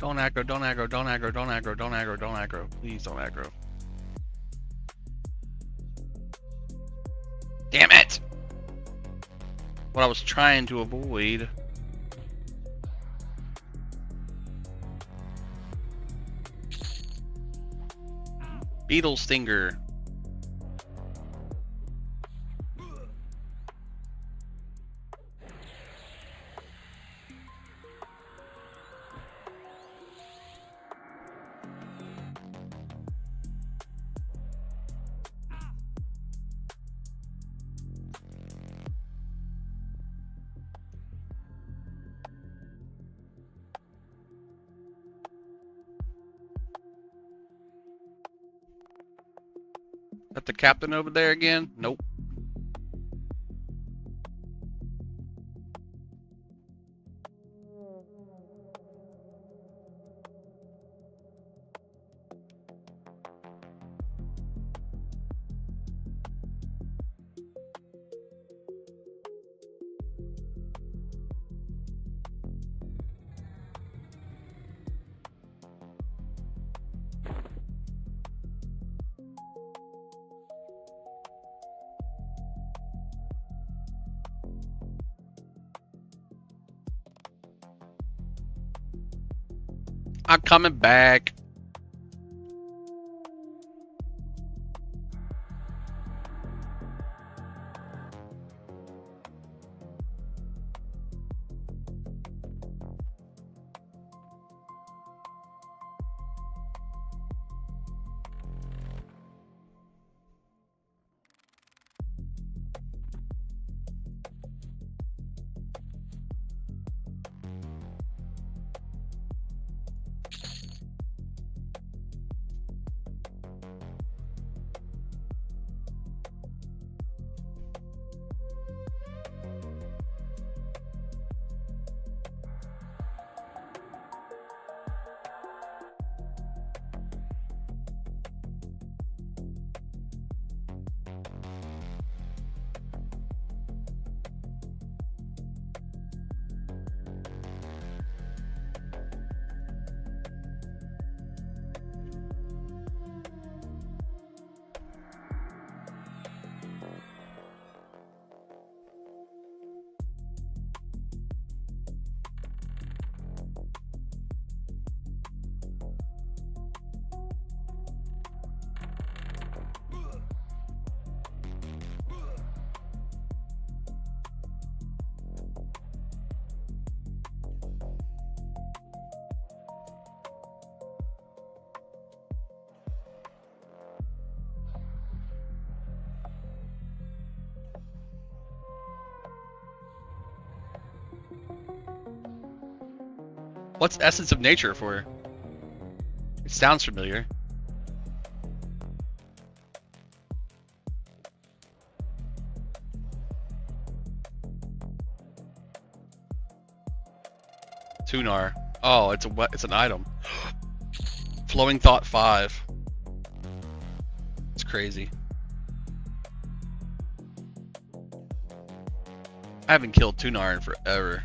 Don't aggro, don't aggro, don't aggro, don't aggro, don't aggro, don't aggro. Please don't aggro. Damn it! What I was trying to avoid. Beetle Stinger. Got the captain over there again? Nope. I'm coming back. What's Essence of Nature for? It sounds familiar. Tunar. Oh, it's an item. Flowing Thought 5. It's crazy. I haven't killed Tunar in forever.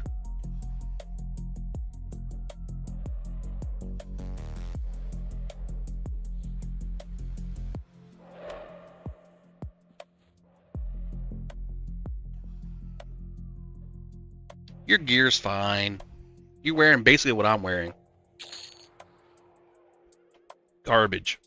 Your gear's fine. You're wearing basically what I'm wearing. Garbage.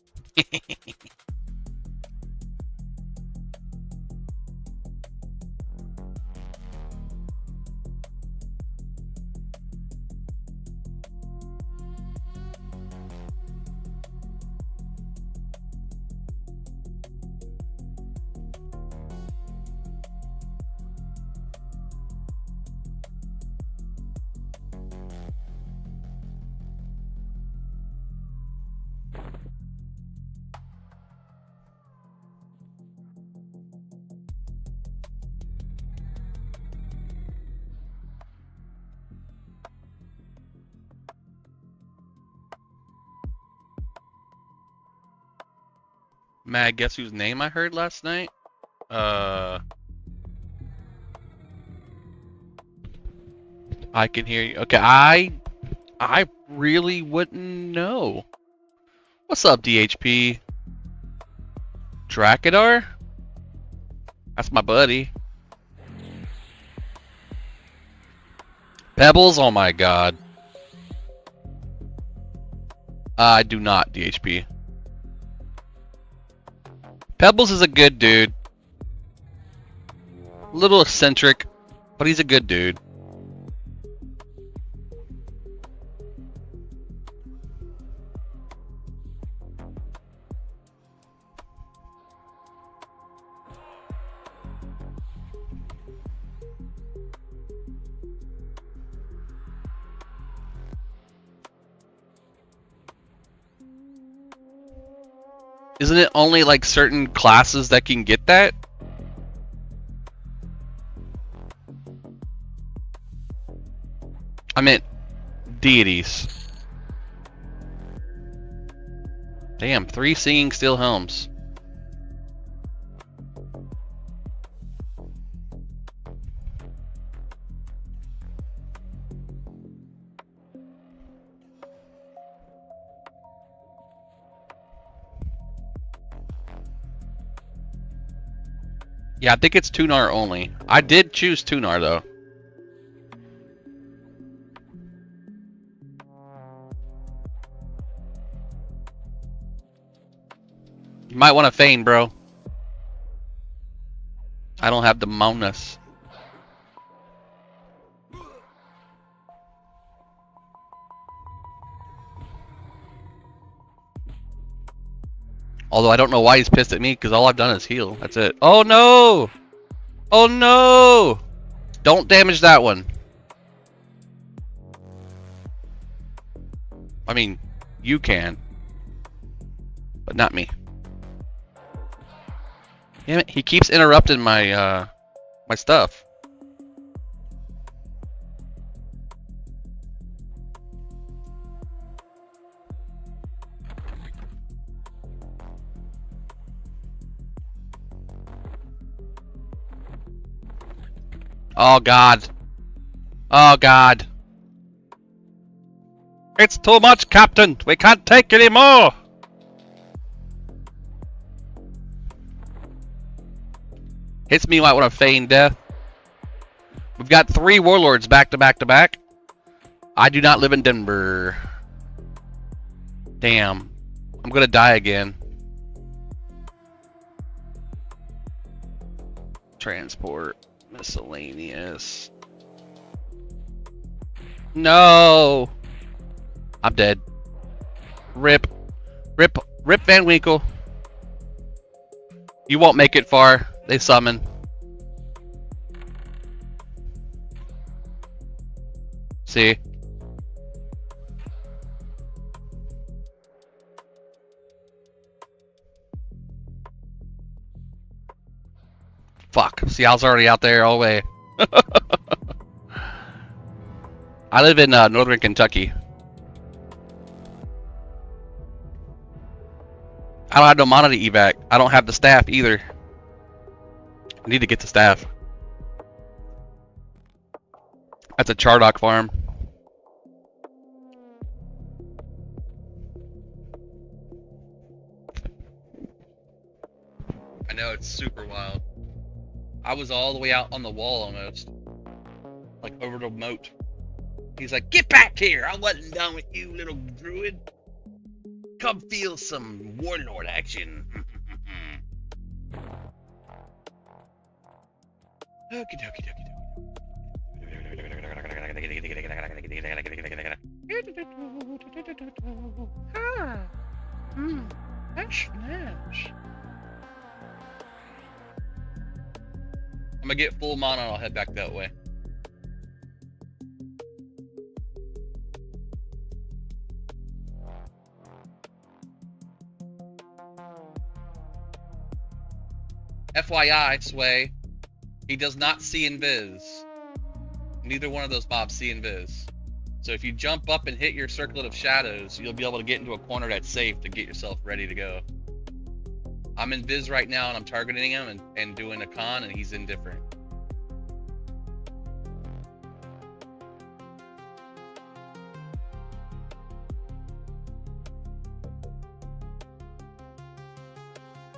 Mad, guess whose name I heard last night? I can hear you. Okay, I really wouldn't know. What's up, DHP? Drakadar? That's my buddy. Pebbles? Oh my god. I do not, DHP. Pebbles is a good dude. A little eccentric, but he's a good dude. Isn't it only like certain classes that can get that? I meant deities. Damn, 3 Singing Steel Helms. Yeah, I think it's Tunar only. I did choose Tunar though. You might want to feign, bro. I don't have the Maunus. Although I don't know why he's pissed at me, because all I've done is heal. That's it. Oh no! Oh no! Don't damage that one. I mean, you can. But not me. Damn it, he keeps interrupting my, my stuff. Oh god. Oh god. It's too much, Captain. We can't take any more. Hits me like want to feign death. We've got 3 warlords back to back to back. I do not live in Denver. Damn. I'm gonna die again. Transport. Miscellaneous. No. I'm dead. Rip. Rip. Rip Van Winkle. You won't make it far. They summon. See? Fuck. See, I was already out there all the way. I live in northern Kentucky. I don't have no mana to evac. I don't have the staff either. I need to get the staff. That's a Chardock farm. I know, it's super wild. I was all the way out on the wall almost. Like over the moat. He's like, get back here! I wasn't done with you, little druid. Come feel some warlord action. Okie dokie dokie dokie. Ah. That's nice. I'm gonna get full mana and I'll head back that way. FYI, Sway, he does not see invis. Neither one of those mobs see invis. So if you jump up and hit your circlet of shadows, you'll be able to get into a corner that's safe to get yourself ready to go. I'm invis right now and I'm targeting him and doing a con, and he's indifferent.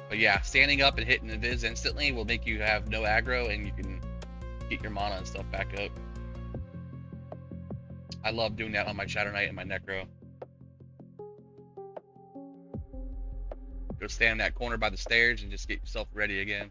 But yeah, standing up and hitting the viz instantly will make you have no aggro and you can get your mana and stuff back up. I love doing that on my Shadow Knight and my Necro. Go stand in that corner by the stairs and just get yourself ready again.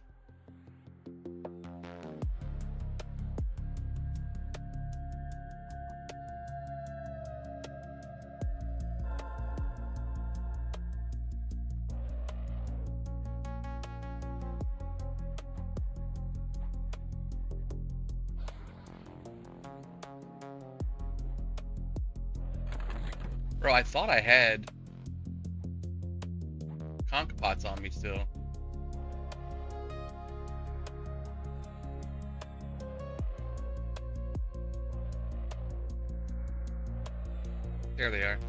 Bro, I thought I had Conch Pots on me still. There they are.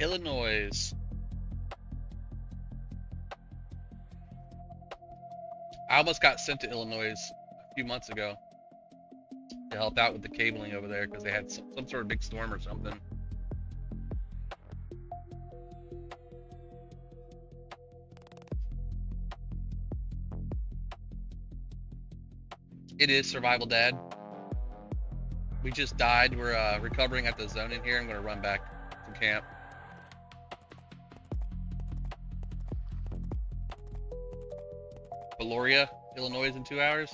Illinois. I almost got sent to Illinois a few months ago to help out with the cabling over there because they had some sort of big storm or something. It is survival, Dad. We just died. We're recovering at the zone in here. I'm going to run back to camp. Peoria, Illinois in 2 hours.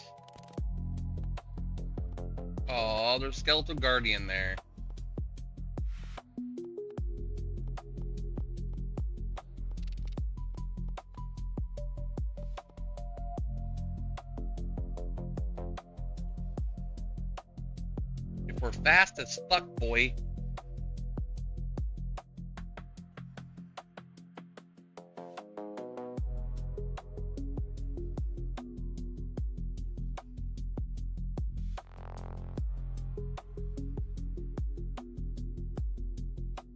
Oh, there's Skeletal Guardian there. If we're fast as fuck, boy,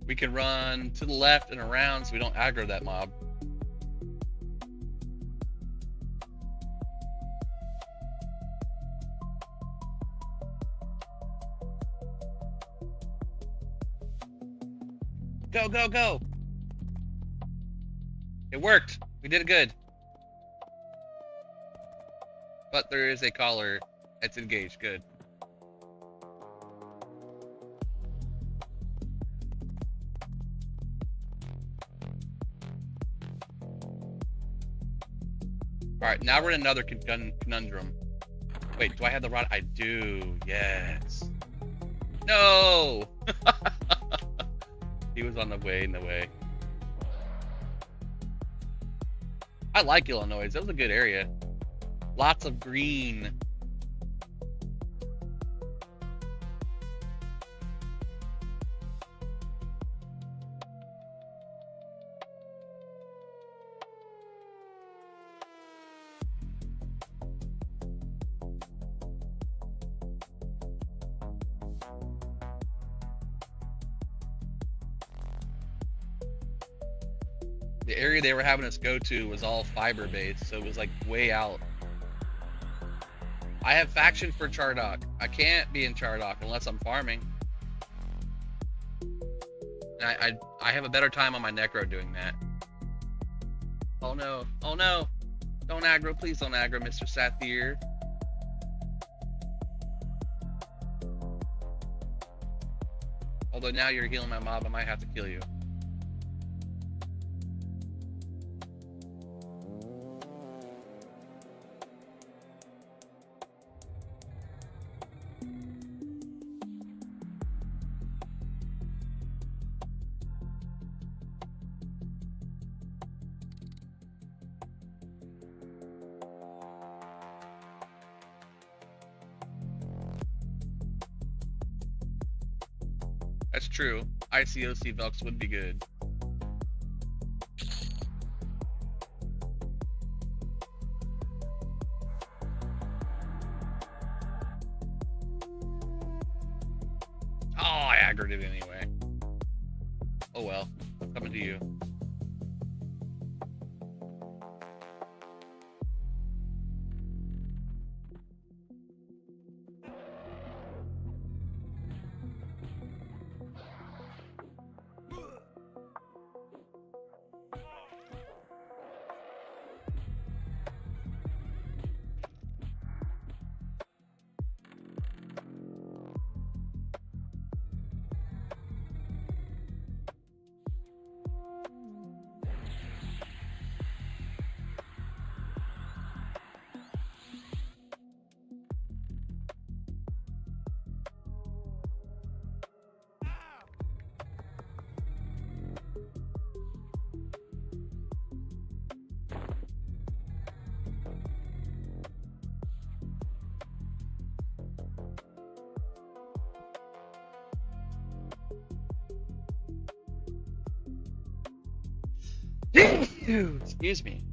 we can run to the left and around so we don't aggro that mob. Go, go, go! It worked. We did it good. But there is a collar. It's engaged. Good. Alright, now we're in another conundrum. Wait, do I have the rod? I do. Yes. No! He was on the way, in the way. I like Illinois. That was a good area. Lots of green. The area they were having us go to was all fiber based, so it was like way out. I have faction for Chardock. I can't be in Chardock unless I'm farming. And I have a better time on my Necro doing that. Oh no, oh no. Don't aggro, please don't aggro, Mr. Sathir. Although now you're healing my mob, I might have to kill you. That's true. ICOC Velks would be good. Oh, I aggroed it anyway. Oh well. I'm coming to you. Excuse me.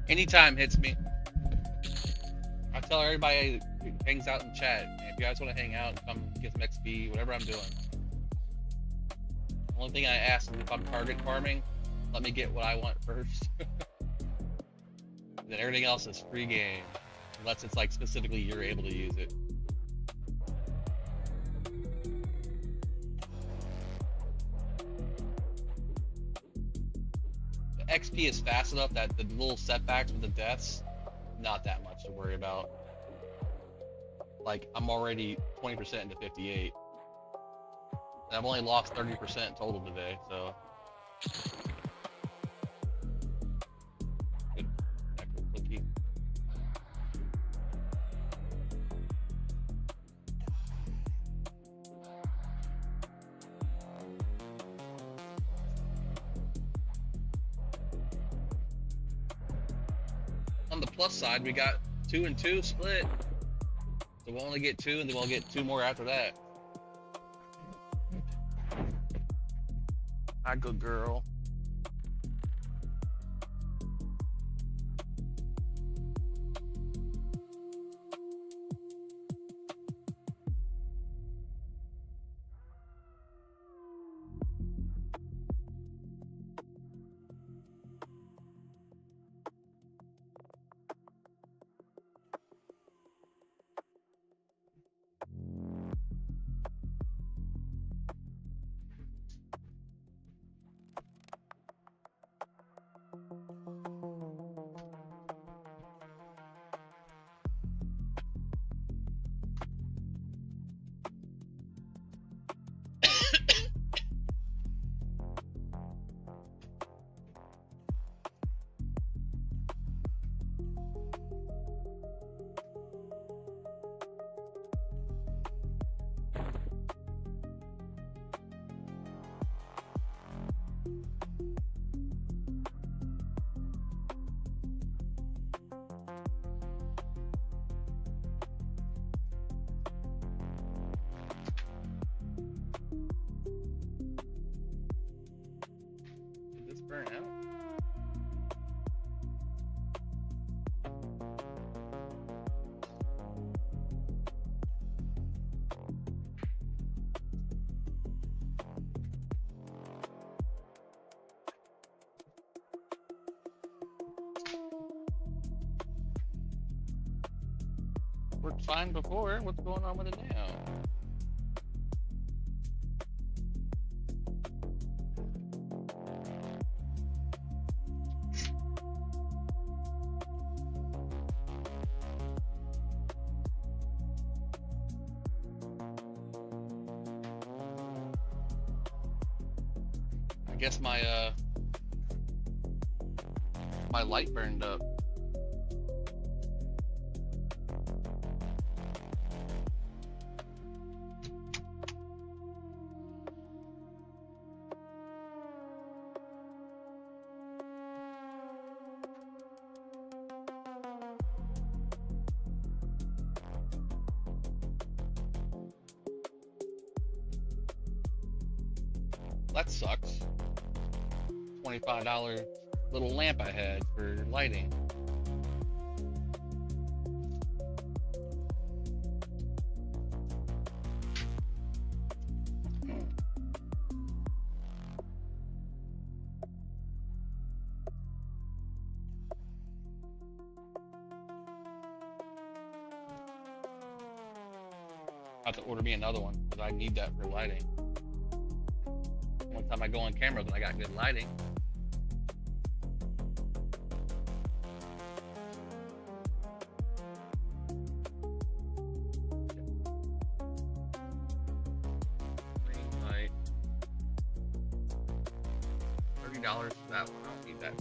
Anytime hits me. I tell everybody who hangs out in chat, if you guys want to hang out and come get some XP, whatever I'm doing. Only thing I ask is if I'm target farming, let me get what I want first. Then everything else is free game, unless it's like specifically you're able to use it. The XP is fast enough that the little setbacks with the deaths, not that much to worry about. Like, I'm already 20% into 58. And I've only lost 30% total today, so. Good echo clicky. On the plus side, we got 2 and 2 split. So we'll only get 2, and then we'll get 2 more after that. Hi, good girl. Did this burn out? Worked fine before. What's going on with it now? I guess my light burned up. That sucks. $25 little lamp I had for lighting. I have to order me another one because I need that for lighting. One time I go on camera when I got good lighting. Green light. $30 for that one. I don't need that.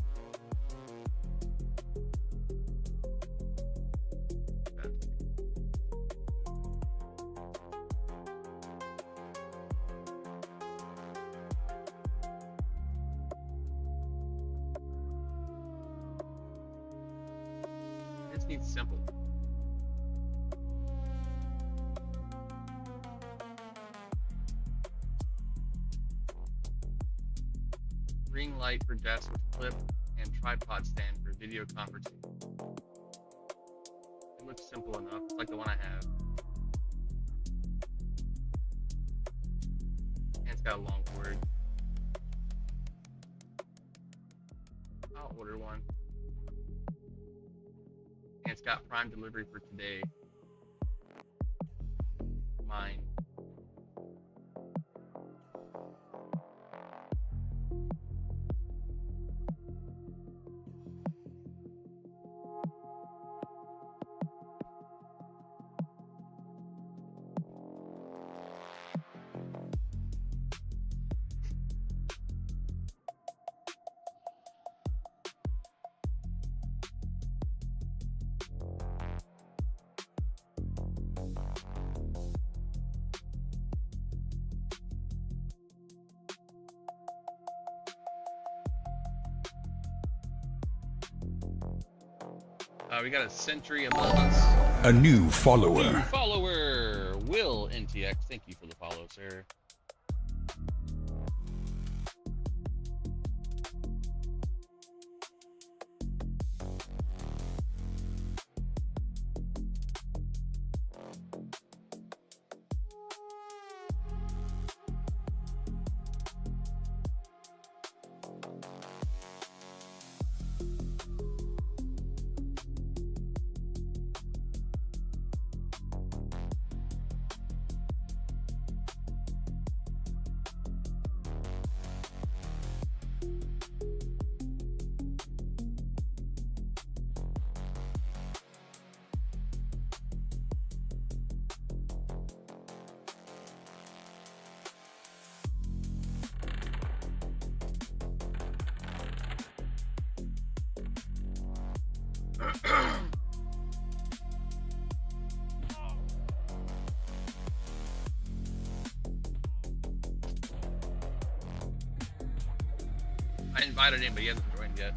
This needs simple. Ring light for desk with flip and tripod stand for video conferencing. It looks simple enough. It's like the one I have. And it's got a long cord. I'll order one. And it's got Prime delivery for today. Mine. We got a sentry above us. A new follower. New follower, Will NTX. Thank you for the follow, sir. I invited him, but he hasn't joined yet.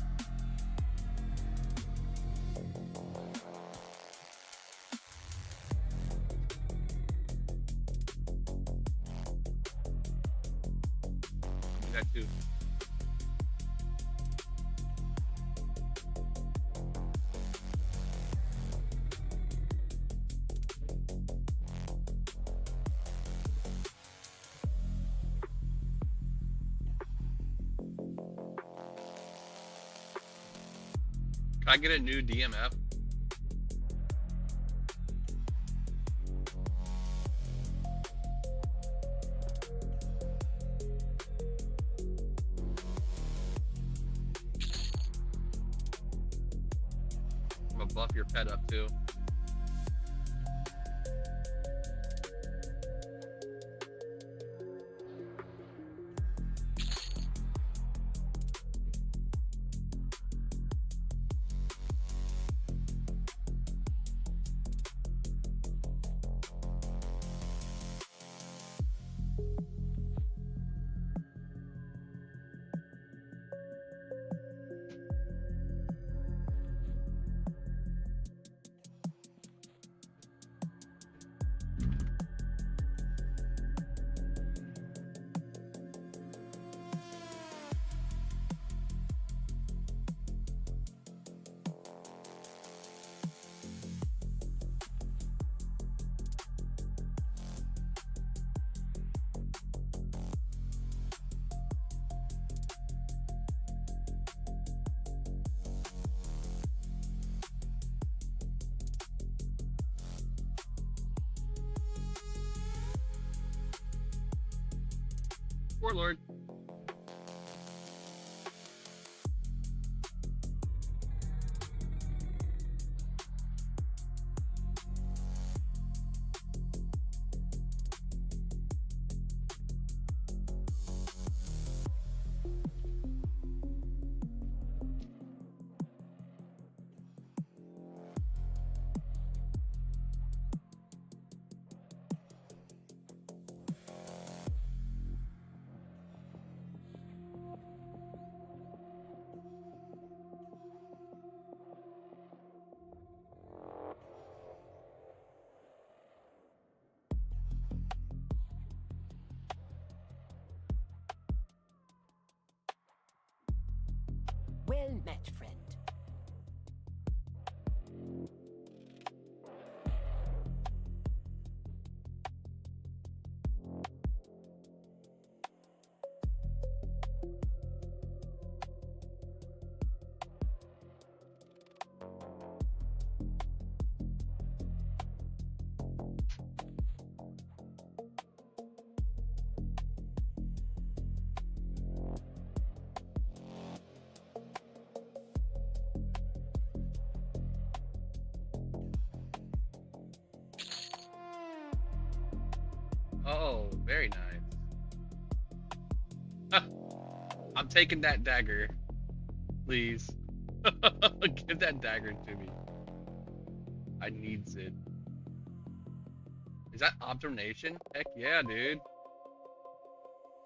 Do that too. Can I get a new DMF? I'm gonna buff your pet up too. Warlord. Well met, friend. Oh, very nice. I'm taking that dagger. Please. Give that dagger to me. I needs it. Is that observation? Heck yeah, dude.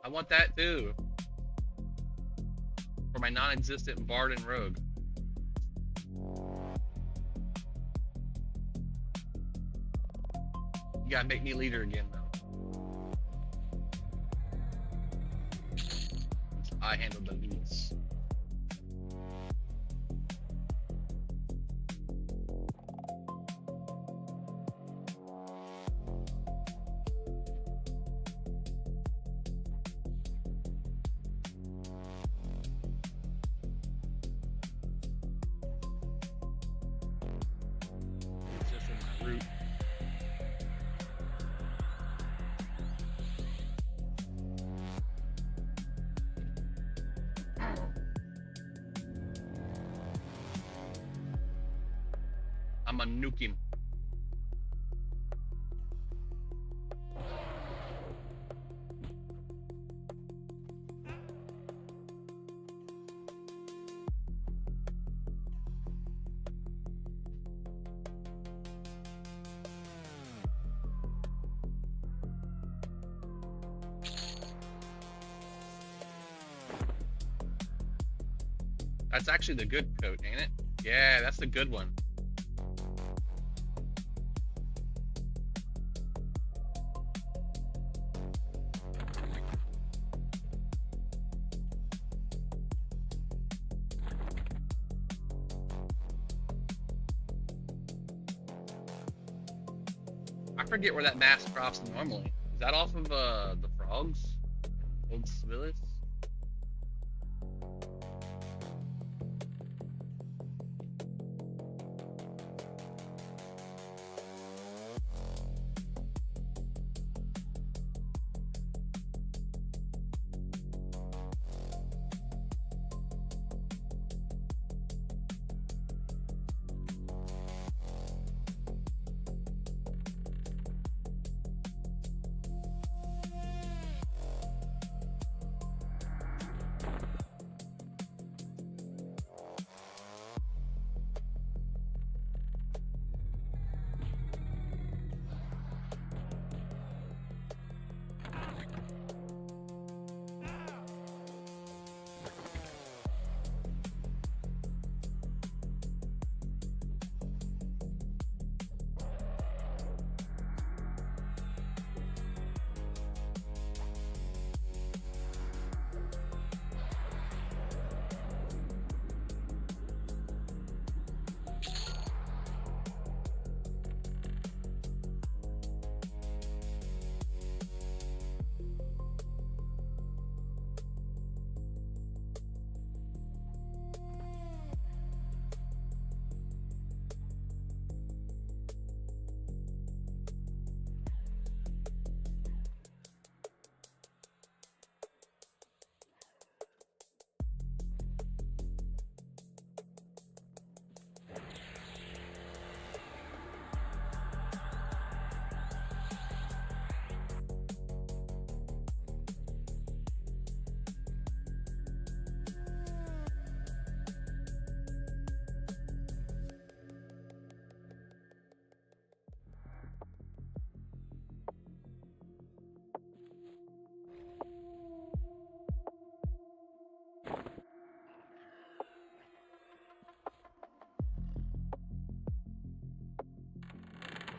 I want that too. For my non-existent bard and rogue. You gotta make me leader again, though. I handle the leads. It's just in my route. I'm a nuke him. That's actually the good coat, ain't it? Yeah, that's the good one. I forget where that mask drops normally. Is that off of the frogs? Old Willis?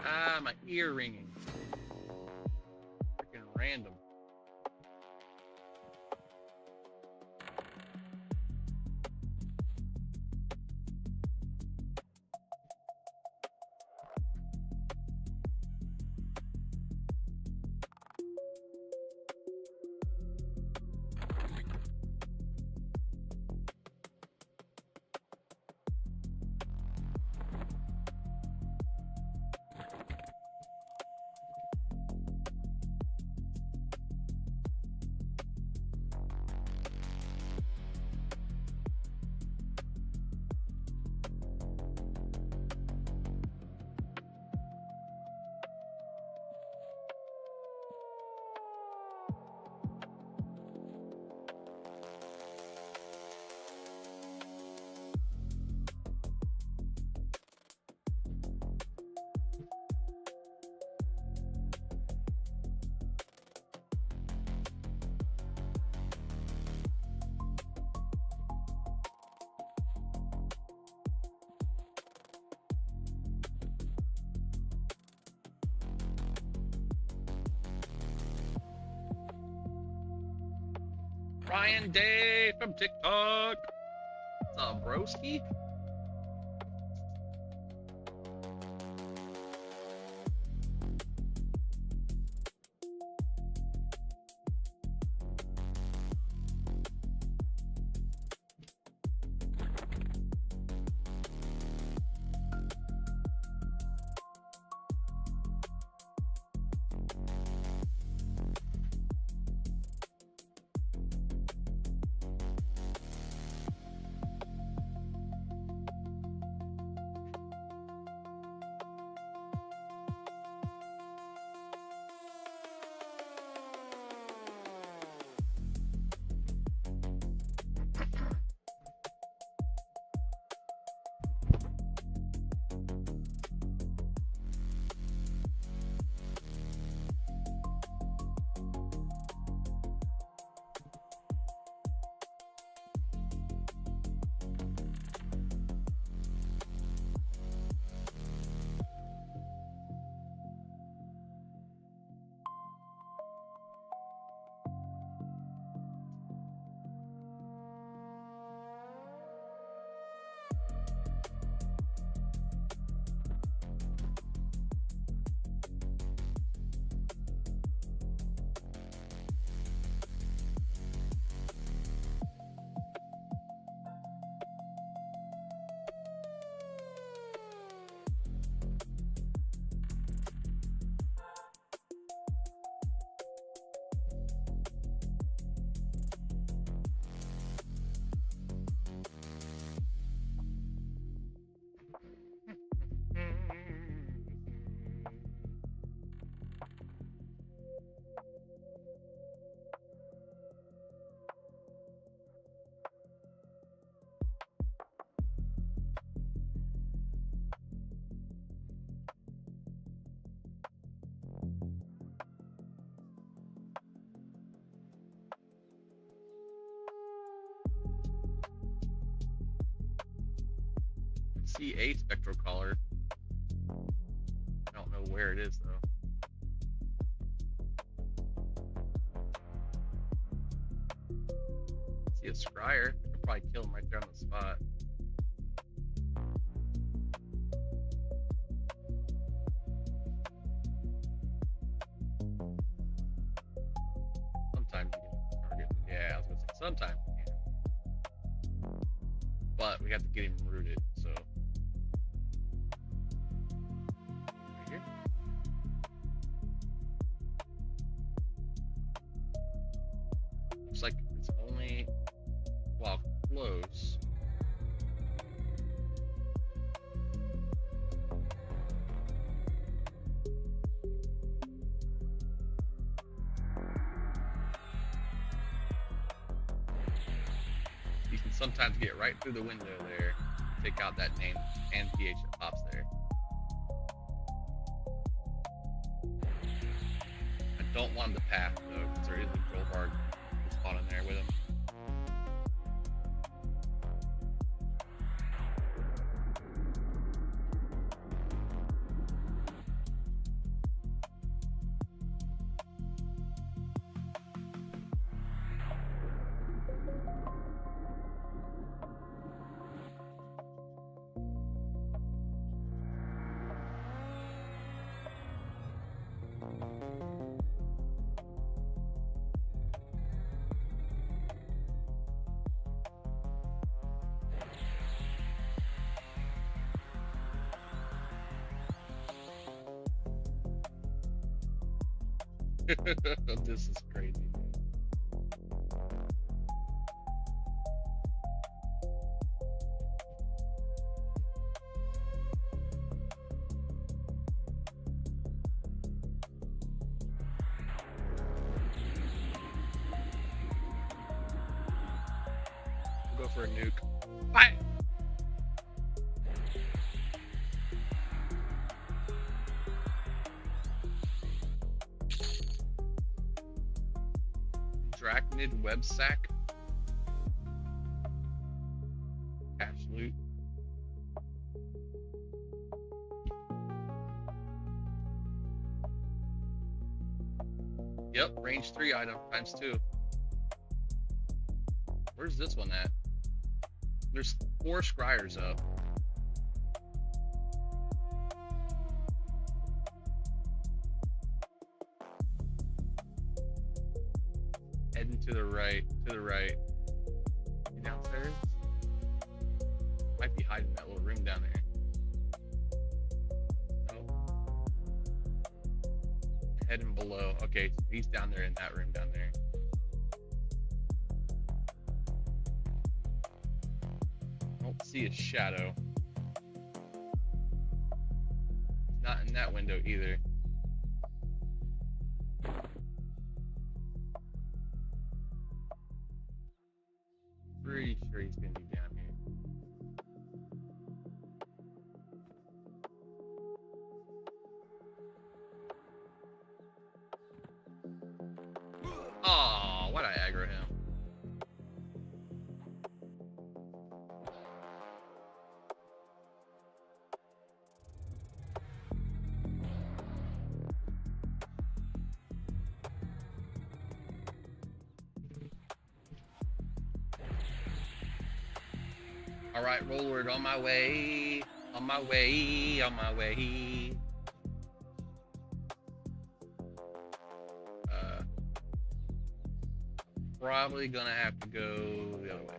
Ah, my ear ringing. Freaking random. Ryan Day from TikTok. What's up, broski? See a spectral collar. I don't know where it is though. See a scryer. I could probably kill him right there on the spot. Sometimes you can target. Yeah, I was gonna say sometimes you can. But we have to get him rooted, so. Right here. Looks like it's only while close. You can sometimes get right through the window there, take out that name and PH that pops there. I don't want the path though, because there is a troll bard spawn in there with him. This is crazy. We'll go for a nuke. Bye. Drachnid web sack. Cash loot. Yep, range 3 item times 2. Where's this one at? There's 4 scryers up. Heading to the right, You downstairs? Might be hiding in that little room down there. No. Heading below. Okay, he's down there in that room down there. Don't see a shadow. Not in that window either. Pretty sure he's gonna be down here. Oh, why'd I aggro him? Alright, Rollward, on my way. On my way. Probably gonna have to go the other way.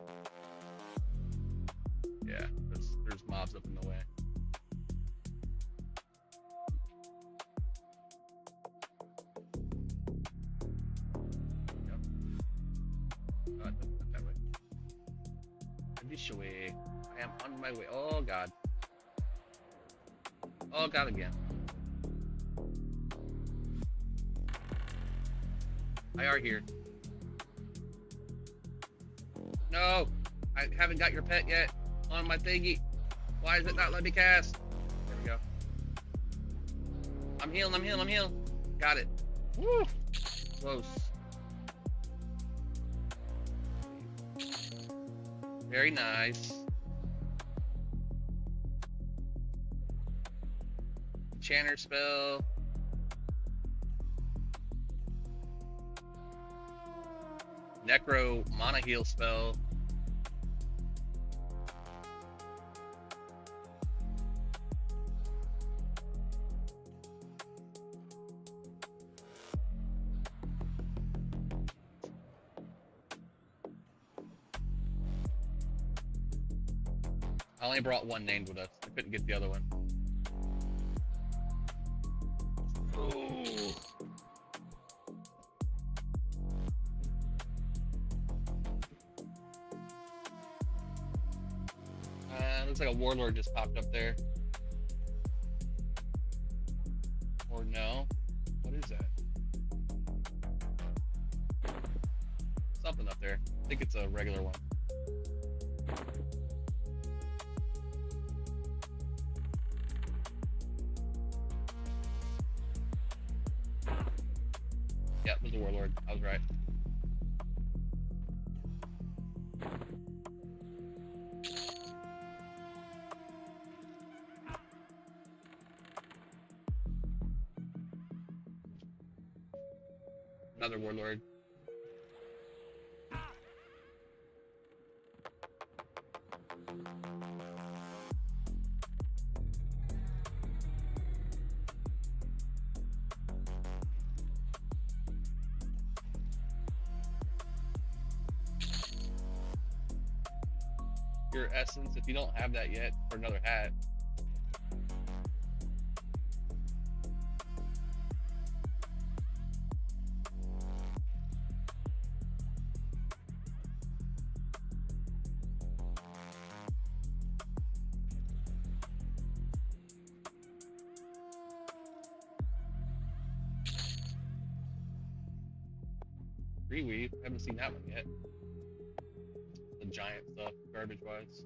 Yeah, there's mobs up in the way. Yep. Not that way. This way. I am on my way. Oh god. Oh god again. I are here. No! I haven't got your pet yet on my thingy. Why is it not letting me cast? There we go. I'm healing. Got it. Woo! Close. Very nice. Enchanter spell. Necro mana heal spell. I only brought one named with us. I couldn't get the other one. Ooh. Looks like a warlord just popped up there. Or no? What is that? Something up there. I think it's a regular one. Yeah, it was a warlord. I was right. Another warlord. Your essence, if you don't have that yet, for another hat. Reweave, haven't seen that one yet. The giant stuff, garbage wise.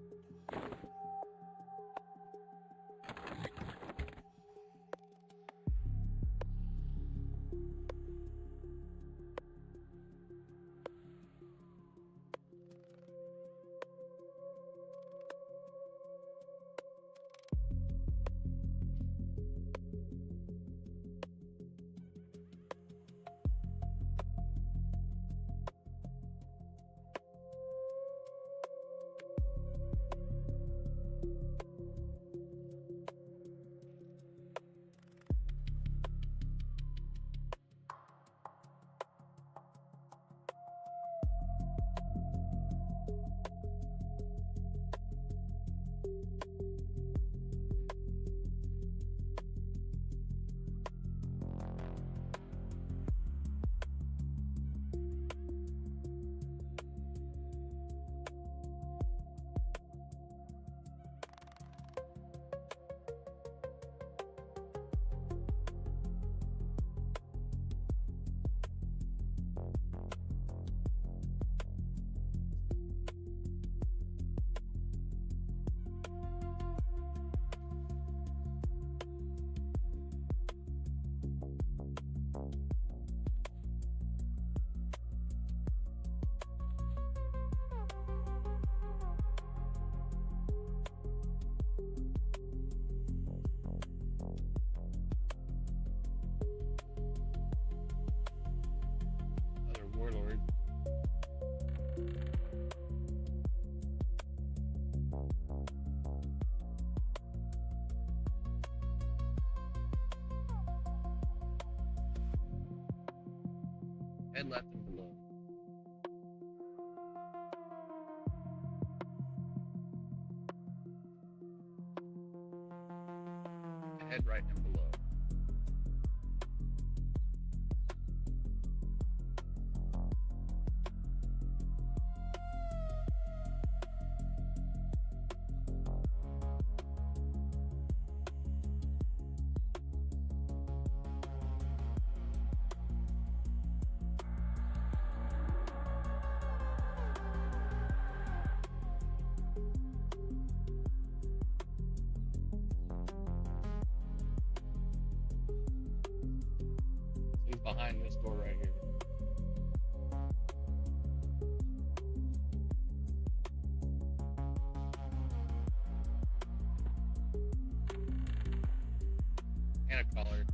Head left and below. Head right and below. He's behind this door right here. And a collar.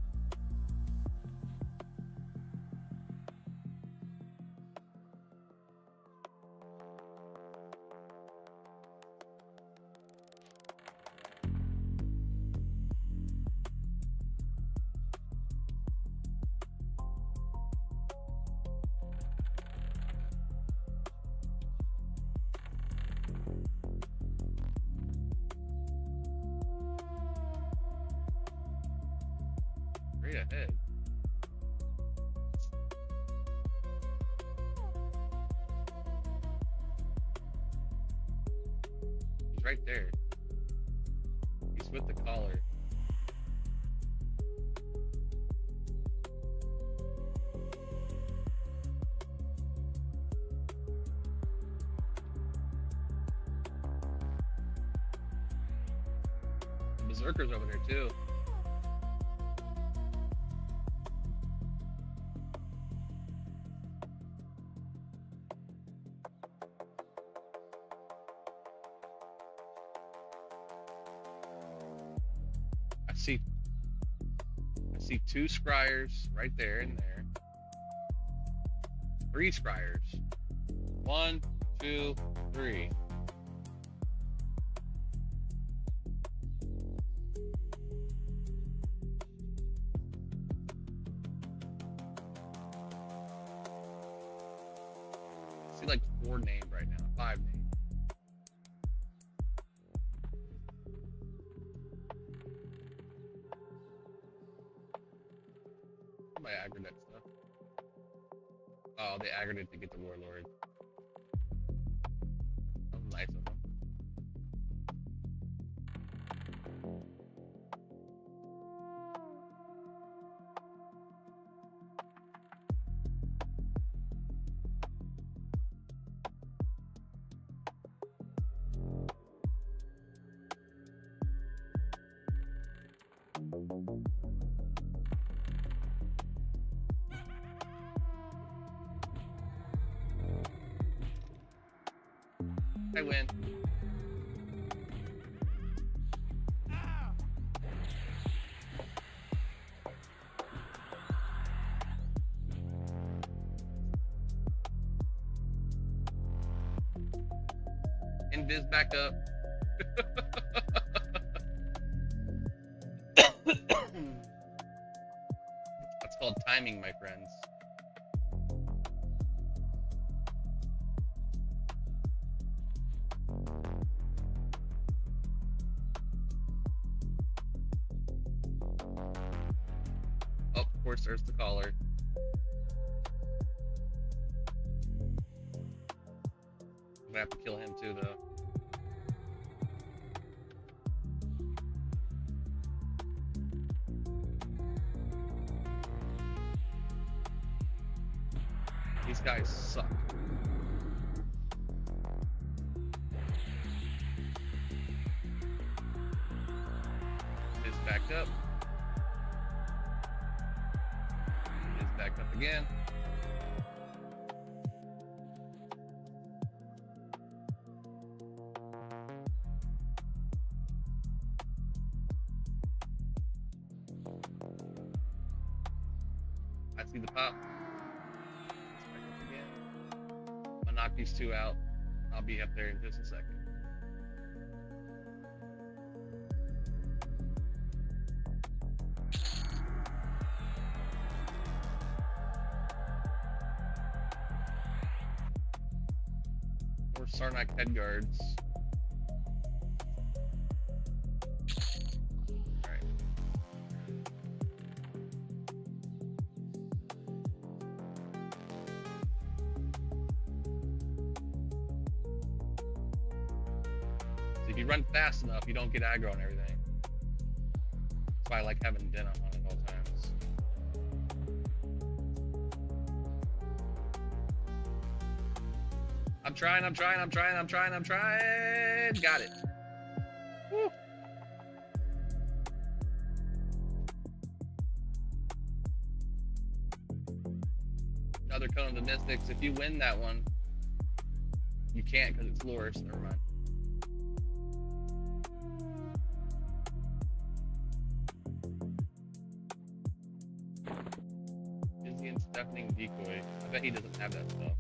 Straight ahead. He's right there. He's with the collar. The Berserker's over there too. I see two scryers right there and there. 3 scryers. 1, 2, 3. I see like 4 named right now. 5 named. Somebody aggroed that stuff. Oh, they aggroed it to get the warlord. That was nice of them. I win. Invis back up. That's called timing, my friends. Oh, of course, there's the collar. I'm gonna have to kill him too, though. These guys suck. Is back up. Is back up again. I see the pop. I'm gonna knock these 2 out. I'll be up there in just a second. Or Sarnak head guards. Alright. So if you run fast enough, you don't get aggro and everything. That's why I like having Denna on at all times. I'm trying. Got it. Woo. Another Cone of the Mystics. If you win that one, you can't because it's Loris. Never mind. Dizzy Deafening Decoy. I bet he doesn't have that stuff.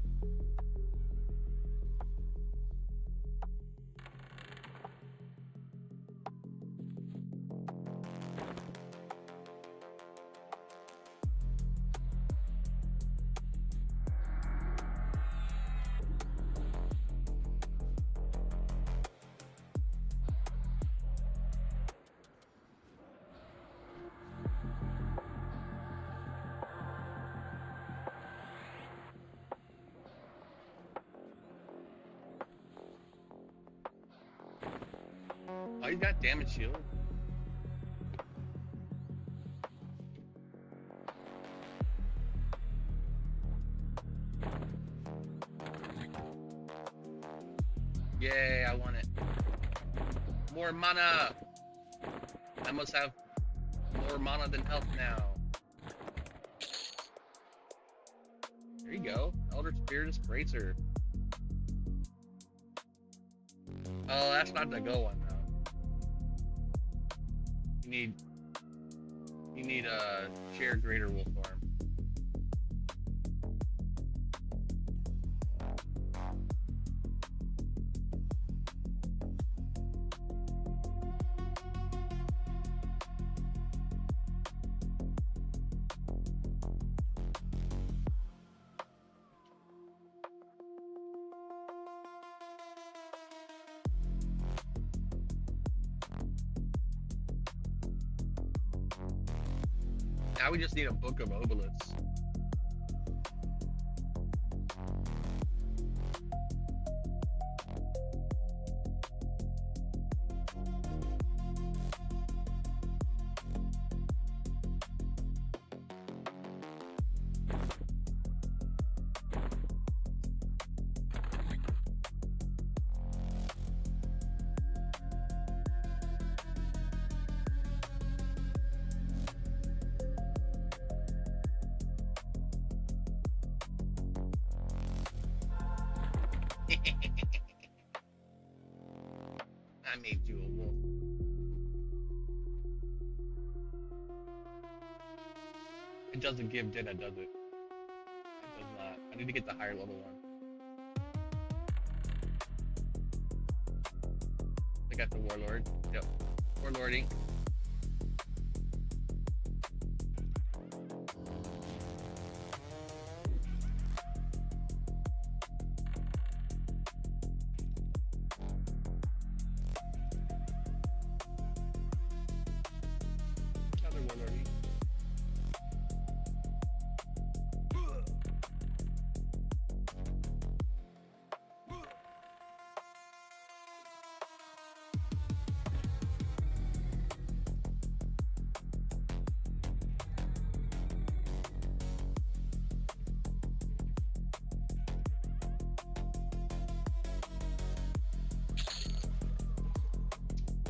Oh, you got damage shield. Yay, I want it. More mana! I must have more mana than health now. There you go. Elder Spirit Bracer. Oh, that's not the go one though. You need a shared greater wolf arm. Now we just need a book of obelisks. I made you a wolf. It doesn't give Denna, does it? It does not. I need to get the higher level one. I got the Warlord. Yep. Warlording.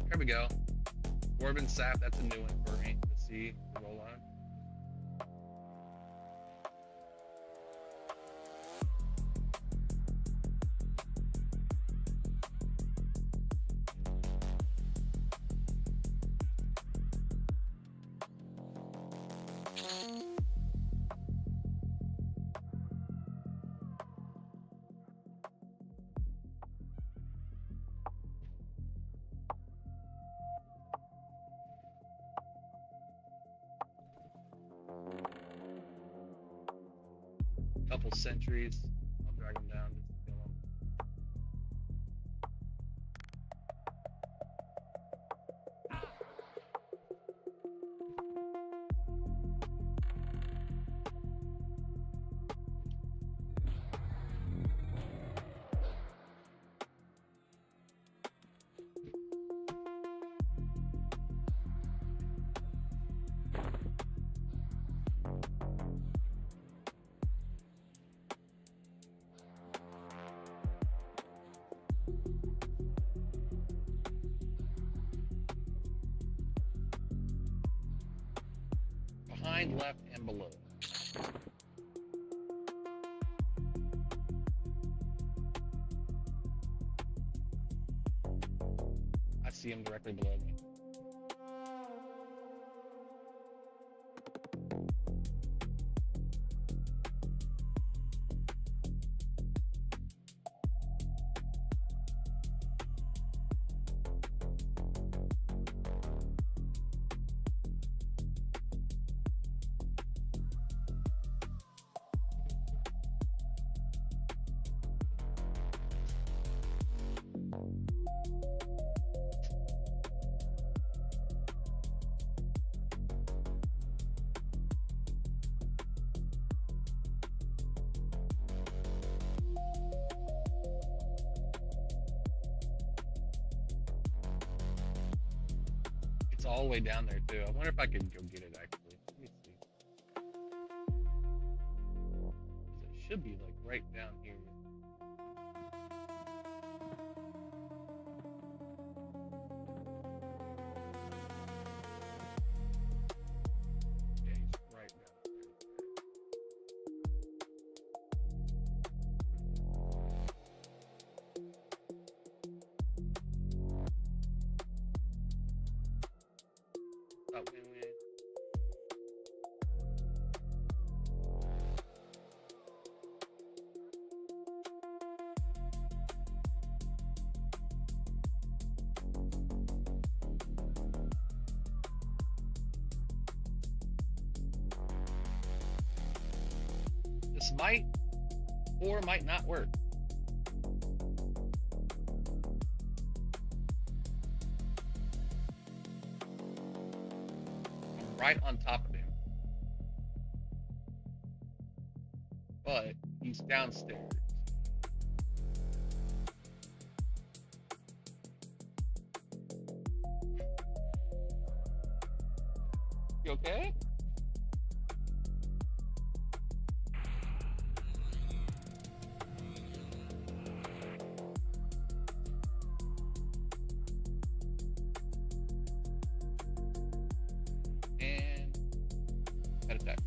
There we go. Dwarven Sap, that's a new one for me to see the roll on. Couple sentries. I'll drag them down just to kill them. Behind, left, and below. I see him directly below me. All the way down there too. I wonder if I can go get it actually. Let me see. It should be like right down here. Yeah, he's right down there. Win-win. This might or might not work. I'm right on top of him. But he's downstairs. You okay? Attack.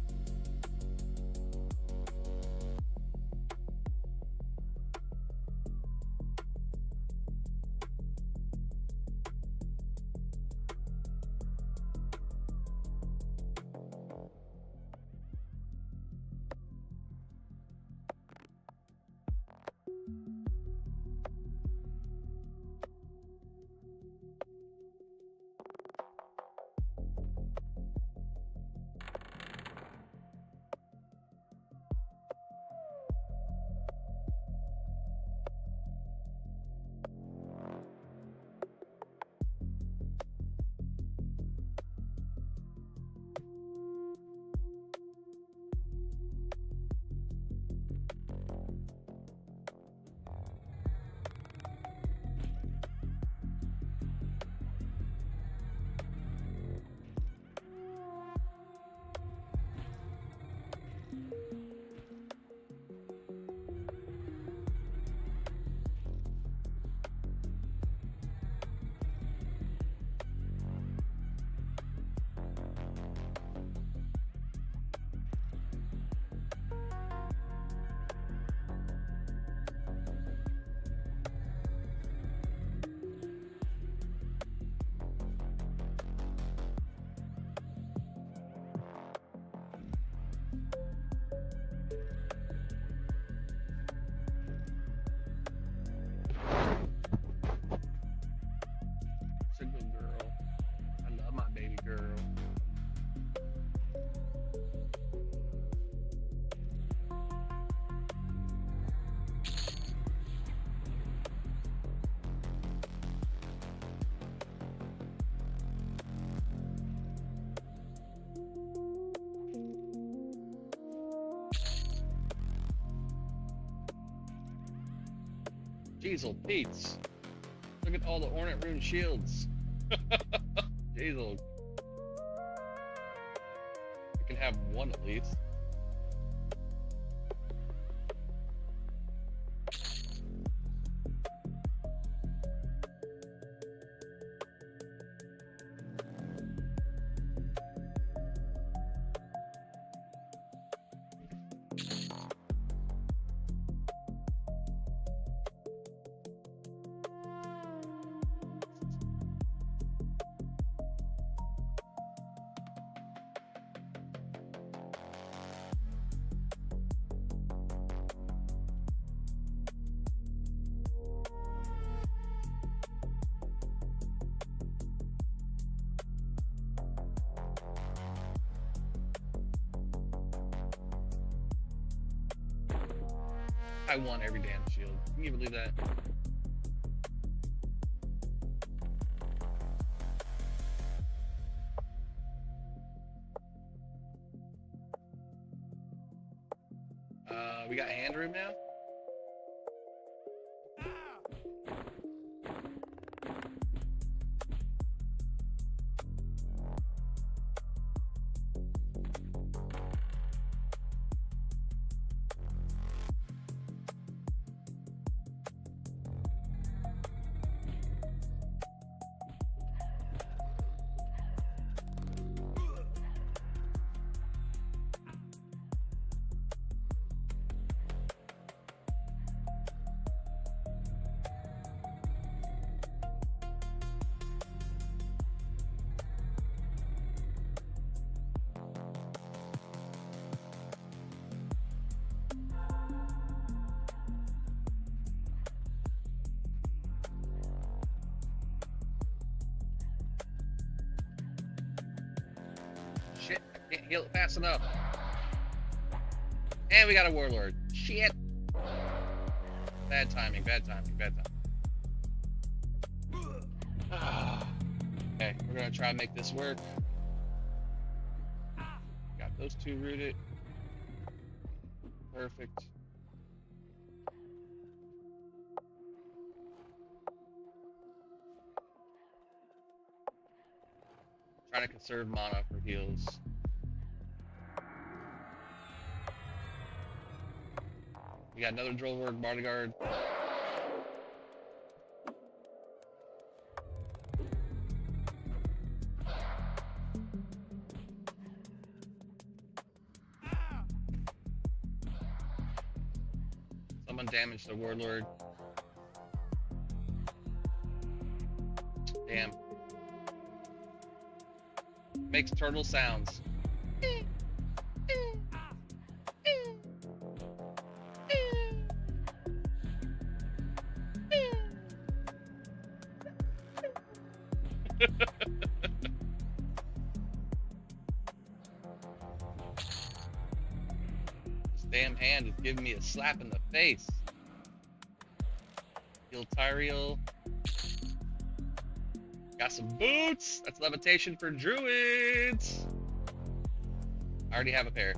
Jeezel Pete's. Look at all the Ornate Rune shields. Jeezel. You can have one at least. I won every damn shield. Can you believe that? We got hand room now? Shit, I can't heal it fast enough. And we got a warlord. Shit. Bad timing, bad timing, bad timing. Okay, we're gonna try and make this work. Got those two rooted. Perfect. Trying to conserve mana for heals. We got another drill work bodyguard. Someone damaged the warlord. Damn. Makes turtle sounds. This damn hand is giving me a slap in the face. Heal Tyrael. Got some boots. That's levitation for druids. I already have a pair.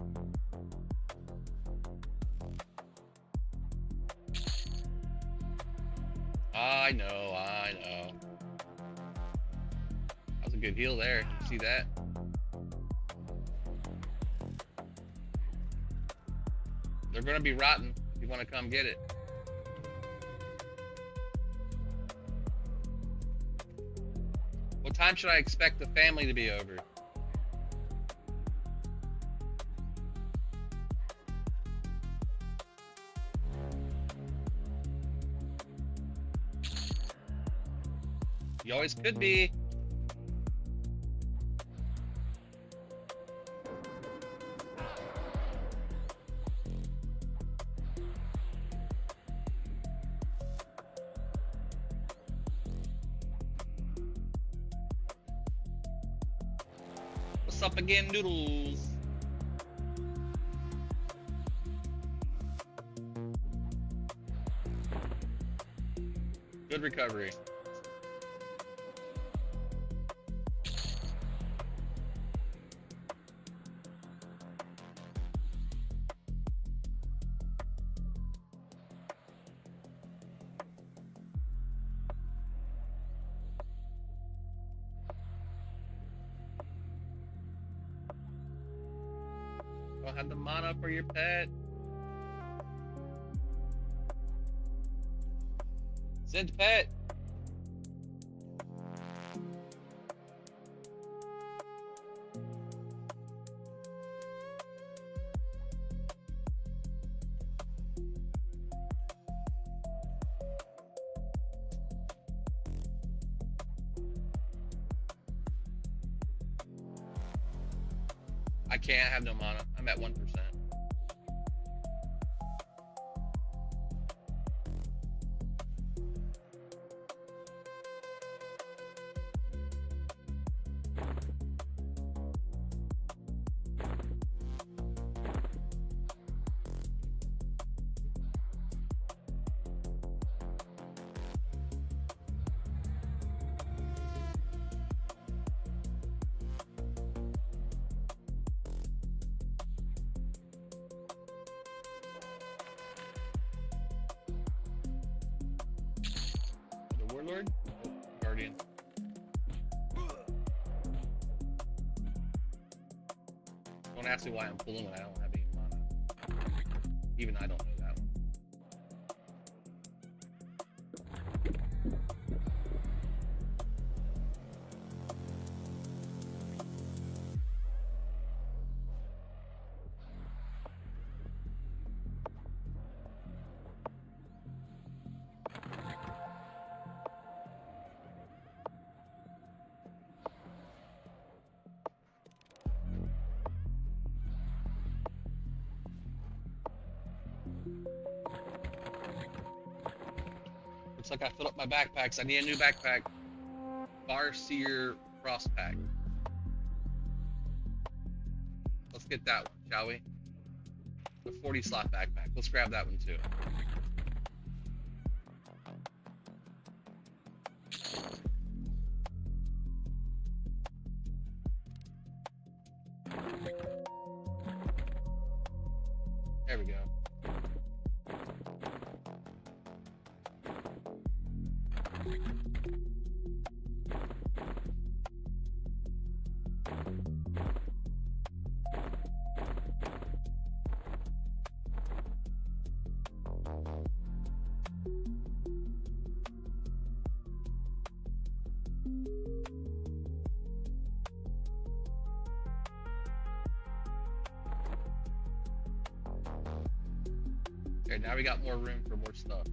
I know. That was a good heal there. You see that? They're gonna be rotten if you want to come get it. What time should I expect the family to be over? You always could be. What's up again, noodles? Good recovery. Don't have the mana for your pet. Send pet. I can't have no mana. I'm at 1%. Warlord? Nope. Guardian. Don't ask me why I'm pulling when I don't have any mana. Even I don't know that one. Looks like I filled up my backpacks. I need a new backpack. Farseer Frost Pack. Let's get that one, shall we? The 40 slot backpack. Let's grab that one too. There we go. Okay, now we got more room for more stuff.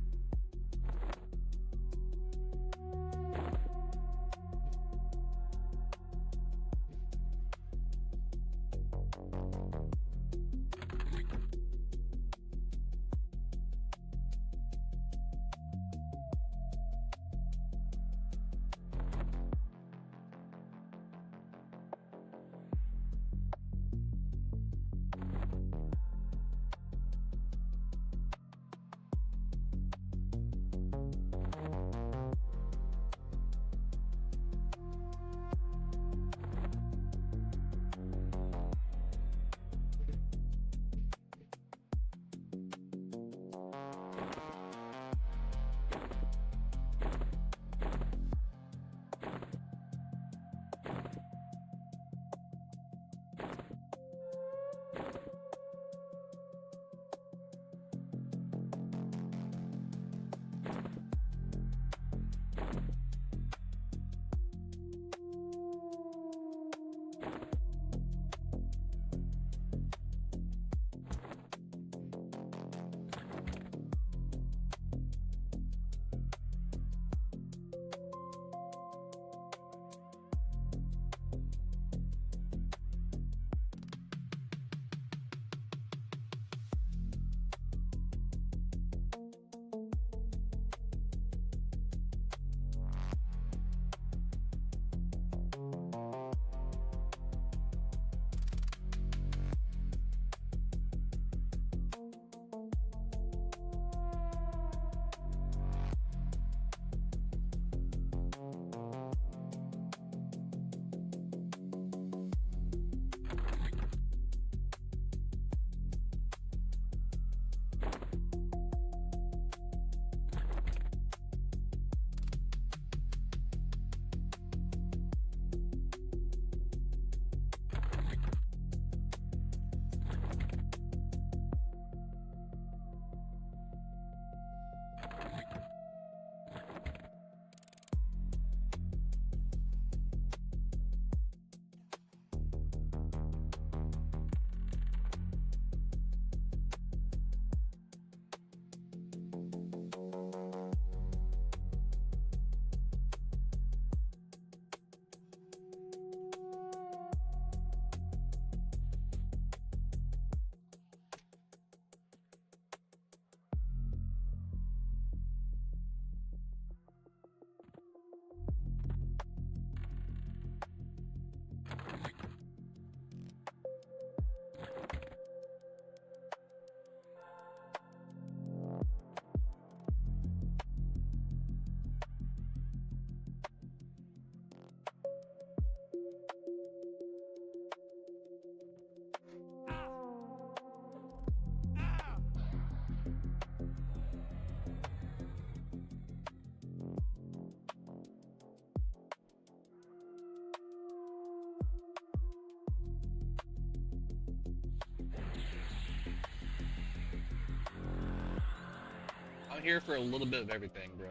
I'm here for a little bit of everything, bro.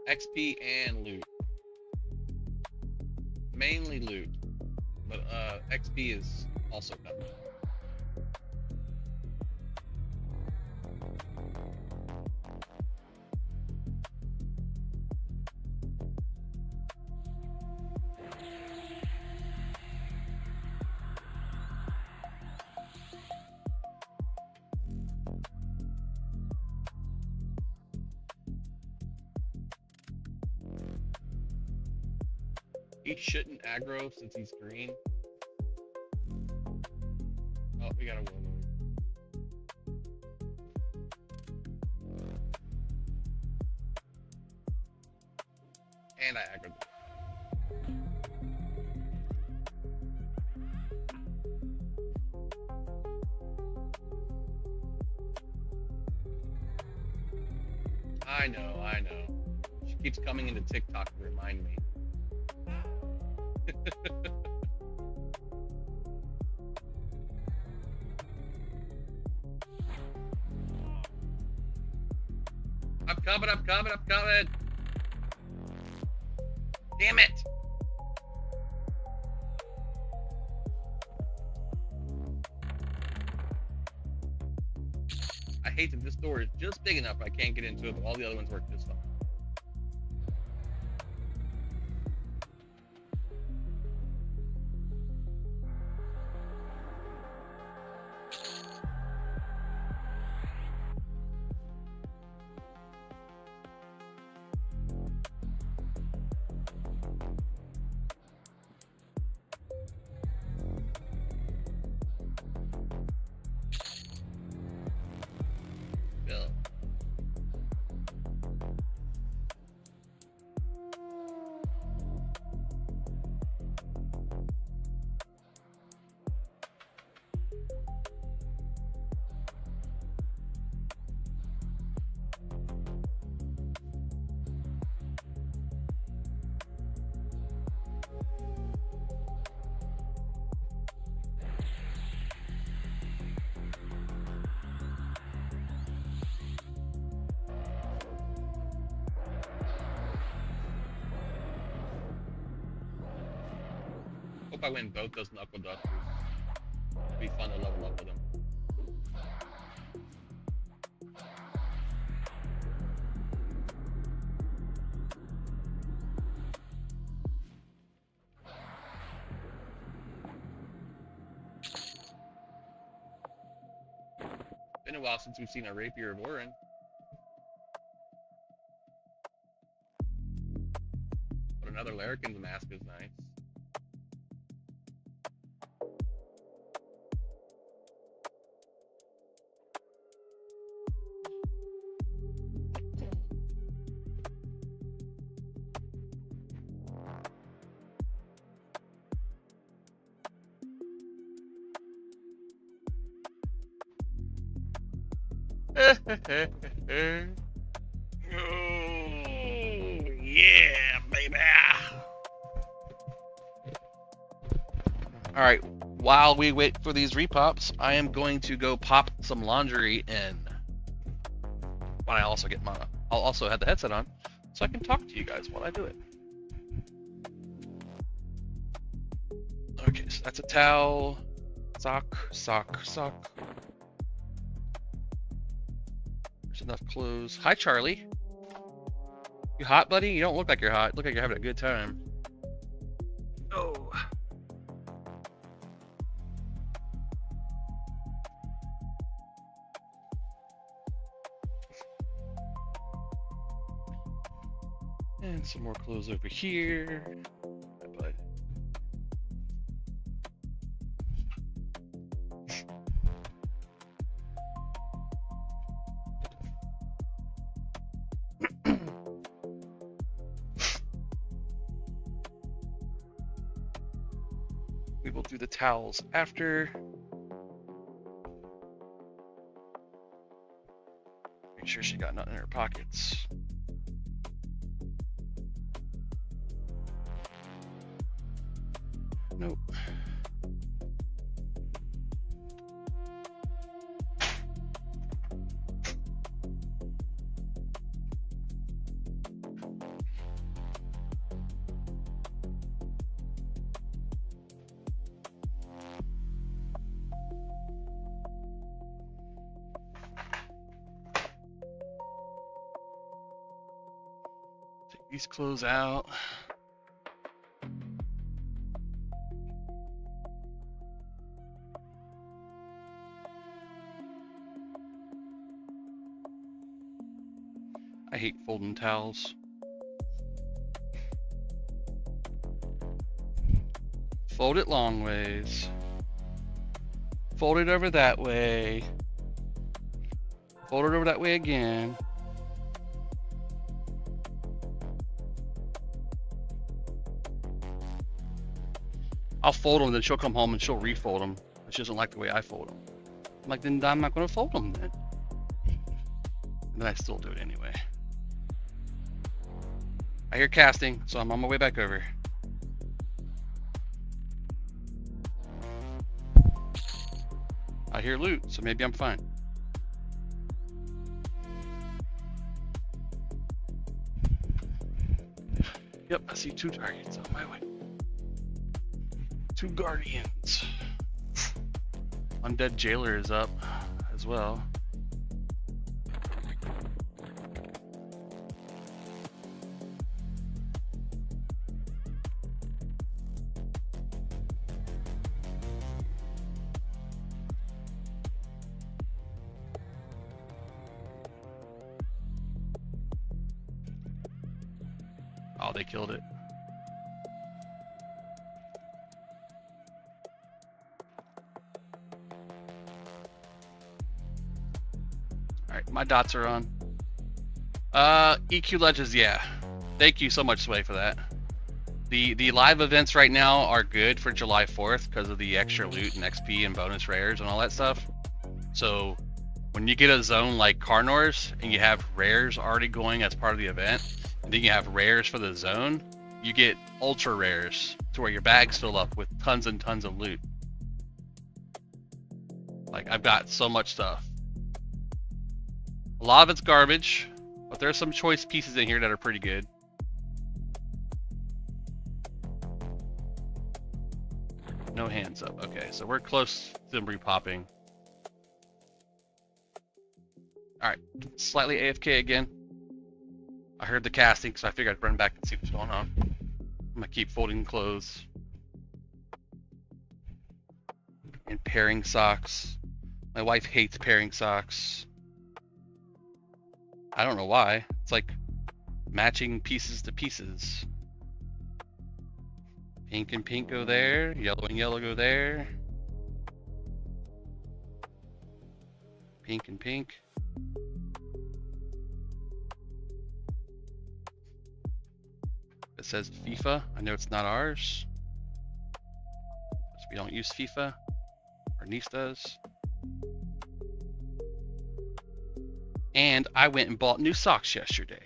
XP and loot. Mainly loot, but XP is also coming. He shouldn't aggro since he's green. Oh, we got a warlord. And I aggroed. I know, I know. She keeps coming into TikTok to remind me. I'm coming, I'm coming, I'm coming! Damn it! I hate that this door is just big enough I can't get into it, but all the other ones work just fine. Bill. Hope I win both those knuckle dusters. It'd be fun to level up with them. Been a while since we've seen a Rapier of Orin. But another Larrikin's mask is nice. Oh, yeah, baby. All right, while we wait for these repops, I am going to go pop some laundry in. When I also get I'll also have the headset on, so I can talk to you guys while I do it. Okay, so that's a towel. Sock, sock, sock. There's enough clothes. Hi, Charlie. You hot, buddy? You don't look like you're hot. You look like you're having a good time. Oh. And some more clothes over here. Hi, bud. We will do the towels after. Make sure she got nothing in her pockets. Nope. These close out. I hate folding towels. Fold it long ways. Fold it over that way. Fold it over that way again. I'll fold them, then she'll come home and she'll refold them. She doesn't like the way I fold them. I'm like, then I'm not going to fold them then. And then I still do it anyway. I hear casting, so I'm on my way back over. I hear loot, so maybe I'm fine. Yep, I see 2 targets on my way. 2 guardians. Undead Jailer is up as well. Oh, they killed it. Alright, my dots are on. EQ Ledges, yeah. Thank you so much, Sway, for that. The live events right now are good for July 4th because of the extra loot and XP and bonus rares and all that stuff. So when you get a zone like Carnor's and you have rares already going as part of the event, and then you have rares for the zone, you get ultra rares to where your bags fill up with tons and tons of loot. Like, I've got so much stuff. A lot of it's garbage, but there's some choice pieces in here that are pretty good. No hands up. Okay, so we're close to them repopping. Alright, slightly AFK again. I heard the casting, so I figured I'd run back and see what's going on. I'm gonna keep folding clothes. And pairing socks. My wife hates pairing socks. I don't know why. It's like matching pieces to pieces. Pink and pink go there. Yellow and yellow go there. Pink and pink. It says FIFA. I know it's not ours. We don't use FIFA. Our niece does. And I went and bought new socks yesterday.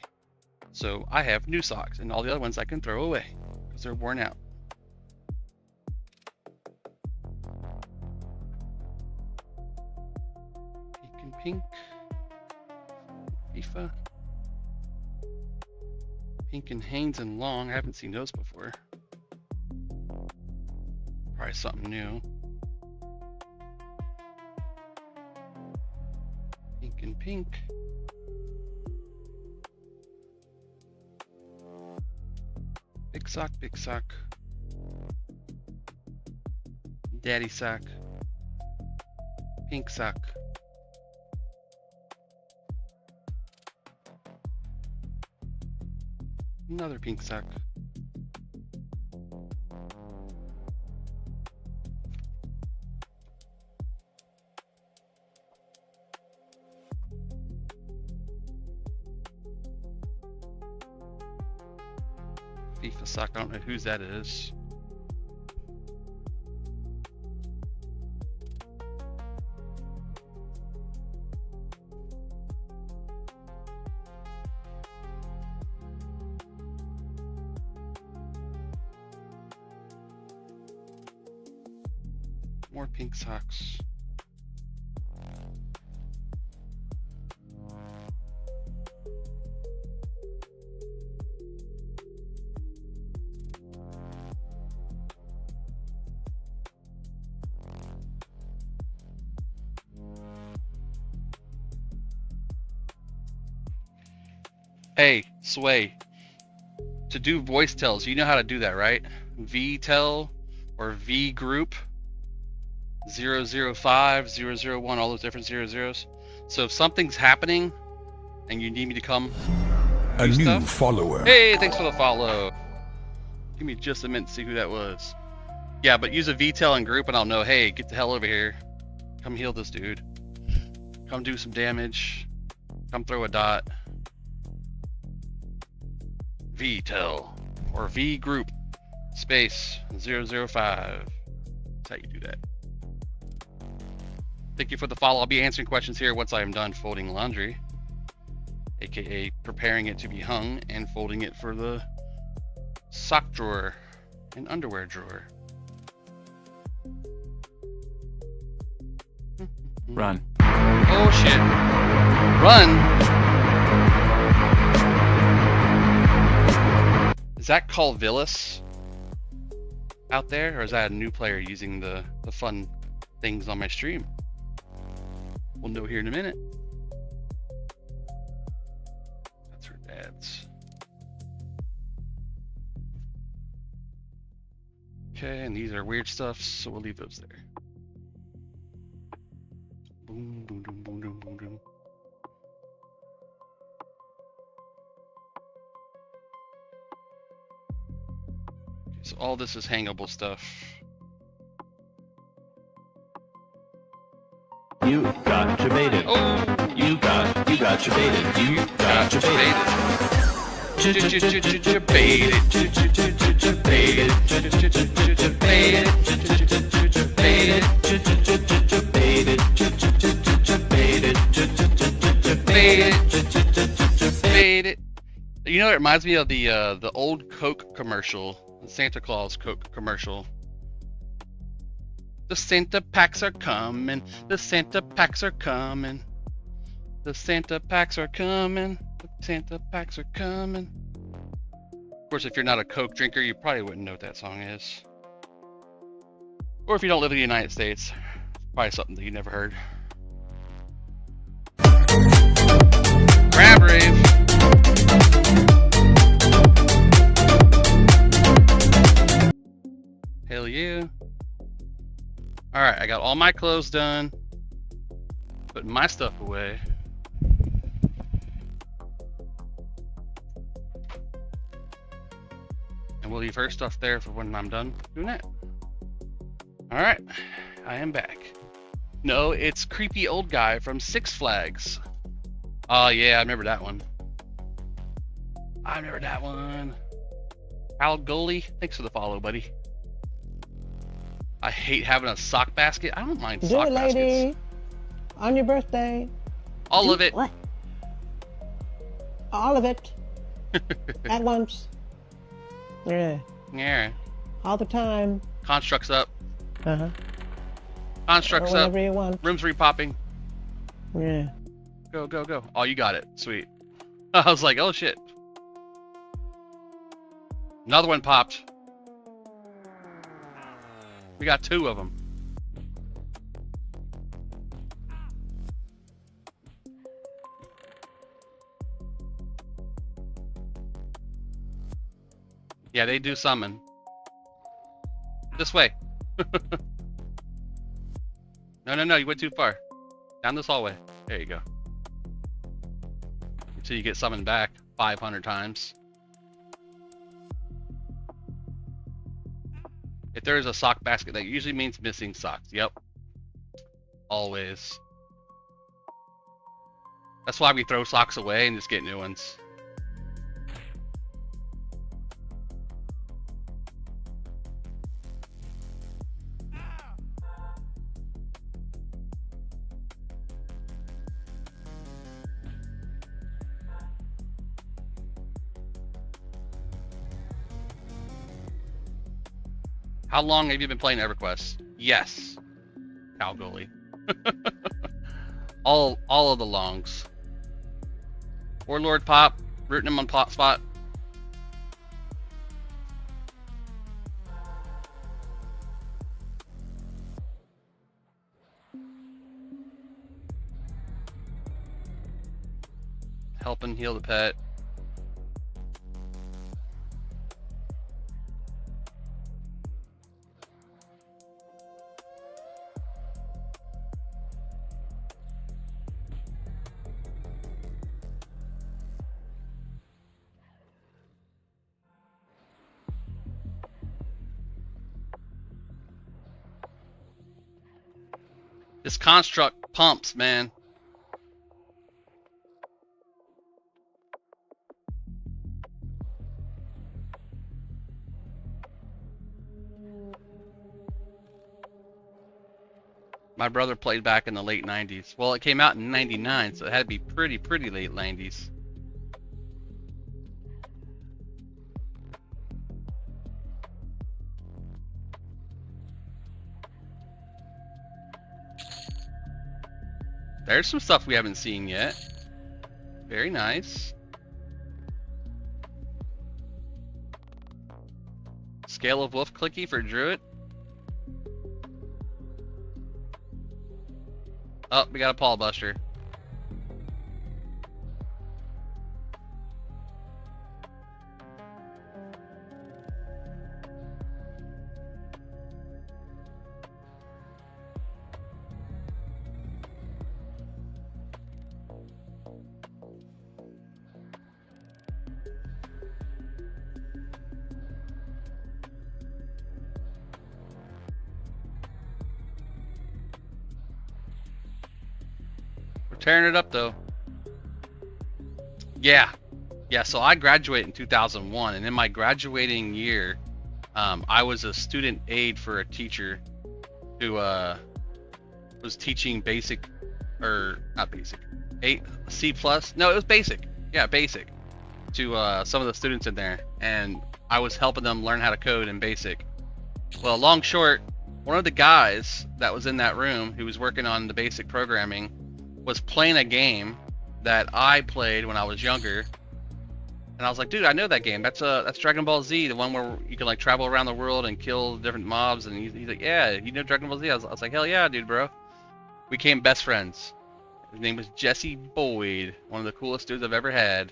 So I have new socks, and all the other ones I can throw away because they're worn out. Pink and pink. FIFA. Pink and Hanes and long. I haven't seen those before. Probably something new. Pink and pink. Big sock, big sock. Daddy sock. Pink sock. Another pink sock. FIFA sock, I don't know whose that is. More pink socks. Hey, Sway. to do voice tells, you know how to do that, right? VTel or V group 005, 001, all those different 00s. So if something's happening and you need me to come A do new stuff. follower. Hey, thanks for the follow. Give me just a minute to see who that was. Yeah, but use a VTel and group and I'll know, hey, get the hell over here. Come heal this dude. Come do some damage. Come throw a dot. VTel or V group space 005. That's how you do that. Thank you for the follow. I'll be answering questions here once I am done folding laundry, aka preparing it to be hung and folding it for the sock drawer and underwear drawer. Run. Oh shit. Run. Is that called Villas out there, or is that a new player using the fun things on my stream? We'll know here in a minute. That's her dad's. Okay, and these are weird stuff, so we'll leave those there. Boom, boom, boom, boom, boom, boom, boom. Okay, so all this is hangable stuff. You got your baited. Oh, You got your baited. You got your baited. Baited. You know, it reminds me of the old Coke commercial, the Santa Claus Coke commercial. The Santa packs are coming. The Santa packs are coming. The Santa packs are coming. The Santa packs are coming. Of course, if you're not a Coke drinker, you probably wouldn't know what that song is. Or if you don't live in the United States, probably something that you never heard. Crab rave. Hell yeah. Alright, I got all my clothes done. Putting my stuff away. And we'll leave her stuff there for when I'm done doing that. Alright, I am back. No, it's creepy old guy from Six Flags. Oh yeah, I remember that one. I remember that one. Al Goalie, thanks for the follow, buddy. I hate having a sock basket. I don't mind sock Do it, lady. baskets. On your birthday. All of it. What? All of it. At once. Yeah. Yeah. All the time. Constructs up. Uh-huh. Constructs Or up. whenever you want. Rooms repopping. Yeah. Go, go, go. Oh, you got it. Sweet. I was like, oh shit. Another one popped. We got two of them. Yeah, they do summon. This way. No, you went too far. Down this hallway. There you go. Until you get summoned back 500 times. If there is a sock basket, that usually means missing socks. Yep. Always. That's why we throw socks away and just get new ones. How long have you been playing EverQuest? Yes. Cow goalie. all of the longs. Warlord pop, rooting him on plot spot. Helping heal the pet. This construct pumps, man. My brother played back in the late 90s. Well, it came out in 99, so it had to be pretty late 90s. There's some stuff we haven't seen yet. Very nice. Scale of Wolf Clicky for Druid. Oh, we got a Paul Buster. Tearing it up though. Yeah, so I graduated in 2001, and in my graduating year, I was a student aide for a teacher who was teaching basic, or not basic, C+. No, it was basic. Yeah, basic to some of the students in there, and I was helping them learn how to code in basic. Well, long short, one of the guys that was in that room who was working on the basic programming was playing a game that I played when I was younger, and I was like, dude, I know that game. That's Dragon Ball Z, the one where you can like travel around the world and kill different mobs. And he's like, yeah, you know Dragon Ball Z? I was like, hell yeah, dude, bro. We became best friends. His name was Jesse Boyd, one of the coolest dudes I've ever had.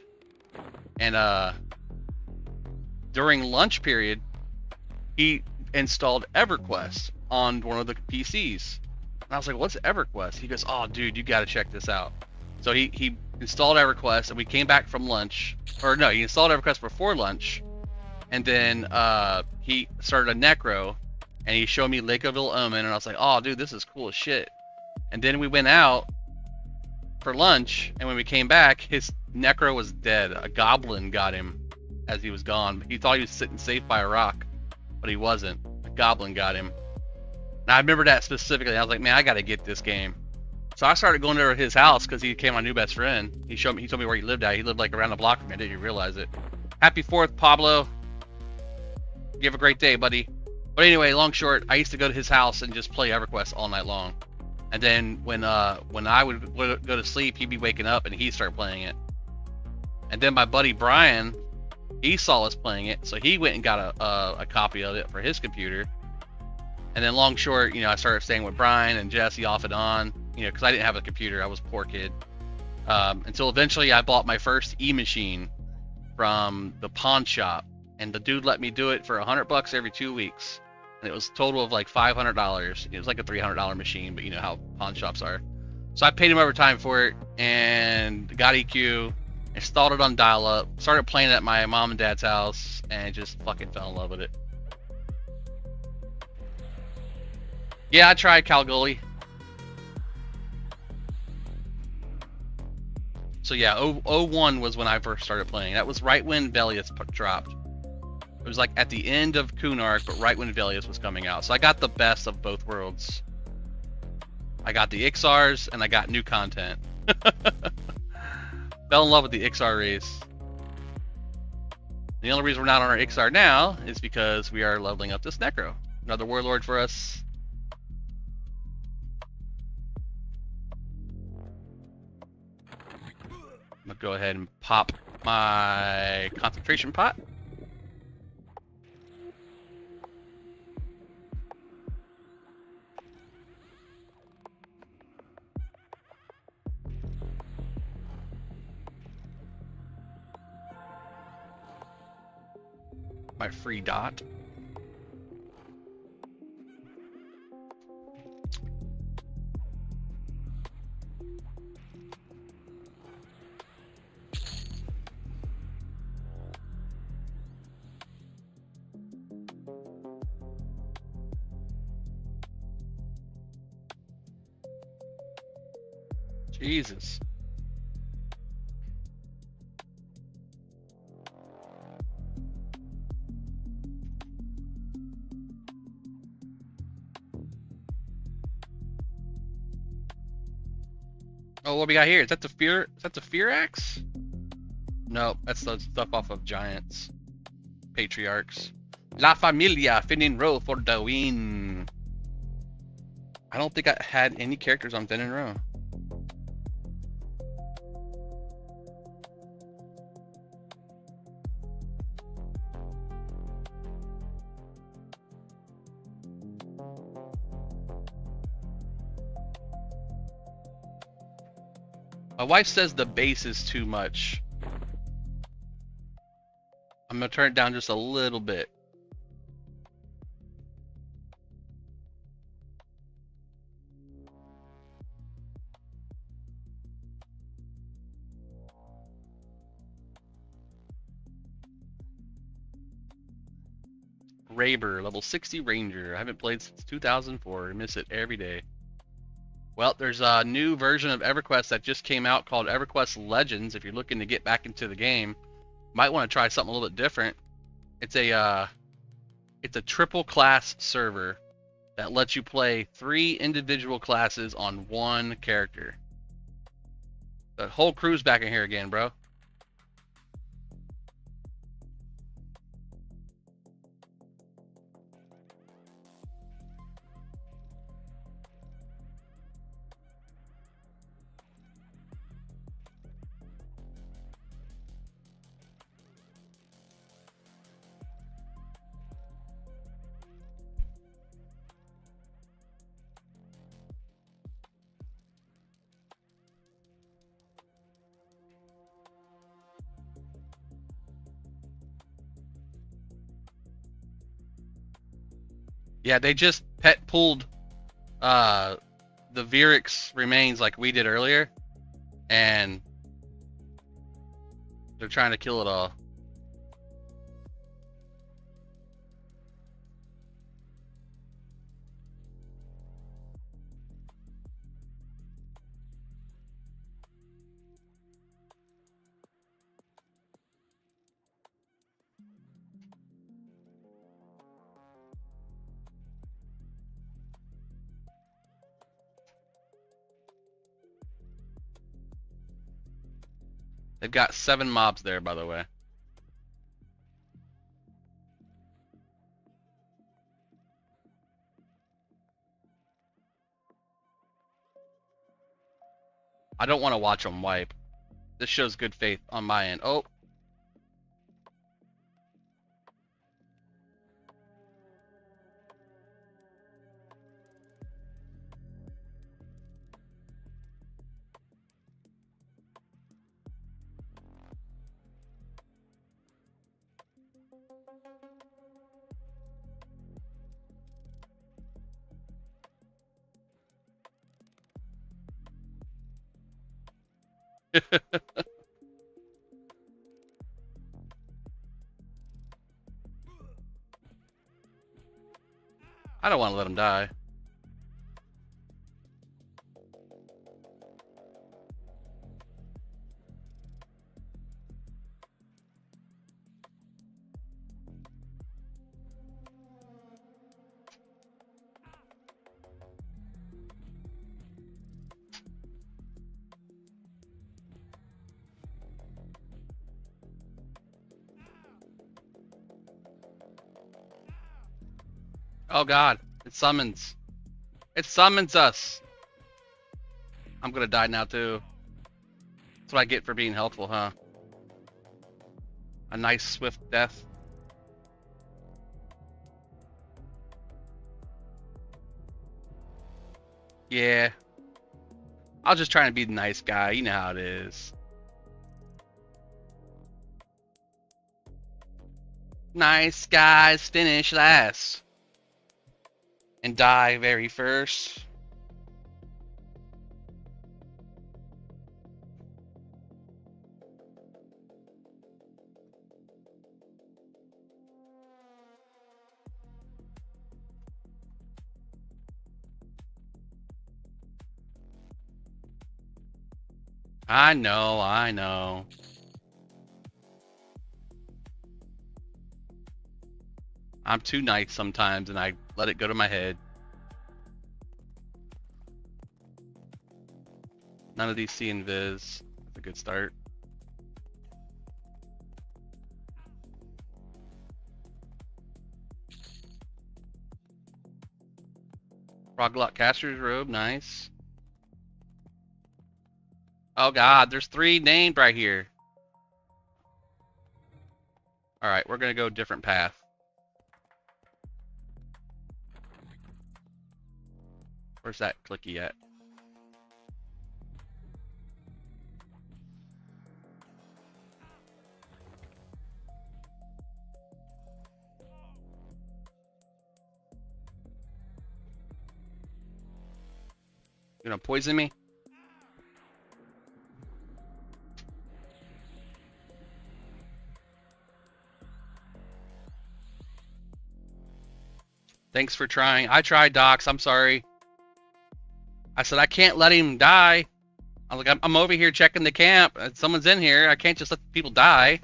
And during lunch period, he installed EverQuest on one of the PCs. And I was like, what's EverQuest? He goes, oh, dude, you got to check this out. So he installed EverQuest, and we came back from lunch. Or no, he installed EverQuest before lunch. And then he started a Necro, and he showed me Lakeoville Omen, and I was like, oh, dude, this is cool as shit. And then we went out for lunch, and when we came back, his Necro was dead. A goblin got him as he was gone. He thought he was sitting safe by a rock, but he wasn't. A goblin got him. And I remember that specifically. I was like, man, I gotta get this game. So I started going over to his house because he became my new best friend. He told me where he lived at. He lived like around the block from me. I didn't even realize it. Happy 4th, Pablo. You have a great day, buddy. But anyway, long short, I used to go to his house and just play EverQuest all night long. And then when I would go to sleep, he'd be waking up and he'd start playing it. And then my buddy Brian, he saw us playing it, so he went and got a copy of it for his computer. And then long short, I started staying with Brian and Jesse off and on, because I didn't have a computer. I was a poor kid. Until eventually I bought my first e-machine from the pawn shop, and the dude let me do it for $100 every 2 weeks. And it was a total of like $500. It was like a $300 machine, but you know how pawn shops are. So I paid him overtime for it and got EQ, installed it on dial-up, started playing it at my mom and dad's house, and just fucking fell in love with it. Yeah, I tried Calgully. So yeah, 01 was when I first started playing. That was right when Velius dropped. It was like at the end of Kunark, but right when Velius was coming out. So I got the best of both worlds. I got the Ixars, and I got new content. Fell in love with the Ixar race. The only reason we're not on our Ixar now is because we are leveling up this Necro. Another warlord for us. I'm gonna go ahead and pop my concentration pot. My free dot. Jesus. Oh, what we got here? Is that the fear? Is that the fear axe? No, that's the stuff off of Giants. Patriarchs. La Familia Fin Row for the win. I don't think I had any characters on Fin Row. My wife says the bass is too much. I'm gonna turn it down just a little bit. Raber, level 60 Ranger. I haven't played since 2004. I miss it every day. Well, there's a new version of EverQuest that just came out called EverQuest Legends. If you're looking to get back into the game, might want to try something a little bit different. It's a triple class server that lets you play 3 individual classes on 1 character. The whole crew's back in here again, bro. Yeah, they just pet pulled the Virix remains like we did earlier, and they're trying to kill it all. They've got 7 mobs there, by the way. I don't want to watch them wipe. This shows good faith on my end. Oh. I don't want to let him die. Oh god, it summons. It summons us. I'm gonna die now too. That's what I get for being helpful, huh? A nice swift death. Yeah. I was just trying to be the nice guy. You know how it is. Nice guys finish last. And die very first. I know, I know. I'm too nice sometimes and I let it go to my head. None of these see invis. That's a good start. Froglot Caster's Robe, nice. Oh god, there's 3 named right here. Alright, we're gonna go a different path. Where's that clicky at? You gonna poison me? Thanks for trying. I tried, Docs. I'm sorry. I said I can't let him die. I was like, I'm over here checking the camp. Someone's in here. I can't just let people die.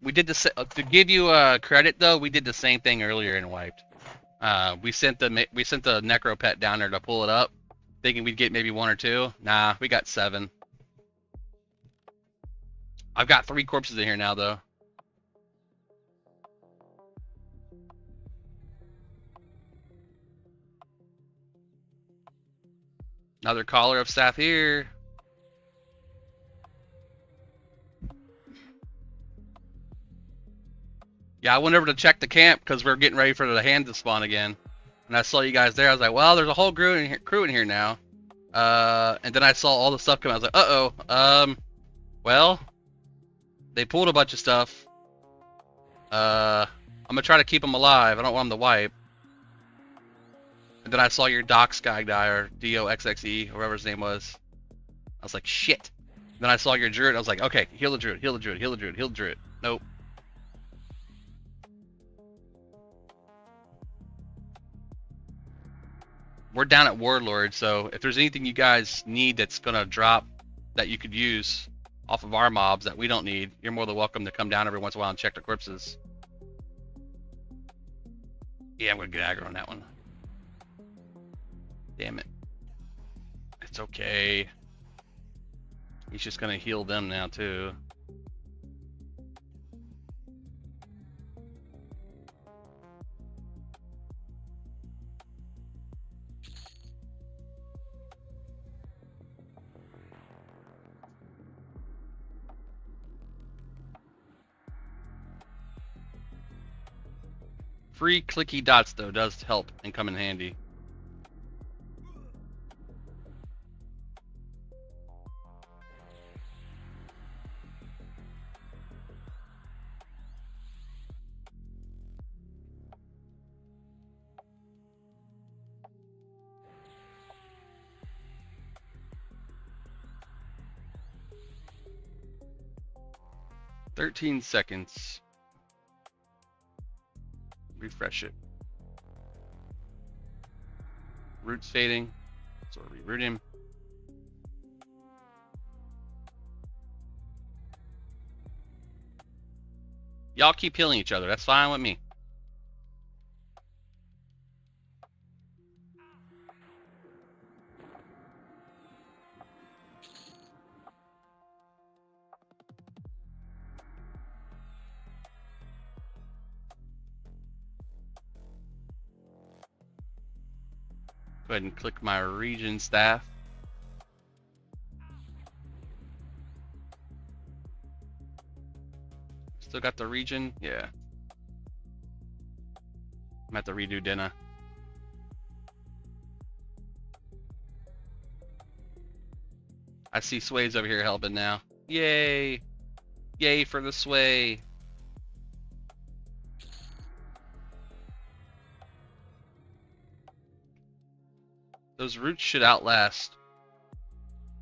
We did this to give you credit though. We did the same thing earlier and wiped. We sent the necro pet down there to pull it up, thinking we'd get maybe 1 or 2. Nah, we got 7. I've got 3 corpses in here now though. Another collar of Saphir. Yeah, I went over to check the camp because we're getting ready for the hand to spawn again. And I saw you guys there. I was like, well, there's a whole crew in here now. And then I saw all the stuff come out. I was like, uh-oh. Well, they pulled a bunch of stuff. I'm going to try to keep them alive. I don't want them to wipe. And then I saw your Docs guy die, or DOXXE, whoever his name was. I was like, shit. Then I saw your Druid. I was like, okay, heal the Druid, heal the Druid, heal the Druid, heal the Druid. Nope. We're down at Warlord, so if there's anything you guys need that's going to drop that you could use off of our mobs that we don't need, you're more than welcome to come down every once in a while and check the corpses. Yeah, I'm going to get aggro on that one. Damn it. It's okay. He's just going to heal them now, too. Free clicky dots, though, does help and come in handy. "13 seconds. Refresh it. Root's fading, so reroot him. Y'all keep healing each other. That's fine with me. Go ahead and click my region staff. Still got the region? Yeah. I'm at the redo dinner. I see Sway's over here helping now. Yay! Yay for the Sway! Those roots should outlast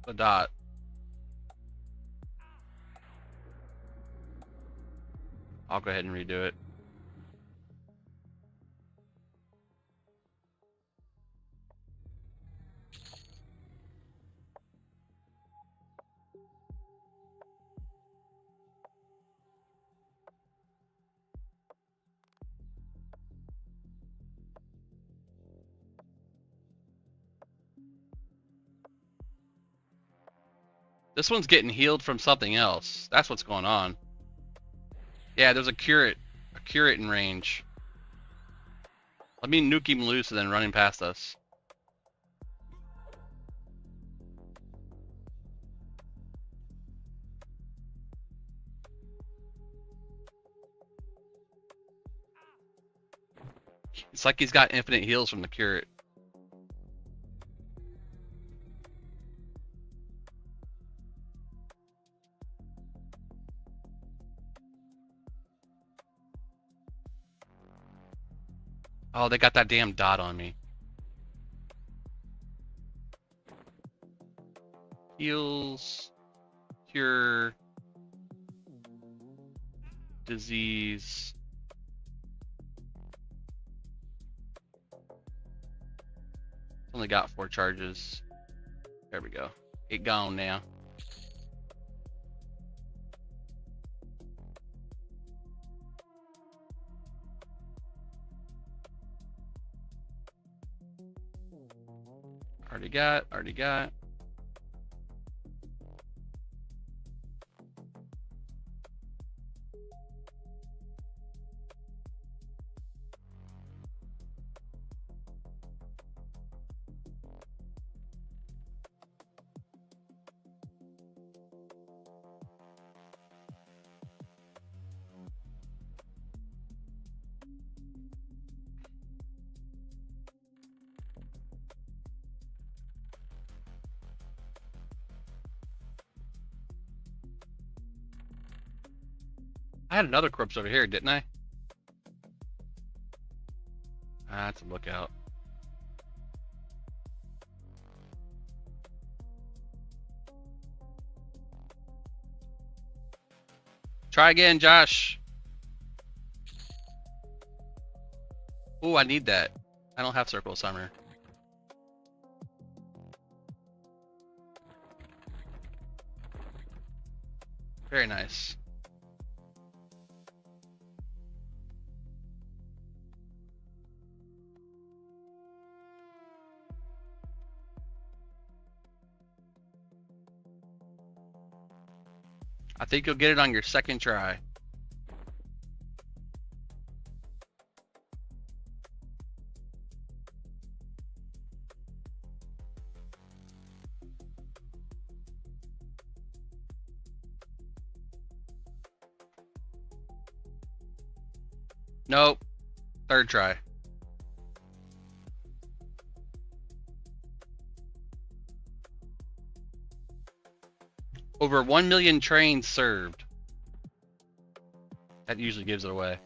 the dot. I'll go ahead and redo it. This one's getting healed from something else. That's what's going on. Yeah, there's a curate in range. Let me nuke him loose and then running past us. It's like he's got infinite heals from the curate. Oh, they got that damn dot on me. Heals, cure, disease. Only got 4 charges. There we go. 8 gone now. Already got. I had another corpse over here, didn't I? That's a lookout. Try again, Josh. Ooh, I need that. I don't have Circle of Summer. Very nice. I think you'll get it on your second try. Nope. Third try. Over 1 million trains served. That usually gives it away.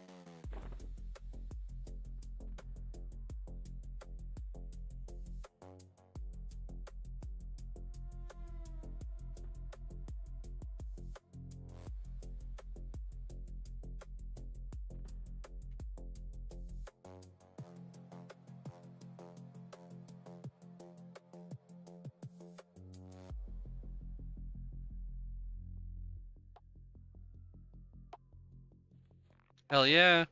Hell yeah.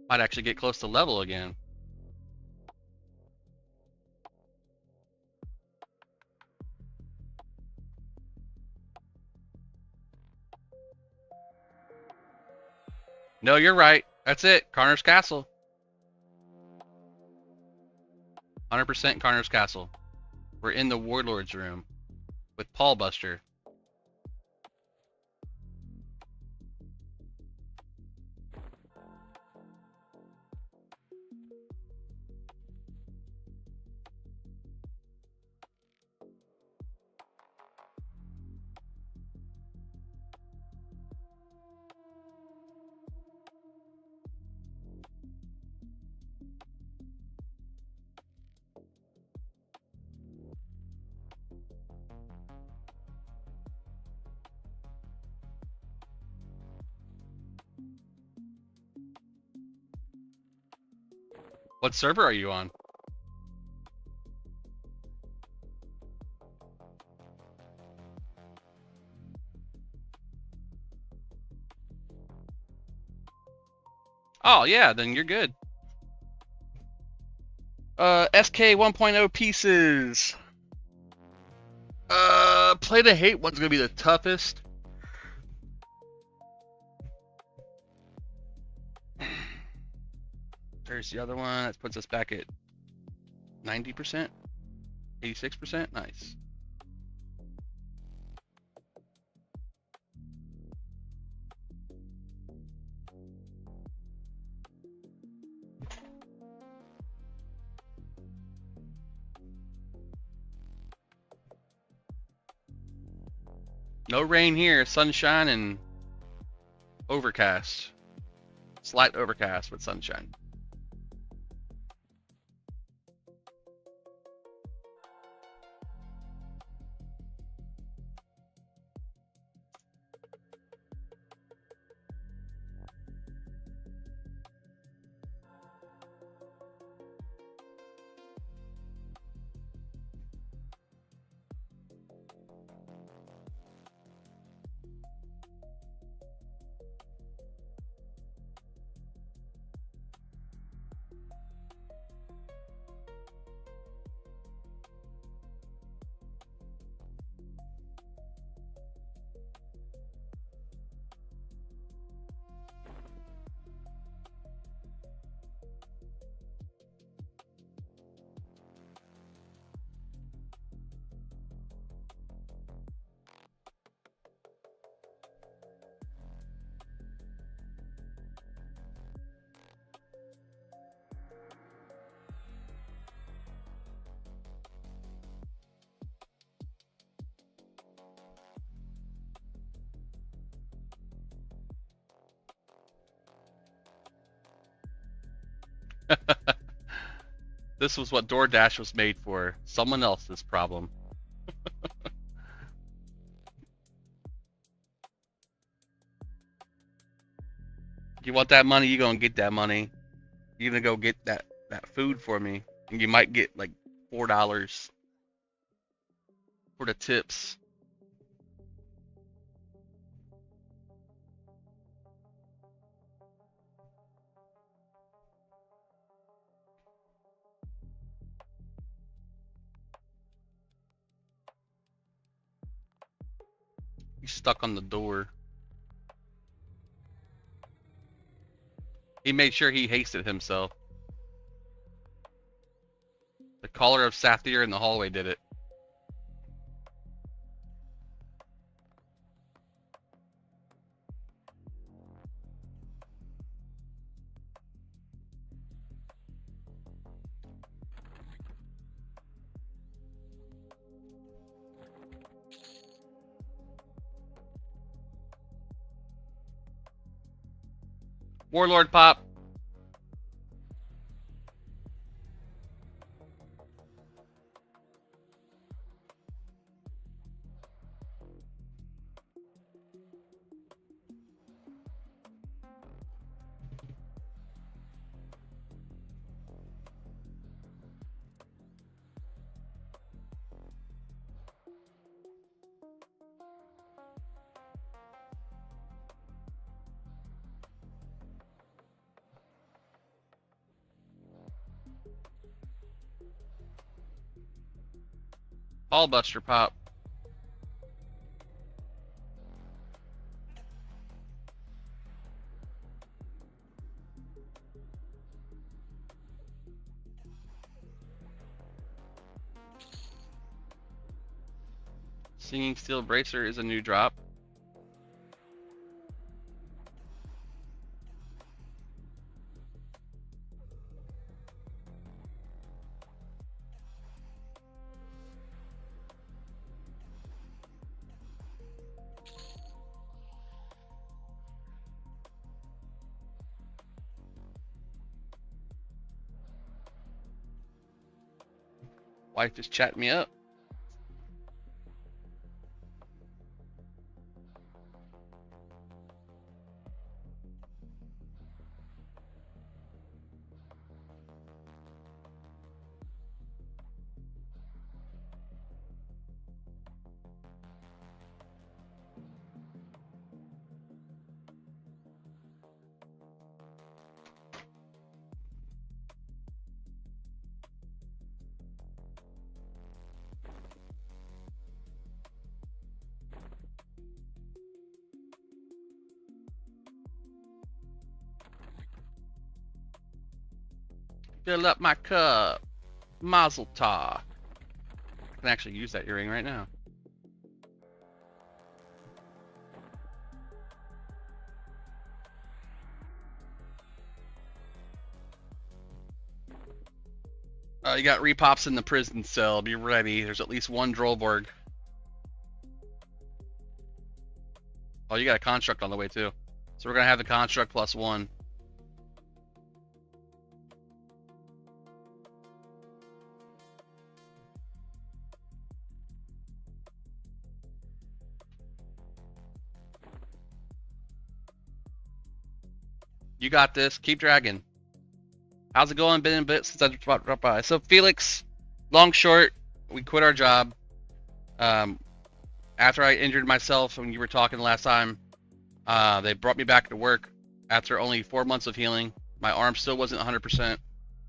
Might actually get close to level again. No, you're right. That's it. Carner's Castle. 100% Carner's Castle. We're in the Warlord's room with Paul Buster. What server are you on? Oh yeah, then you're good. SK 1.0 pieces. Play to hate one's gonna be the toughest. There's the other one. That puts us back at 90%, 86%. Nice. No rain here. Sunshine and overcast. Slight overcast with sunshine. This was what DoorDash was made for. Someone else's problem. You want that money, you're gonna get that money. You're gonna go get that food for me. And you might get like $4 for the tips. He's stuck on the door. He made sure he hasted himself. The caller of Sathir in the hallway did it. Warlord pop. Ballbuster pop. Singing Steel Bracer is a new drop. Wife just chatting me up. Fill up my cup. Mazel tov. I can actually use that earring right now. You got repops in the prison cell. Be ready. There's at least one Drollborg. Oh, you got a construct on the way too. So we're gonna have the construct +1. You got this. Keep dragging. How's it going? Been a bit since I dropped by. So Felix, long short, we quit our job. After I injured myself when you were talking last time, they brought me back to work after only 4 months of healing. My arm still wasn't 100%,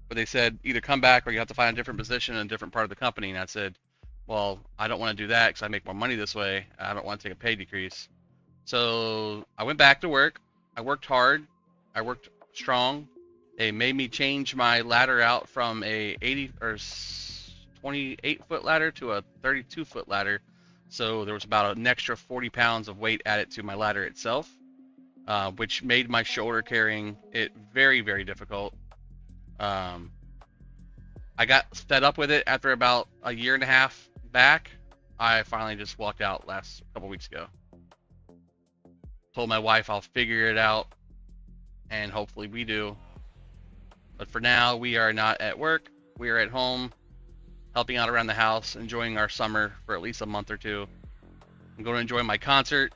but they said either come back or you have to find a different position in a different part of the company. And I said, well, I don't want to do that because I make more money this way. I don't want to take a pay decrease. So I went back to work. I worked hard. I worked strong. They made me change my ladder out from a 80 or 28-foot ladder to a 32-foot ladder. So there was about an extra 40 pounds of weight added to my ladder itself, which made my shoulder carrying it very, very difficult. I got fed up with it after about a year and a half back. I finally just walked out last couple weeks ago. Told my wife I'll figure it out, and hopefully we do. But for now, we are not at work. We are at home, helping out around the house, enjoying our summer for at least a month or two. I'm going to enjoy my concert,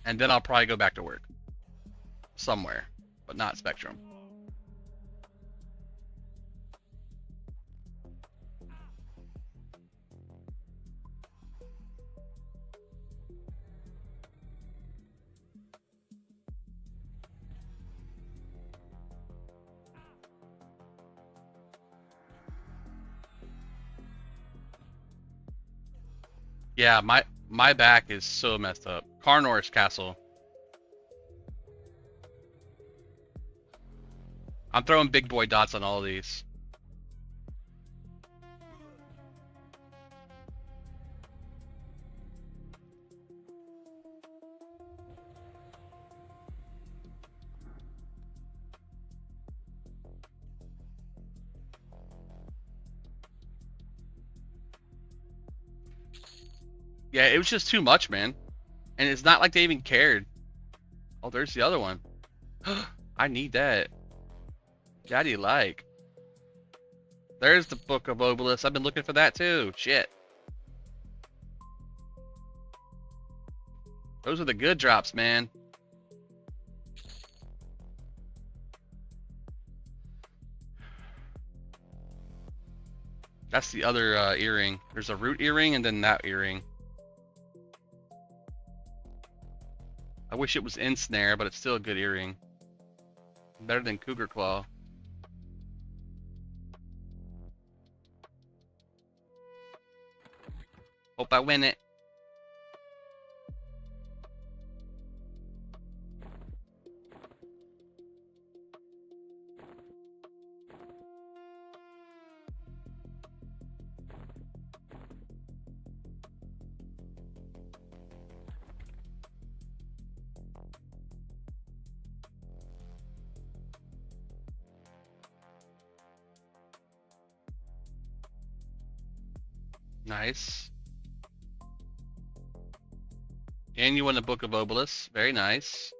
and then I'll probably go back to work. Somewhere, but not Spectrum. Yeah, my back is so messed up. Carnor's Castle. I'm throwing big boy dots on all of these. Yeah, it was just too much, man. And it's not like they even cared. Oh, there's the other one. I need that. Daddy like. There's the Book of Obelisk. I've been looking for that too. Shit. Those are the good drops, man. That's the other earring. There's a root earring and then that earring. I wish it was in snare, but it's still a good earring. Better than Cougar Claw. Hope I win it. Nice. And you won the Book of Obelisk. Very nice.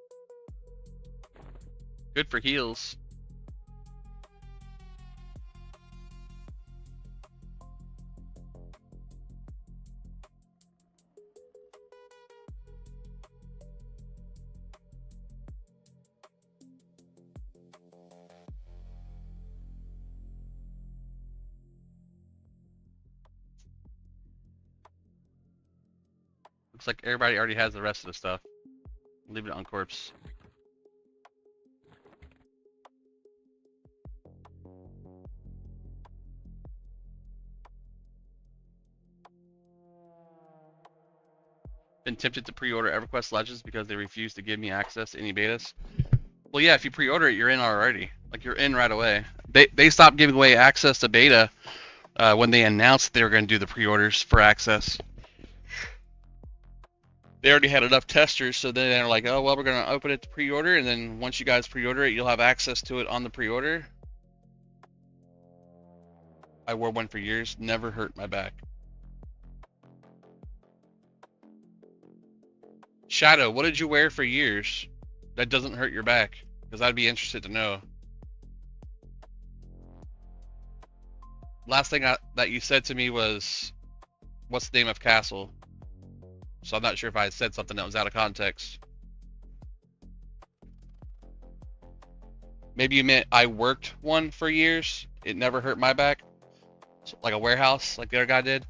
Good for heals. Looks like everybody already has the rest of the stuff. Leave it on corpse. Been tempted to pre-order EverQuest Legends because they refuse to give me access to any betas. Well, yeah, if you pre-order it, you're in already. Like, you're in right away. They stopped giving away access to beta when they announced they were going to do the pre-orders for access. They already had enough testers, so then they're like, oh, well, we're going to open it to pre-order, and then once you guys pre-order it, you'll have access to it on the pre-order. I wore one for years, never hurt my back. Shadow, what did you wear for years that doesn't hurt your back? Because I'd be interested to know. Last thing that you said to me was, what's the name of Castle? So I'm not sure if I said something that was out of context. Maybe you meant I worked one for years. It never hurt my back. So, like a warehouse, like the other guy did.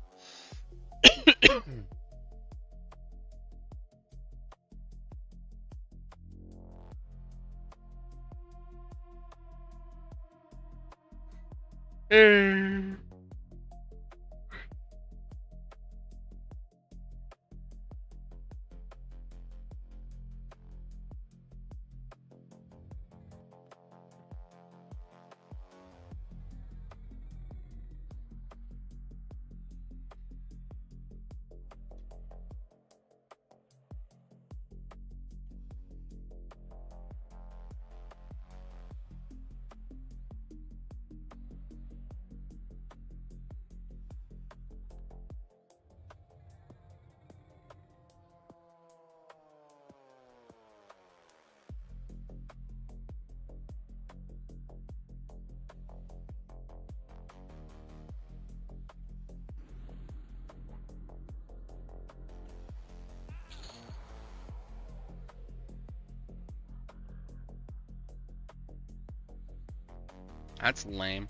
That's lame.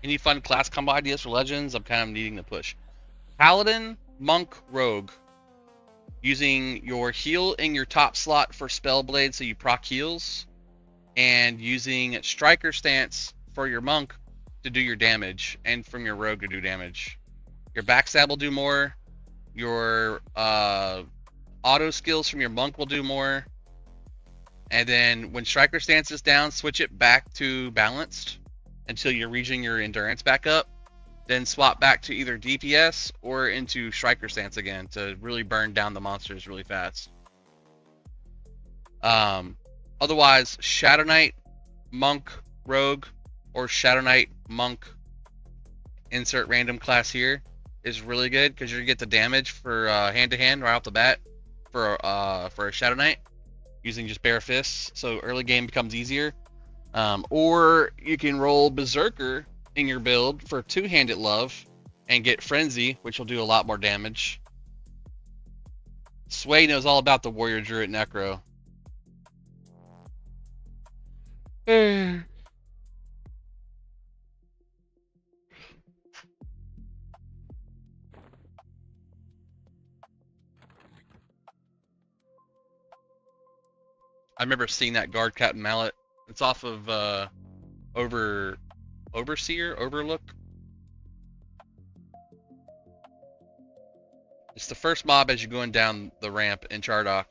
Any fun class combo ideas for Legends? I'm kind of needing to push. Paladin, Monk, Rogue. Using your heal in your top slot for Spellblade so you proc heals. And using Striker Stance for your Monk to do your damage. And from your Rogue to do damage. Your backstab will do more. Your auto skills from your Monk will do more. And then when Striker Stance is down, switch it back to balanced until you're reaching your endurance back up. Then swap back to either DPS or into Striker Stance again to really burn down the monsters really fast. Otherwise, Shadow Knight, Monk, Rogue, or Shadow Knight, Monk, insert random class here is really good because you're gonna get the damage for hand-to-hand right off the bat for a Shadow Knight using just bare fists. So early game becomes easier. Or you can roll Berserker in your build for two-handed love and get Frenzy, which will do a lot more damage. Sway knows all about the Warrior Druid Necro. I remember seeing that guard Captain Mallet. It's off of Overlook. It's the first mob as you're going down the ramp in Chardock.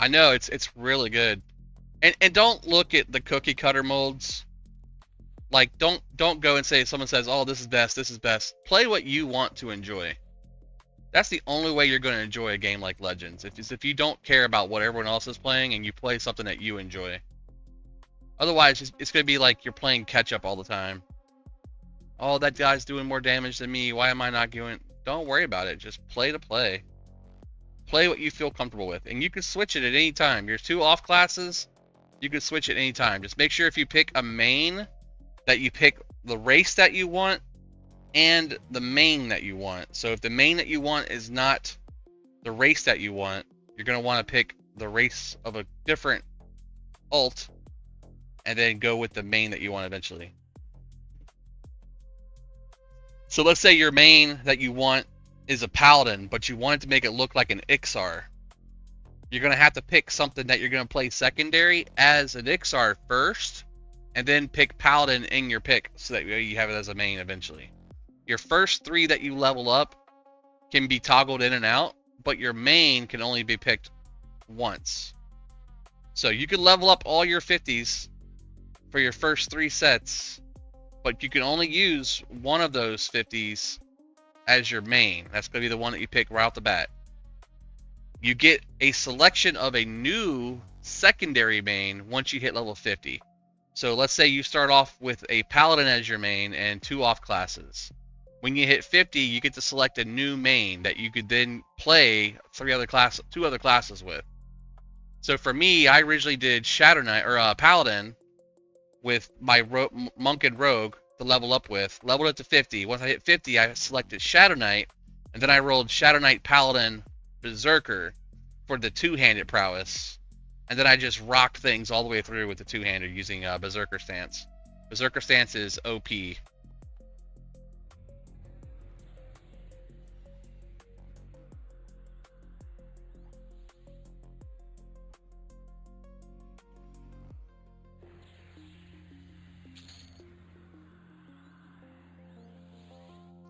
I know it's really good, and don't look at the cookie cutter molds. Like don't go and say someone says, oh, this is best, this is best. Play what you want to enjoy. That's the only way you're going to enjoy a game like Legends. If you don't care about what everyone else is playing and you play something that you enjoy. Otherwise, it's going to be like you're playing catch up all the time. Oh, that guy's doing more damage than me. Why am I not doing? Don't worry about it. Just play to play. Play what you feel comfortable with, and you can switch it at any time. Your two off classes, you can switch at any time. Just make sure if you pick a main that you pick the race that you want and the main that you want. So if the main that you want is not the race that you want, you're going to want to pick the race of a different alt and then go with the main that you want eventually. So let's say your main that you want is a paladin, but you want it to make it look like an Ixar. You're going to have to pick something that you're going to play secondary as an Ixar first, and then pick paladin in your pick so that you have it as a main eventually. Your first 3 that you level up can be toggled in and out, but your main can only be picked once. So you can level up all your 50s for your first 3 sets, but you can only use one of those 50s as your main. That's going to be the one that you pick right off the bat. You get a selection of a new secondary main once you hit level 50. So let's say you start off with a paladin as your main and 2 off classes. When you hit 50, you get to select a new main that you could then play 2 other classes with. So for me, I originally did Shadow Knight or Paladin with my Monk and Rogue to level up with. Leveled it to 50. Once I hit 50, I selected Shadow Knight, and then I rolled Shadow Knight Paladin Berserker for the 2-handed prowess. And then I just rocked things all the way through with the 2-hander using Berserker Stance. Berserker Stance is OP.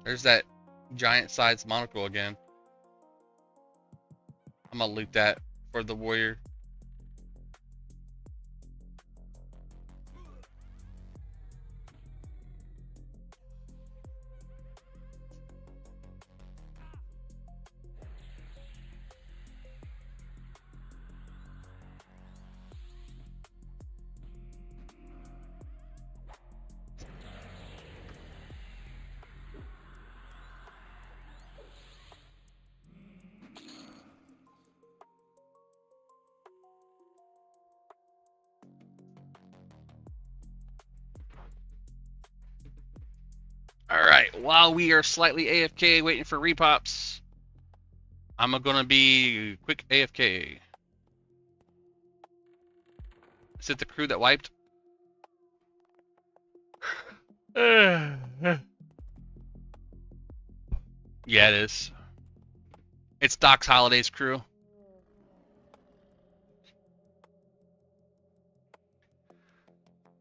There's that giant-sized monocle again. I'm gonna loot that for the warrior. Alright, while we are slightly AFK waiting for repops, I'm gonna be quick AFK. Is it the crew that wiped? Yeah, it is. It's Doc's Holidays crew.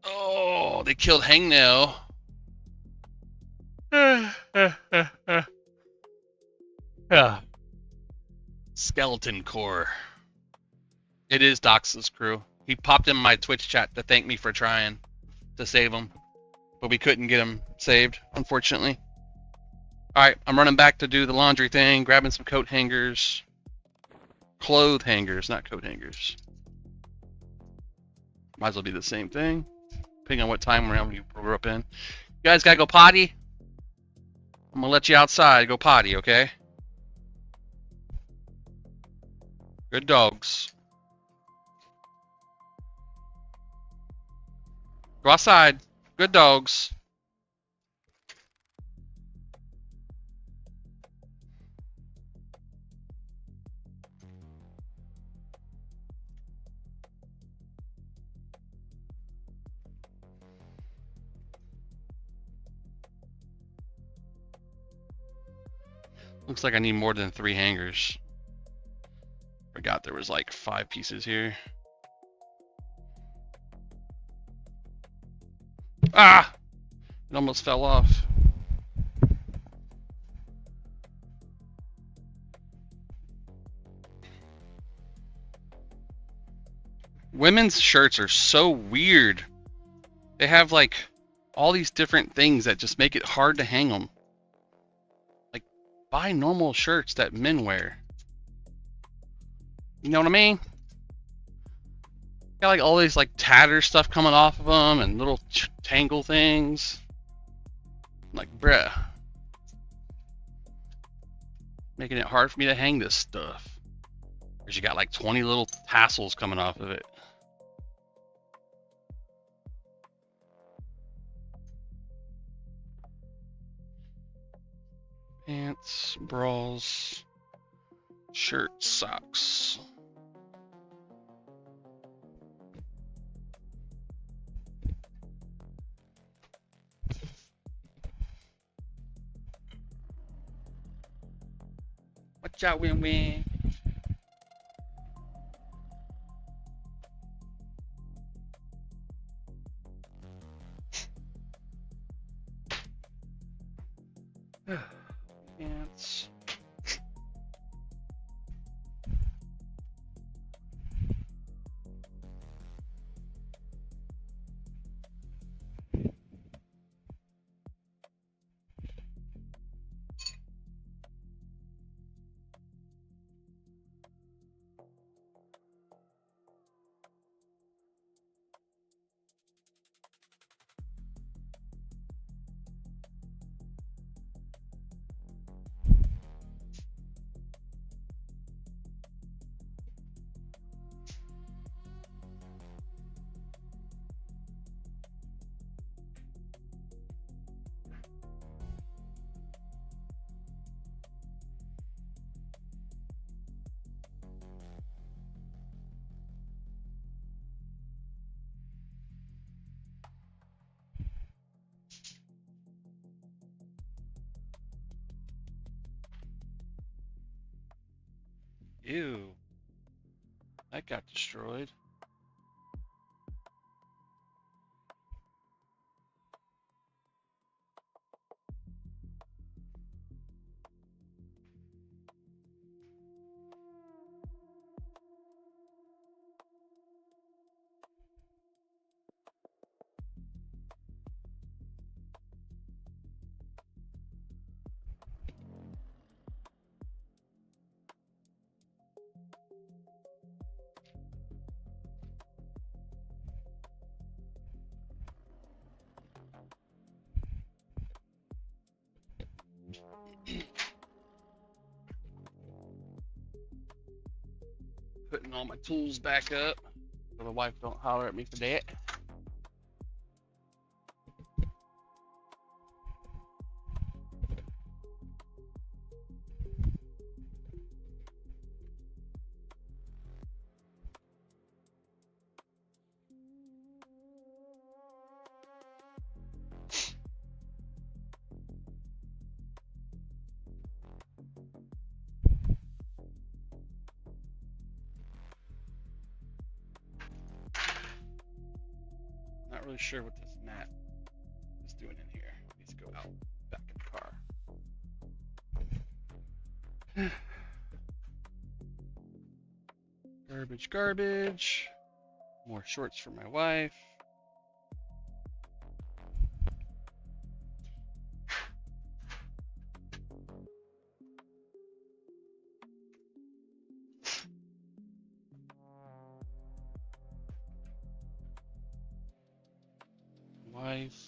Oh, they killed Hangnail. Yeah. Skeleton Core. It is Dox's crew. He popped in my Twitch chat to thank me for trying to save him, but we couldn't get him saved, unfortunately. Alright, I'm running back to do the laundry thing, grabbing some coat hangers. Clothes hangers, not coat hangers. Might as well be the same thing, depending on what time round you grew up in. You guys gotta go potty? I'm gonna let you outside, go potty, okay? Good dogs. Go outside. Good dogs. Looks like I need more than 3 hangers. Forgot there was like 5 pieces here. Ah! It almost fell off. Women's shirts are so weird. They have like all these different things that just make it hard to hang them. Like, buy normal shirts that men wear. You know what I mean? Got like all these like tatter stuff coming off of them and little tangle things. I'm like, bruh. Making it hard for me to hang this stuff. Because you got like 20 little tassels coming off of it. pants, bras, shirt, socks. Watch out, win-win. Pants. Ew. That got destroyed. Putting all my tools back up so the wife don't holler at me for that. Not really sure what this mat is doing in here. It needs to go out back in the car. Garbage, garbage. More shorts for my wife. Wife.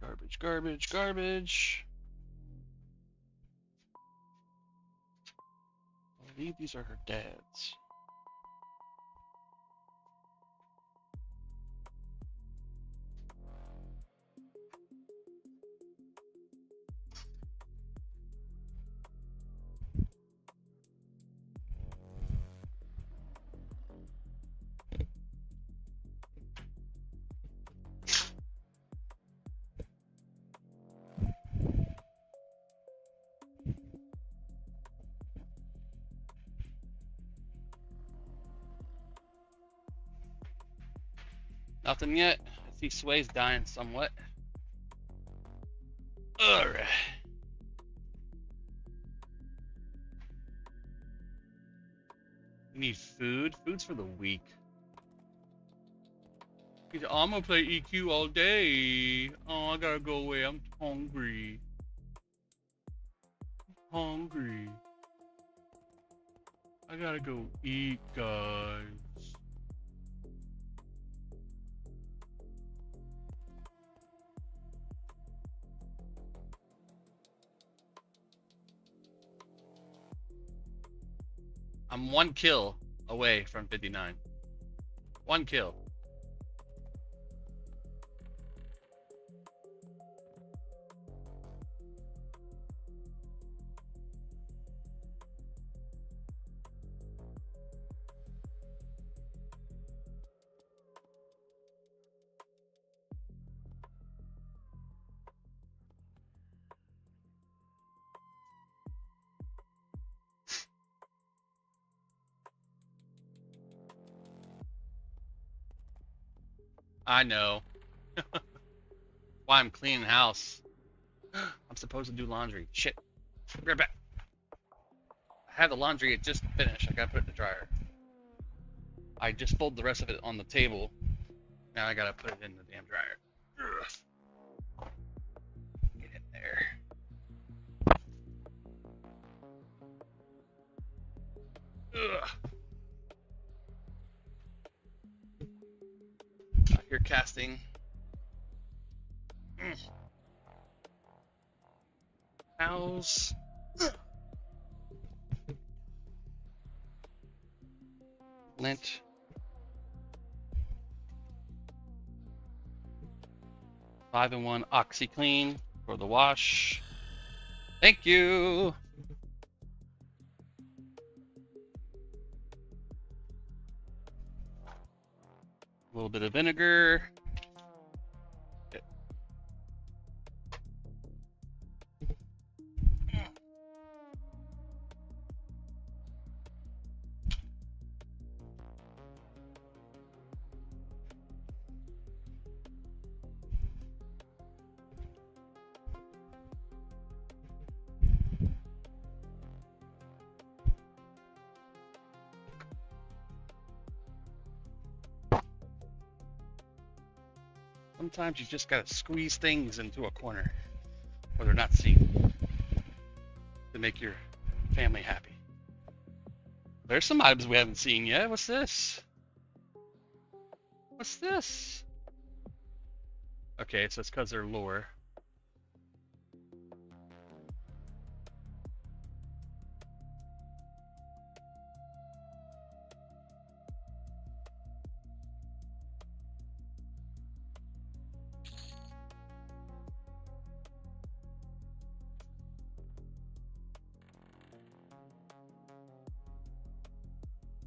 Garbage, garbage, garbage. I believe these are her dad's. Nothing yet. I see Sway's dying somewhat. Alright. You need food? Food's for the weak. I'm gonna play EQ all day. Oh, I gotta go away. I'm hungry. Hungry. I gotta go eat, guys. I'm 1 kill away from 59. 1 kill. I know. Why I'm cleaning the house. I'm supposed to do laundry. Shit. Be right back. I have the laundry. It just finished. I gotta put it in the dryer. I just folded the rest of it on the table. Now I gotta put it in the damn dryer. Ugh. Get in there. Ugh. Out here casting. House. Lint. Five and 1 OxyClean for the wash. Thank you. A little bit of vinegar. Okay. Sometimes you just gotta squeeze things into a corner where they're not seen to make your family happy. There's some items we haven't seen yet. What's this? What's this? Okay, so it's because they're lore.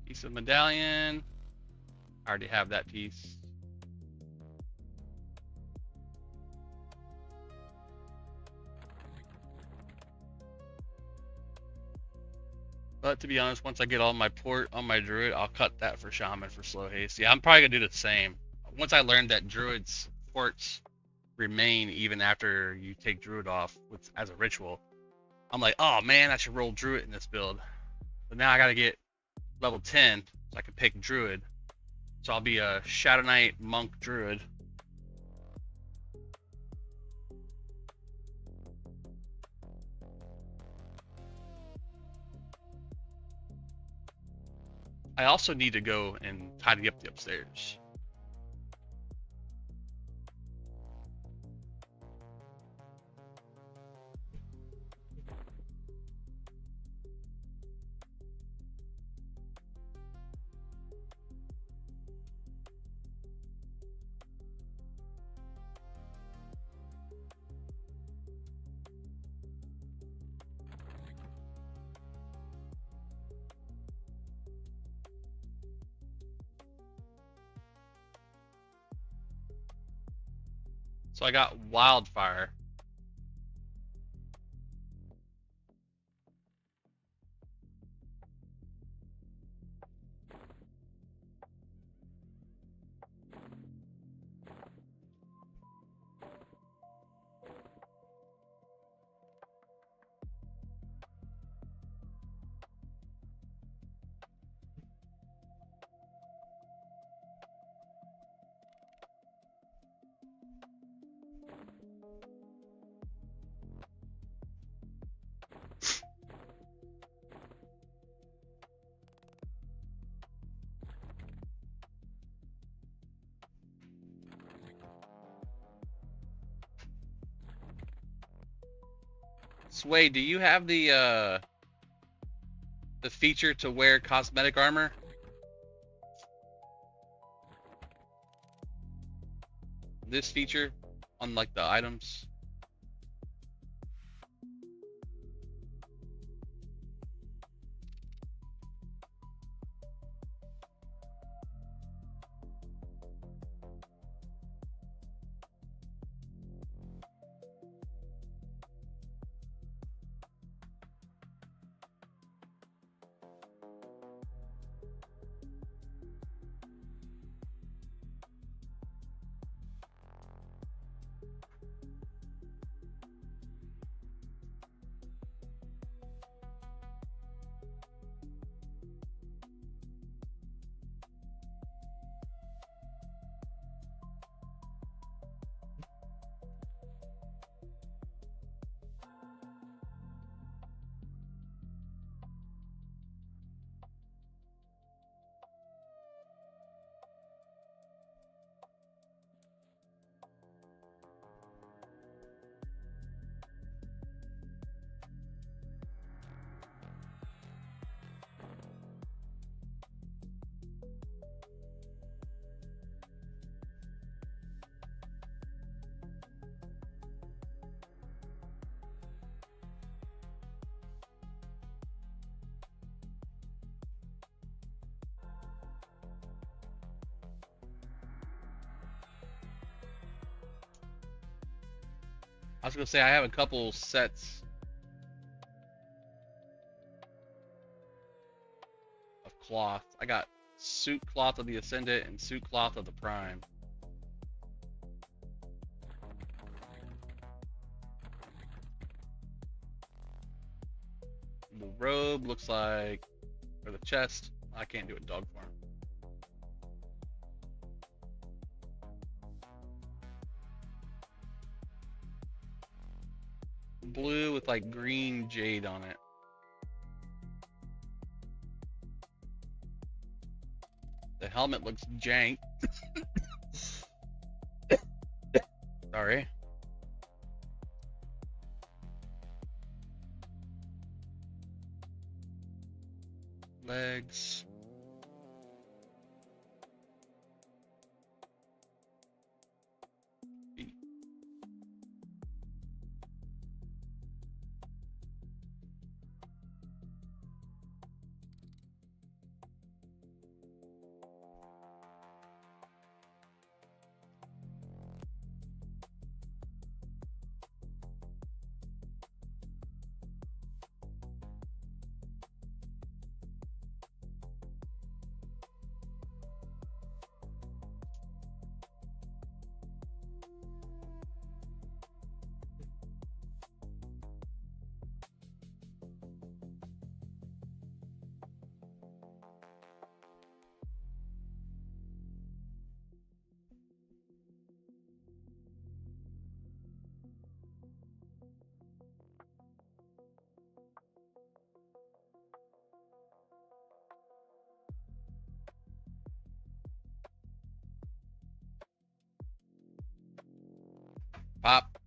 Piece of medallion. I already have that piece. But to be honest, once I get all my port on my druid, I'll cut that for shaman for slow haste. Yeah, I'm probably gonna do the same. Once I learned that druids ports remain even after you take druid off with as a ritual, I'm like, oh man, I should roll druid in this build. But now I gotta get level 10 so I can pick druid. So I'll be a Shadow Knight monk druid. I also need to go and tidy up the upstairs. So I got wildfire. Sway, do you have the feature to wear cosmetic armor? This feature on like the items? was gonna say I have a couple sets of cloth. I got suit cloth of the Ascendant and suit cloth of the Prime. The robe looks like, or the chest. I can't do it in dog form. Blue with like green jade on it. The helmet looks jank. Sorry. Legs. Feet. Pop.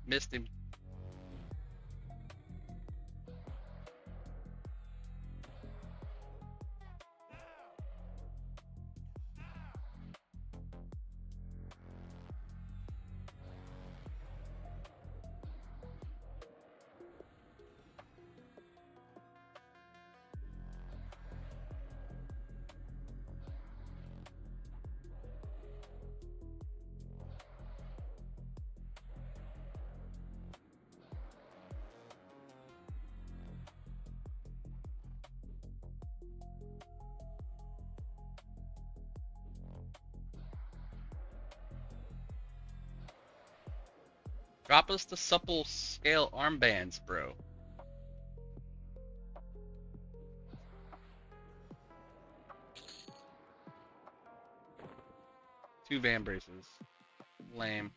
Missed him. Drop us the supple scale armbands, bro. Two van braces. Lame.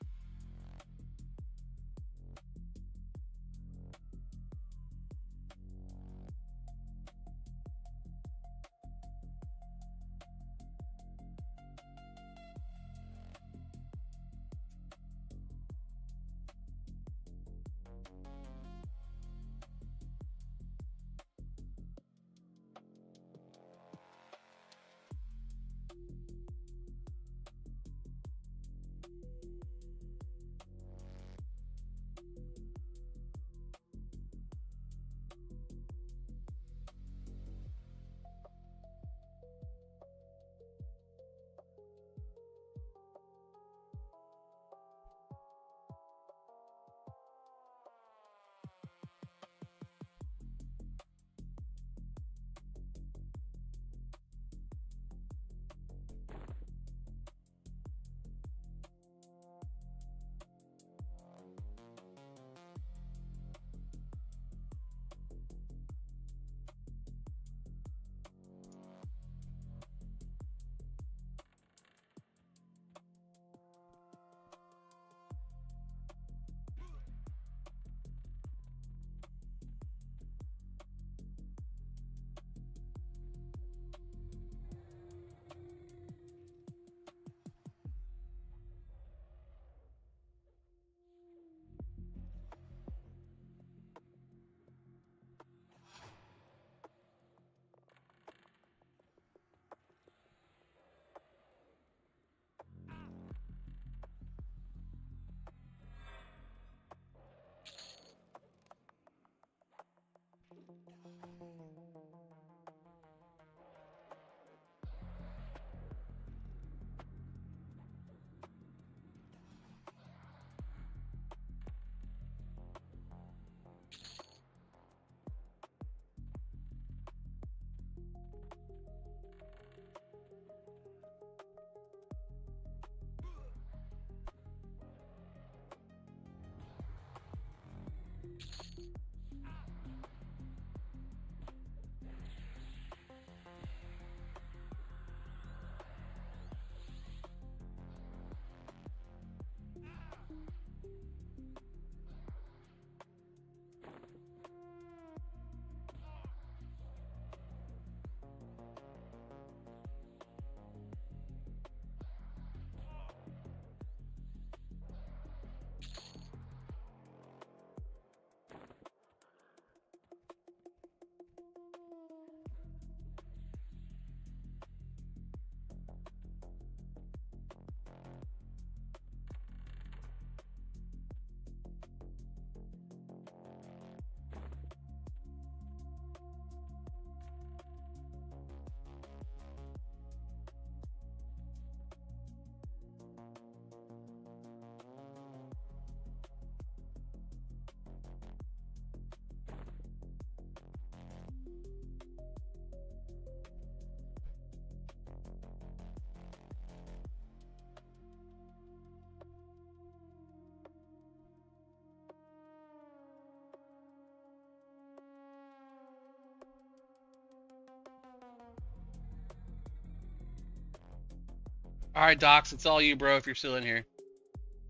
All right, Docs, it's all you, bro. If you're still in here,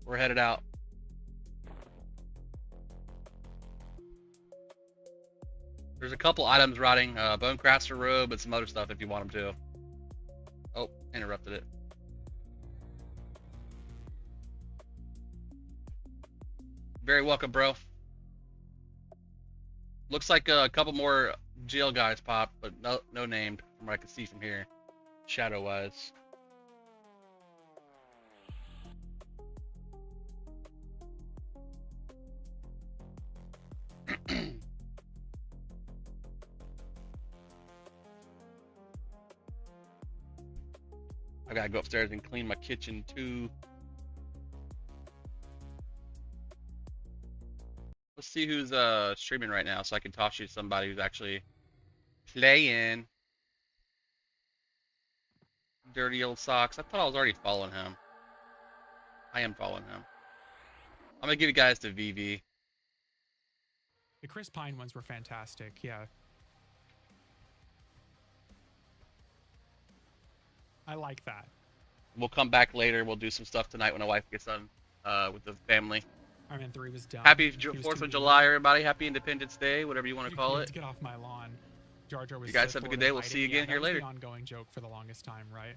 we're headed out. There's a couple items rotting, Bonecrafter robe, and some other stuff if you want them to. Oh, interrupted it. Very welcome, bro. Looks like a couple more jail guys popped, but no named from what I can see from here, shadow-wise. I gotta go upstairs and clean my kitchen too. Let's see who's streaming right now so I can toss you to somebody who's actually playing. Dirty old socks. I thought I was already following him. I am following him. I'm gonna give you guys to VV. The Chris Pine ones were fantastic, yeah. I like that. We'll come back later. We'll do some stuff tonight when my wife gets done with the family. Iron Man 3 was done. Happy 4th of July, everybody. Happy Independence Day, whatever you want to call it. Get off my lawn. Jar Jar was You guys so have a bored good of day. We'll fighting. see you again Yeah, here that was later. the ongoing joke for the longest time, right?